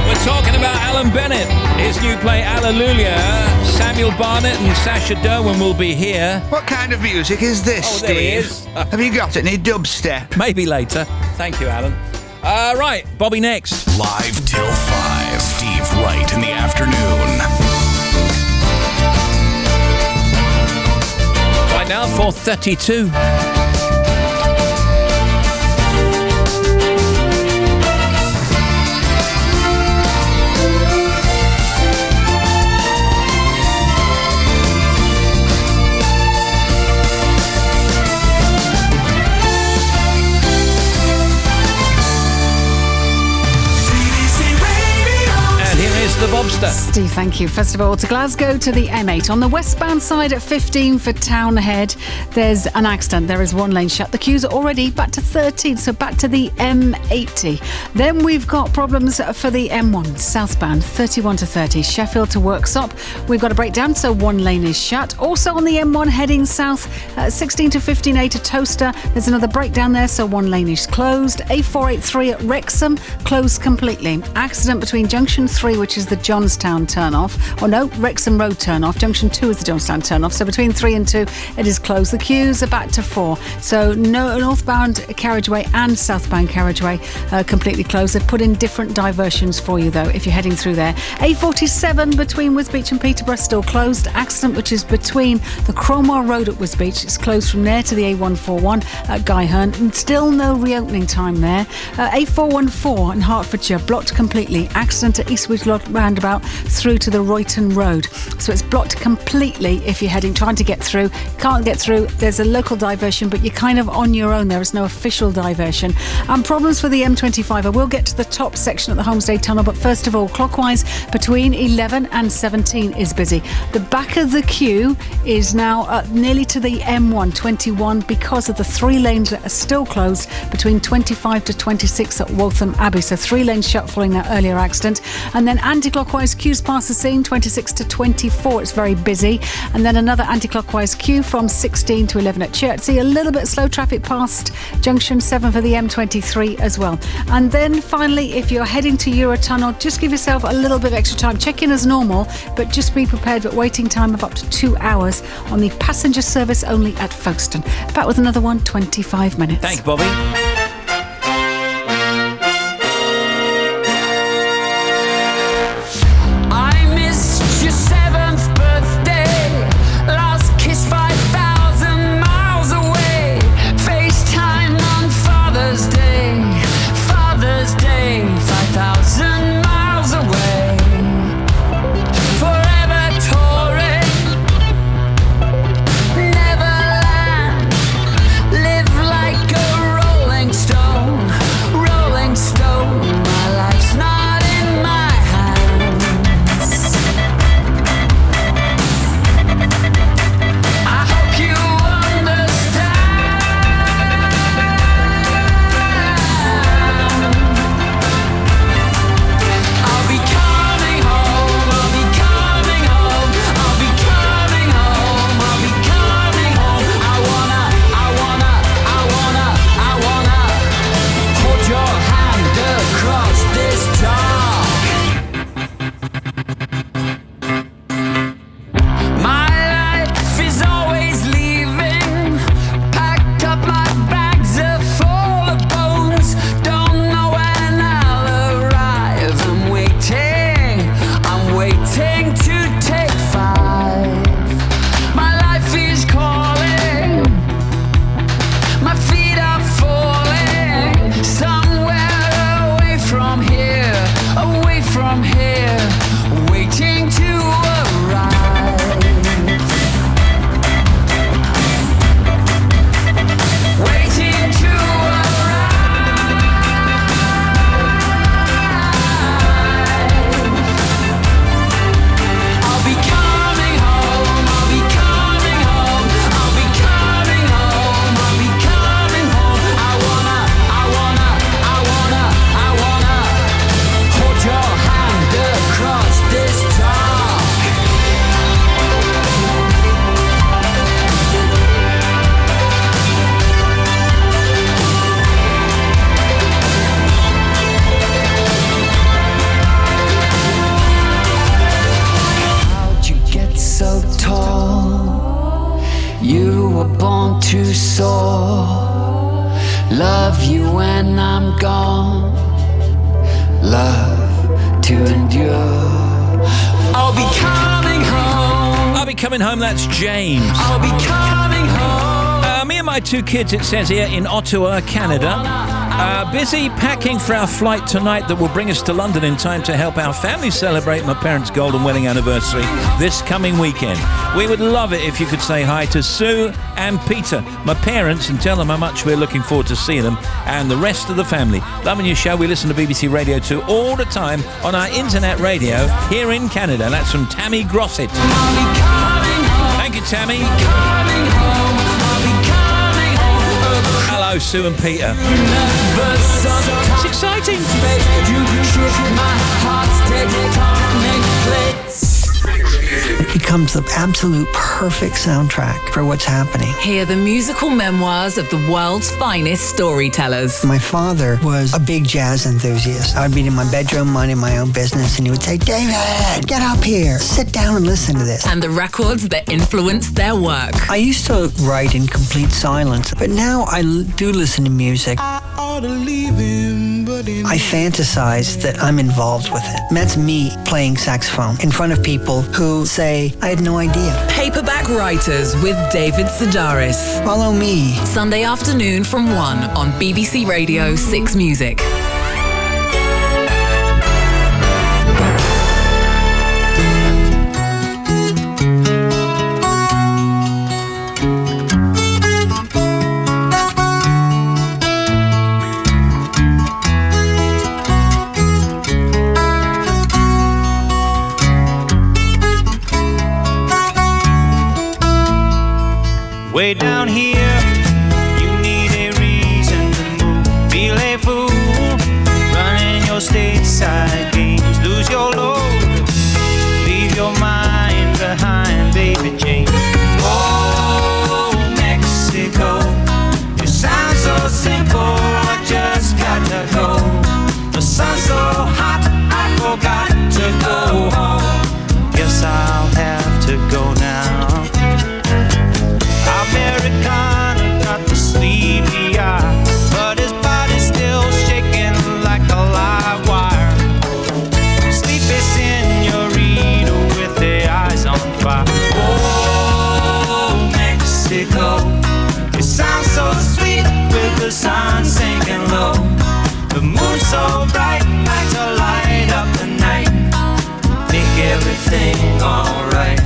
We're talking about Alan Bennett, his new play Allelujah. Samuel Barnett and Sacha Derwin will be here. What kind of music is this, Oh, Steve? there he is. Have you got any dubstep? Maybe later. Thank you, Alan. Right, Bobby next. Live till 5. Steve Wright in the afternoon. Right now, 4:32. The Bobster. Steve, thank you. First of all, to Glasgow to the M8. On the westbound side at 15 for Townhead, there's an accident. There is one lane shut. The queues are already back to 13, so back to the M80. Then we've got problems for the M1 southbound, 31 to 30. Sheffield to Worksop. We've got a breakdown, so one lane is shut. Also on the M1 heading south, 16 to 15A to Toaster. There's another breakdown there, so one lane is closed. A483 at Wrexham, closed completely. Accident between Junction 3, which is the Johnstown turn-off. Oh no, Wrexham Road turn-off. Junction 2 is the Johnstown turn-off. So between 3 and 2, it is closed. The queues are back to 4. So no northbound carriageway and southbound carriageway completely closed. They've put in different diversions for you, though, if you're heading through there. A47 between Wisbech and Peterborough, still closed. Accident, which is between the Cromwell Road at Wisbech. It's closed from there to the A141 at Guyherne. And still no reopening time there. A414 in Hertfordshire, blocked completely. Accident at Eastwood roundabout through to the Royton Road. So it's blocked completely if you're trying to get through. Can't get through. There's a local diversion, but you're kind of on your own. There is no official diversion. And problems for the M25. I will get to the top section at the Holmesdale Tunnel, but first of all, clockwise between 11 and 17 is busy. The back of the queue is now nearly to the M121 because of the 3 lanes that are still closed between 25 to 26 at Waltham Abbey. So 3 lanes shut following that earlier accident. And then anti-clockwise queues past the scene, 26 to 24. It's very busy. And then another anti-clockwise queue from 16 to 11 at Chertsey. A little bit slow traffic past Junction 7 for the M23 as well. And then finally, if you're heading to Eurotunnel, just give yourself a little bit of extra time. Check in as normal, but just be prepared for waiting time of up to 2 hours on the passenger service only at Folkestone. Back with another one, 25 minutes. Thanks, Bobby. Live like a rolling You were born to soar. Love you when I'm gone. Love to endure. I'll be coming home. I'll be coming home, that's James. I'll be coming home. Me and my 2 kids, it says here, in Ottawa, Canada. Busy packing for our flight tonight that will bring us to London in time to help our family celebrate my parents' golden wedding anniversary this coming weekend. We would love it if you could say hi to Sue and Peter, my parents, and tell them how much we're looking forward to seeing them and the rest of the family. Loving your show. We listen to BBC Radio 2 all the time on our internet radio here in Canada. That's from Tammy Grosset. Thank you, Tammy. Hello, Sue and Peter. It's exciting. It becomes the absolute perfect soundtrack for what's happening. Hear the musical memoirs of the world's finest storytellers. My father was a big jazz enthusiast. I'd be in my bedroom minding my own business, and he would say, David, get up here, sit down and listen to this. And the records that influenced their work. I used to write in complete silence, but now I do listen to music. I fantasize that I'm involved with it. And that's me playing saxophone in front of people who say, I had no idea. Paperback Writers with David Sedaris. Follow me. Sunday afternoon from 1 on BBC Radio 6 Music. Way down here, you need a reason to move. Feel a fool, running your stateside games. Lose your load, leave your mind behind, baby Jane. Oh, Mexico, you sound so simple, I just gotta go. The sun's so hot, I forgot to go home. Guess I'll have to go now. Americana got the sleepy eye, but his body's still shaking like a live wire. Sleepy senorita with their eyes on fire. Oh, Mexico, you sound so sweet with the sun sinking low. The moon's so bright, like to light up the night, make everything alright.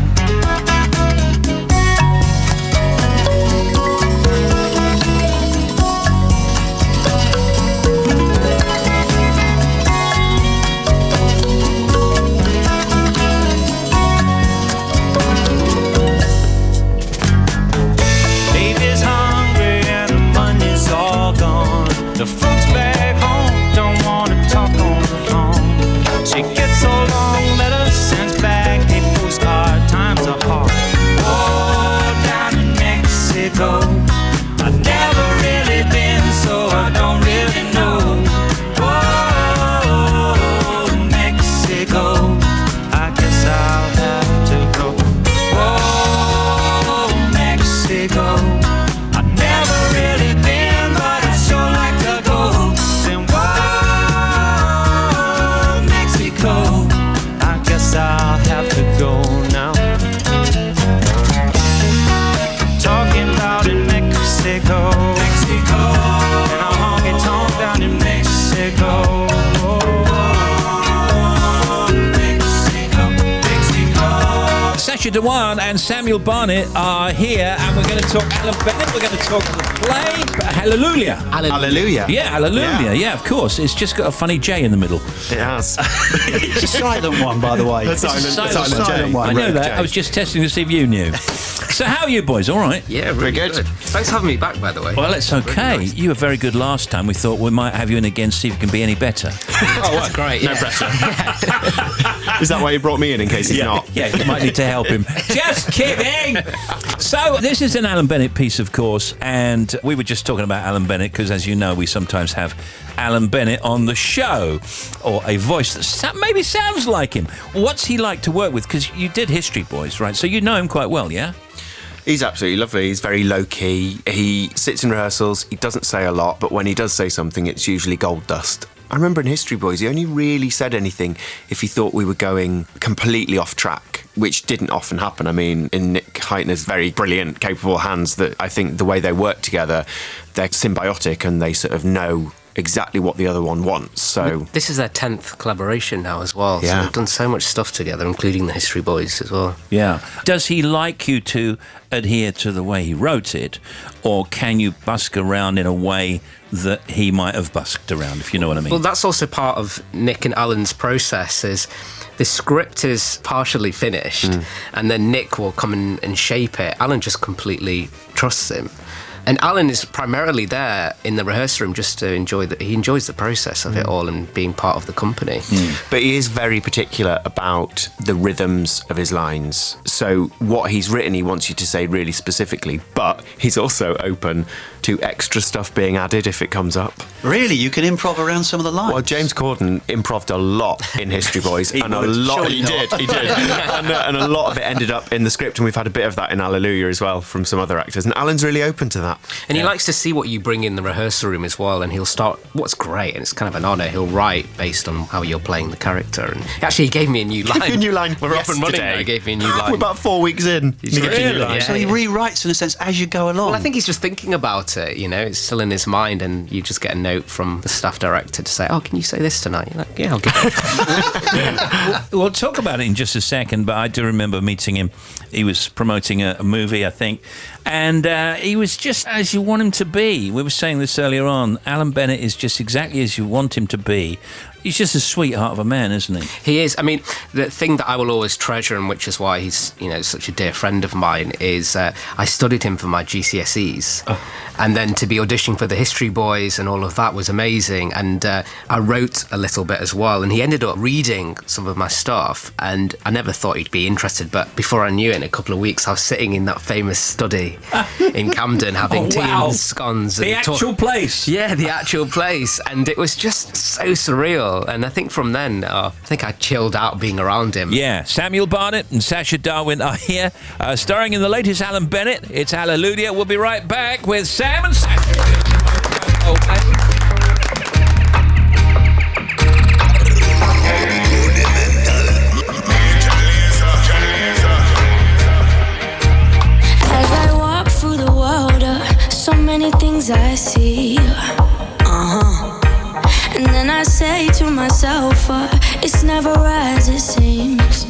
The folks back home don't wanna talk on the phone. She gets so long letters, sends back a postcard. Times are hard. Oh, down in Mexico, I've never really been, so I don't really know. Oh, Mexico, I guess I'll have to go. Oh, Mexico, I've never really been, but I sure like I'll have to go now. Talking about in Mexico, and a honky tonk down in Mexico. Sacha Dhawan and Samuel Barnett are here, and we're going to talk Alan Bennett. We're going to talk the play Allelujah. Allelujah. Yeah, Allelujah. Yeah, of course. It's just got a funny J in the middle. It has. It's a silent one, by the way. It's a silent one. I know that. I was just testing to see if you knew. So how are you boys? All right? Yeah, really good. Thanks for having me back, by the way. Well, it's okay. Really nice. You were very good last time. We thought we might have you in again, see if you can be any better. Oh, well, great. No pressure. Is that why you brought me in case he's not? Yeah, you might need to help him. Just kidding! So, this is an Alan Bennett piece, of course, and we were just talking about Alan Bennett because, as you know, we sometimes have Alan Bennett on the show, or a voice that maybe sounds like him. What's he like to work with? Because you did History Boys, right? So you know him quite well, yeah? He's absolutely lovely. He's very low-key. He sits in rehearsals. He doesn't say a lot, but when he does say something, it's usually gold dust. I remember in History Boys, he only really said anything if he thought we were going completely off track, which didn't often happen. I mean, in Nick Heitner's very brilliant, capable hands, that I think the way they work together, they're symbiotic and they sort of know exactly what the other one wants. So this is their 10th collaboration now as well. Yeah. So they've done so much stuff together, including the History Boys as well. Yeah. Does he like you to adhere to the way he wrote it, or can you busk around in a way that he might have busked around, if you know what I mean? Well, that's also part of Nick and Alan's process. Is the script is partially finished, and then Nick will come in and shape it. Alan just completely trusts him. And Alan is primarily there in the rehearsal room just to enjoy he enjoys the process of it all and being part of the company. But he is very particular about the rhythms of his lines. So what he's written, he wants you to say really specifically, but he's also open to extra stuff being added if it comes up. Really? You can improv around some of the lines? Well, James Corden improved a lot in History Boys. He did. And a lot of it ended up in the script, and we've had a bit of that in Allelujah as well from some other actors. And Alan's really open to that. And he likes to see what you bring in the rehearsal room as well, and he'll start, what's great, and it's kind of an honour, he'll write based on how you're playing the character. And actually, he gave me a new line. A new line. We're off and running now. He gave me a new line. We're about 4 weeks in. He's really? Yeah. So he rewrites, in a sense, as you go along? Well, I think he's just thinking about it, you know, it's still in his mind, and you just get a note from the staff director to say, oh, can you say this tonight? You're like, yeah, I'll get it. We'll talk about it in just a second, but I do remember meeting him. He was promoting a movie, I think, and he was just as you want him to be. We were saying this earlier on. Alan Bennett is just exactly as you want him to be. He's just a sweetheart of a man, isn't he? He is. I mean, the thing that I will always treasure, and which is why he's, you know, such a dear friend of mine, is I studied him for my GCSEs. Oh. And then to be auditioning for the History Boys and all of that was amazing. And I wrote a little bit as well. And he ended up reading some of my stuff. And I never thought he'd be interested. But before I knew it, in a couple of weeks, I was sitting in that famous study in Camden having tea and scones. The actual place. Yeah, the actual place. And it was just so surreal. And I think from then, I think I chilled out being around him. Yeah, Samuel Barnett and Sacha Darwin are here, starring in the latest Alan Bennett. It's Allelujah. We'll be right back with Sam and Sacha. As I walk through the world, so many things I see. And then I say to myself, it's never as it seems.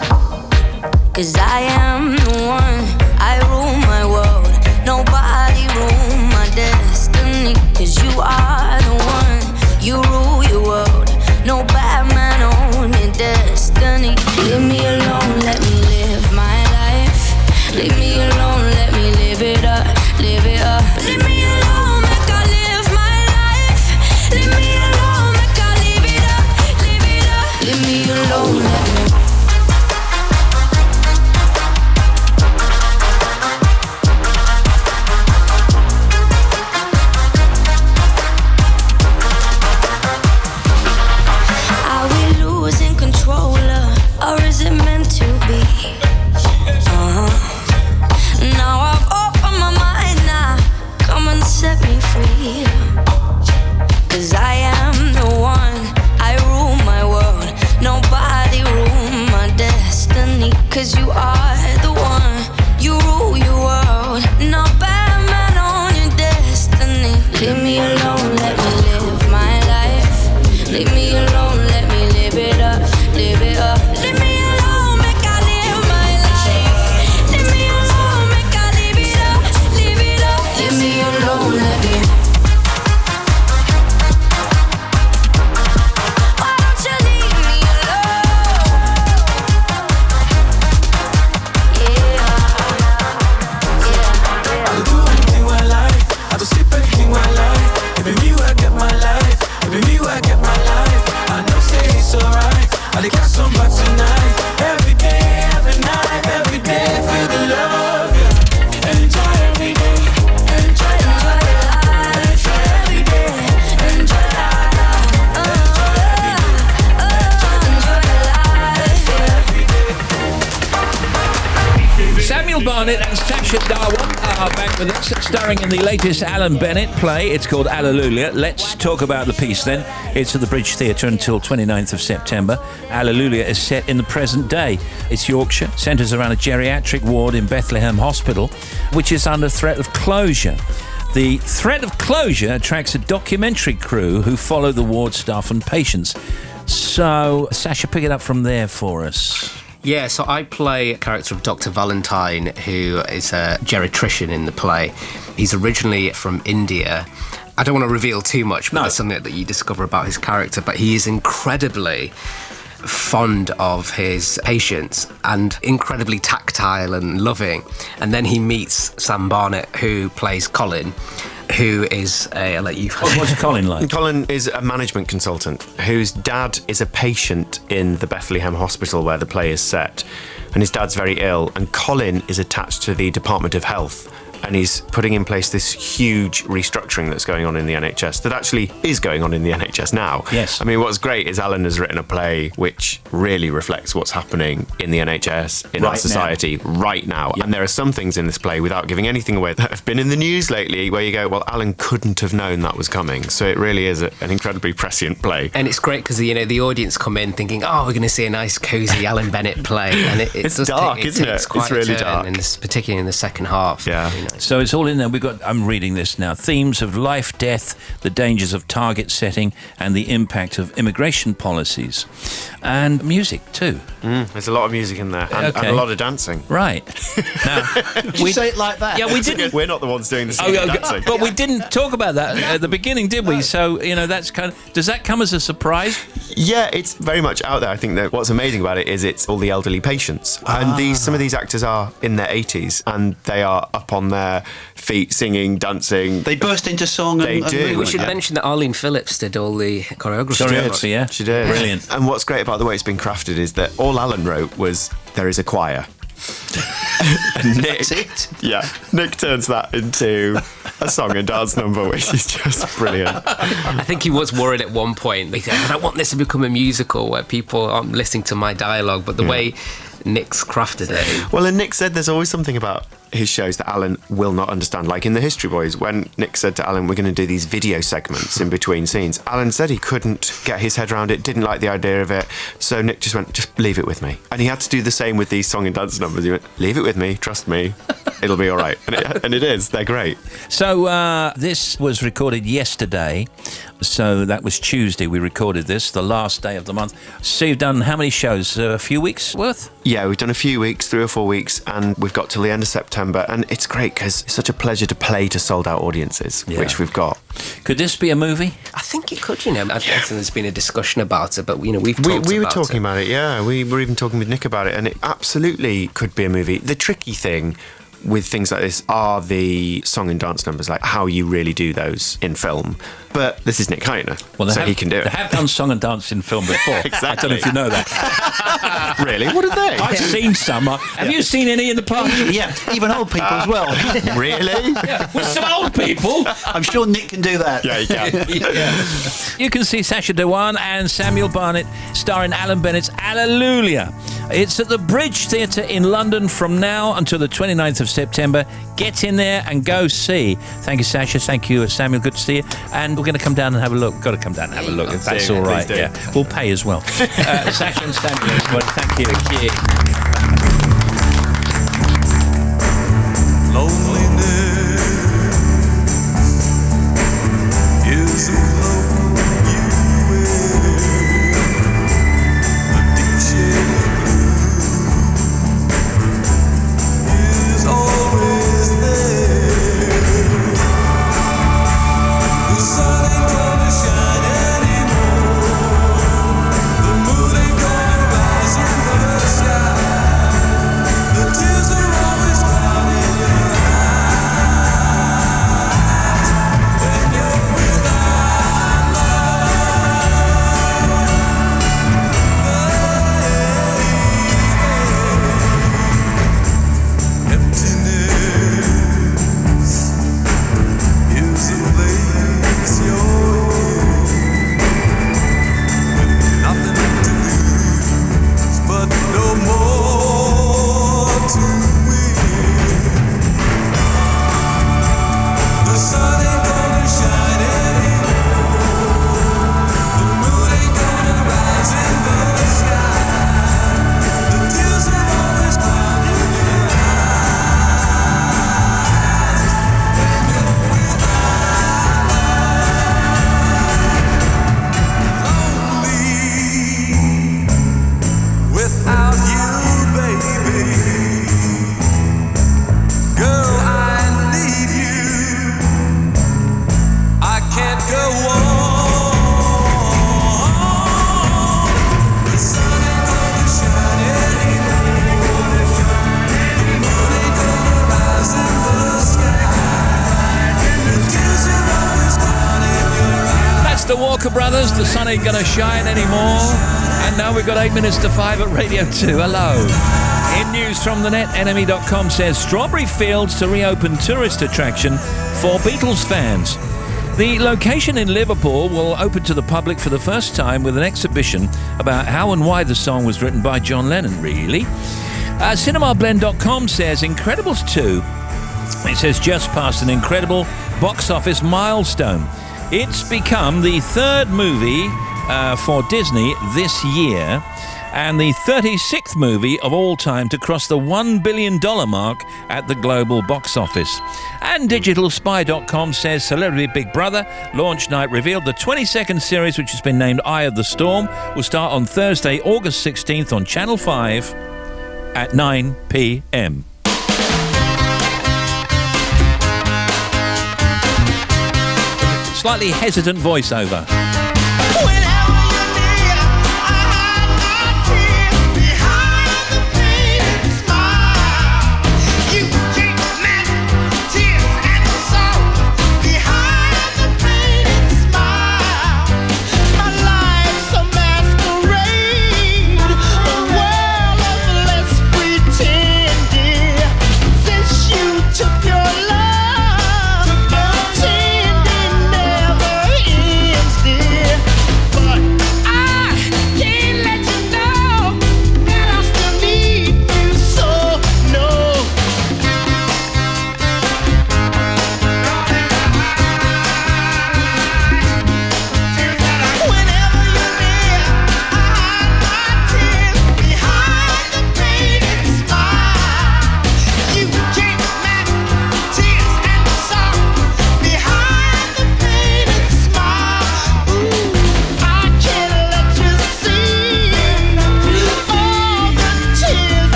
'Cause I am the one, I rule my world. Nobody rule my destiny. 'Cause you are the one, you rule your world. No bad man on your destiny. Leave me alone, let me live my life. Leave me alone, let me live it up, live it up. Leave me alone, make I live my life. Leave me alone, make I live it up, live it up. Leave me alone, let me. Or is it meant to be? Now I've opened my mind now. Come and set me free. 'Cause I am the one, I rule my world. Nobody rule my destiny. 'Cause you are the one, you rule your world. No bad man on your destiny. Leave me alone, let me live my life. Leave me alone, let me live it up, live it up. Leave me alone, make I live my life. Leave me alone, make I live it up, live it up. Leave me alone, let me. Why don't you leave me alone? Yeah, I do anything I like, I do sleep anything I like. It be me where I get my life, it be me where I get my life. I know say it's alright, I dey got some back tonight. Every day, every night, every day, feel the love, yeah. Enjoy every day, enjoy your life. Enjoy every day, enjoy life. Enjoy every day, enjoy life, yeah. Samuel Barnett and Sacha Darwin back with us, starring in the latest Alan Bennett play. It's called Allelujah. Let's talk about the piece then. It's at the Bridge Theatre until 29th of September. Allelujah is set in the present day. It's Yorkshire, centres around a geriatric ward in Bethlehem Hospital, which is under threat of closure. The threat of closure attracts a documentary crew who follow the ward staff and patients. So, Sasha, pick it up from there for us. Yeah, so I play a character of Dr. Valentine, who is a geriatrician in the play. He's originally from India. I don't want to reveal too much, but there's something that you discover about his character, but he is incredibly fond of his patients and incredibly tactile and loving. And then he meets Sam Barnett, who plays Colin, who is I'll let you... What's Colin like? Colin is a management consultant whose dad is a patient in the Bethlehem Hospital where the play is set, and his dad's very ill, and Colin is attached to the Department of Health, and he's putting in place this huge restructuring that's going on in the NHS, that actually is going on in the NHS now. Yes. I mean, what's great is Alan has written a play which really reflects what's happening in the NHS, in our society right now. Yep. And there are some things in this play, without giving anything away, that have been in the news lately where you go, well, Alan couldn't have known that was coming. So it really is an incredibly prescient play. And it's great because, the audience come in thinking, oh, we're going to see a nice, cosy Alan Bennett play. And it's dark, isn't it? It's quite really a turn, dark. and particularly in the second half. Yeah. So it's all in there. I'm reading this now. Themes of life, death, the dangers of target setting, and the impact of immigration policies. And music, too. There's a lot of music in there. And a lot of dancing. Right. Now, Did you say it like that? Yeah, we didn't. We're not the ones doing the singing and dancing. But we didn't talk about that at the beginning, did we? So, that's kind of... Does that come as a surprise? Yeah, it's very much out there. I think that what's amazing about it is it's all the elderly patients. And some of these actors are in their 80s, and they are up on their feet singing, dancing. They burst into song. They do. We should mention that Arlene Phillips did all the choreography. Yeah. She did. Brilliant. And what's great about the way it's been crafted is that all Alan wrote was, there is a choir. And Nick turns that into a song and dance number, which is just brilliant. I think he was worried at one point. He said, I don't want this to become a musical where people aren't listening to my dialogue, but the way Nick's crafted it. Well, and Nick said there's always something about his shows that Alan will not understand. Like in The History Boys, when Nick said to Alan, we're going to do these video segments in between scenes, Alan said he couldn't get his head around it, didn't like the idea of it, so Nick just went, just leave it with me. And he had to do the same with these song and dance numbers. He went, leave it with me, trust me, it'll be all right. And it is, they're great. So this was recorded yesterday, so that was Tuesday we recorded this, the last day of the month. So you've done how many shows? A few weeks worth? Yeah, we've done a few weeks, 3 or 4 weeks, and we've got till the end of September. And it's great because it's such a pleasure to play to sold-out audiences, which we've got. Could this be a movie? I think it could, I think there's been a discussion about it, but, we've talked about it. We were talking about it, yeah. We were even talking with Nick about it, and it absolutely could be a movie. The tricky thing with things like this are the song and dance numbers, like how you really do those in film. But this is Nick Heitner, so he can do it. They have done song and dance in film before. Exactly. I don't know if you know that. Really? What are they? I've seen some. Have you seen any in the past? Yeah, even old people as well. Really? Yeah, with some old people. I'm sure Nick can do that. Yeah, he can. You can see Sacha Dhawan and Samuel Barnett starring Alan Bennett's Allelujah. It's at the Bridge Theatre in London from now until the 29th of September. Get in there and go see. Thank you, Sasha. Thank you, Samuel. Good to see you. And we're going to come down and have a look. Got to come down and have a look, if that's all right. Yeah, we'll pay as well. Sasha and Samuel as well. Thank you. Thank you. Loneliness is a cloak you wear, a deep shade is always there. The sun ain't gonna shine anymore. The moon ain't gonna rise in the sky. The tears are always clouding your eyes. Walker Brothers, The Sun Ain't Gonna Shine Anymore. And now we've got 8 minutes to 5 at Radio 2. Hello. In news from the net, enemy.com says Strawberry Fields to reopen tourist attraction for Beatles fans. The location in Liverpool will open to the public for the first time with an exhibition about how and why the song was written by John Lennon, really. CinemaBlend.com says Incredibles 2, it says, just passed an incredible box office milestone. It's become the third movie for Disney this year and the 36th movie of all time to cross the $1 billion mark at the global box office. And DigitalSpy.com says Celebrity Big Brother launch night revealed the 22nd series, which has been named Eye of the Storm, will start on Thursday, August 16th on Channel 5 at 9 p.m. Slightly hesitant voiceover.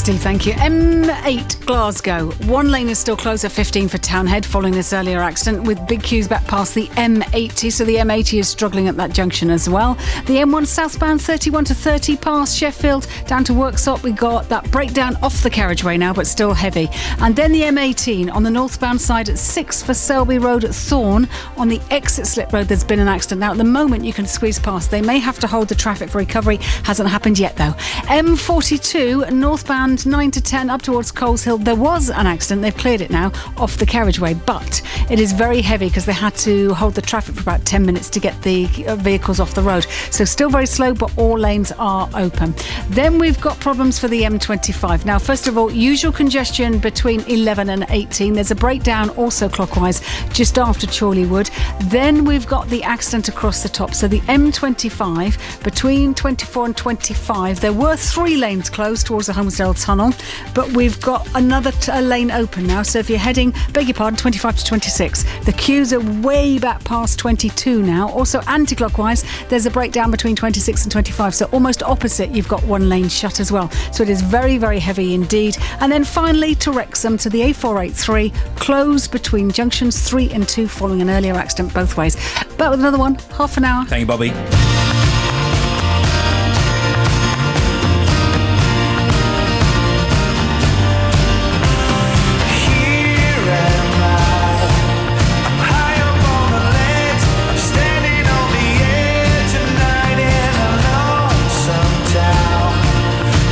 Steve, thank you. M8 Glasgow. One lane is still closed at 15 for Townhead following this earlier accident, with big queues back past the M80. So the M80 is struggling at that junction as well. The M1 southbound 31 to 30 past Sheffield down to Worksop. We got that breakdown off the carriageway now, but still heavy. And then the M18 on the northbound side at 6 for Selby Road at Thorn. On the exit slip road, there's been an accident. Now, at the moment, you can squeeze past. They may have to hold the traffic for recovery. Hasn't happened yet, though. M42 northbound 9 to 10 up towards Coles Hill. There was an accident. They've cleared it now off the carriageway, but it is very heavy because they had to hold the traffic for about 10 minutes to get the vehicles off the road. So still very slow, but all lanes are open. Then we've got problems for the M25. Now, first of all, usual congestion between 11 and 18. There's a breakdown also clockwise just after Chorleywood. Then we've got the accident across the top. So the M25 between 24 and 25. There were 3 lanes closed towards the Holmesdale Tunnel, but we've got another lane open now. So if you're heading, beg your pardon, 25 to 26, the queues are way back past 22 now. Also anti-clockwise, there's a breakdown between 26 and 25. So almost opposite, you've got one lane shut as well. So it is very, very heavy indeed. And then finally to Wrexham, to the A483, closed between junctions 3 and 2 following an earlier accident both ways. Back with another one, half an hour. Thank you, Bobby.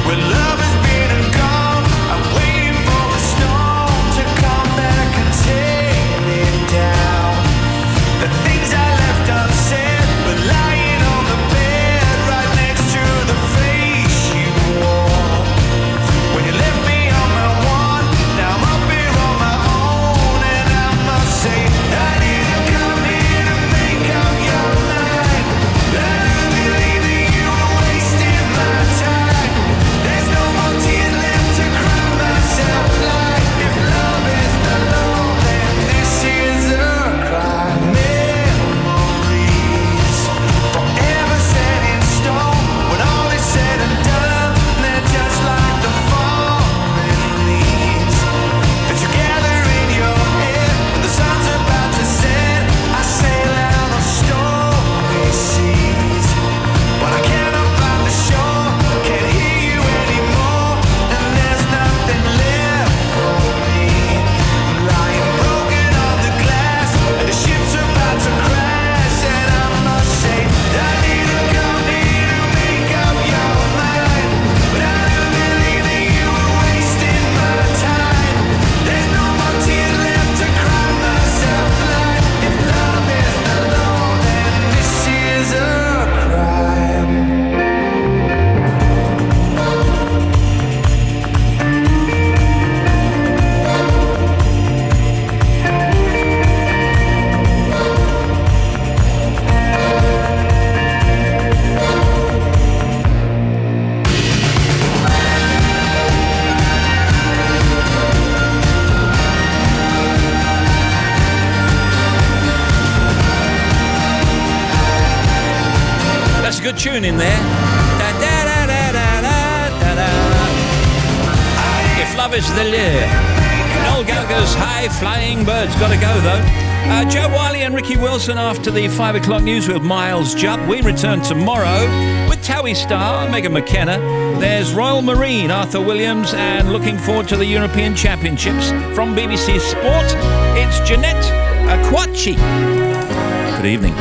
We're tune in there. Da, da, da, da, da, da, da. If love is the lure. Noel Gallagher's High Flying Birds. Got to go, though. Joe Wiley and Ricky Wilson after the 5 o'clock news with Miles Jupp. We return tomorrow with Towie Star, Megan McKenna. There's Royal Marine, Arthur Williams, and looking forward to the European Championships. From BBC Sport, it's Jeanette Aquachi. Good evening.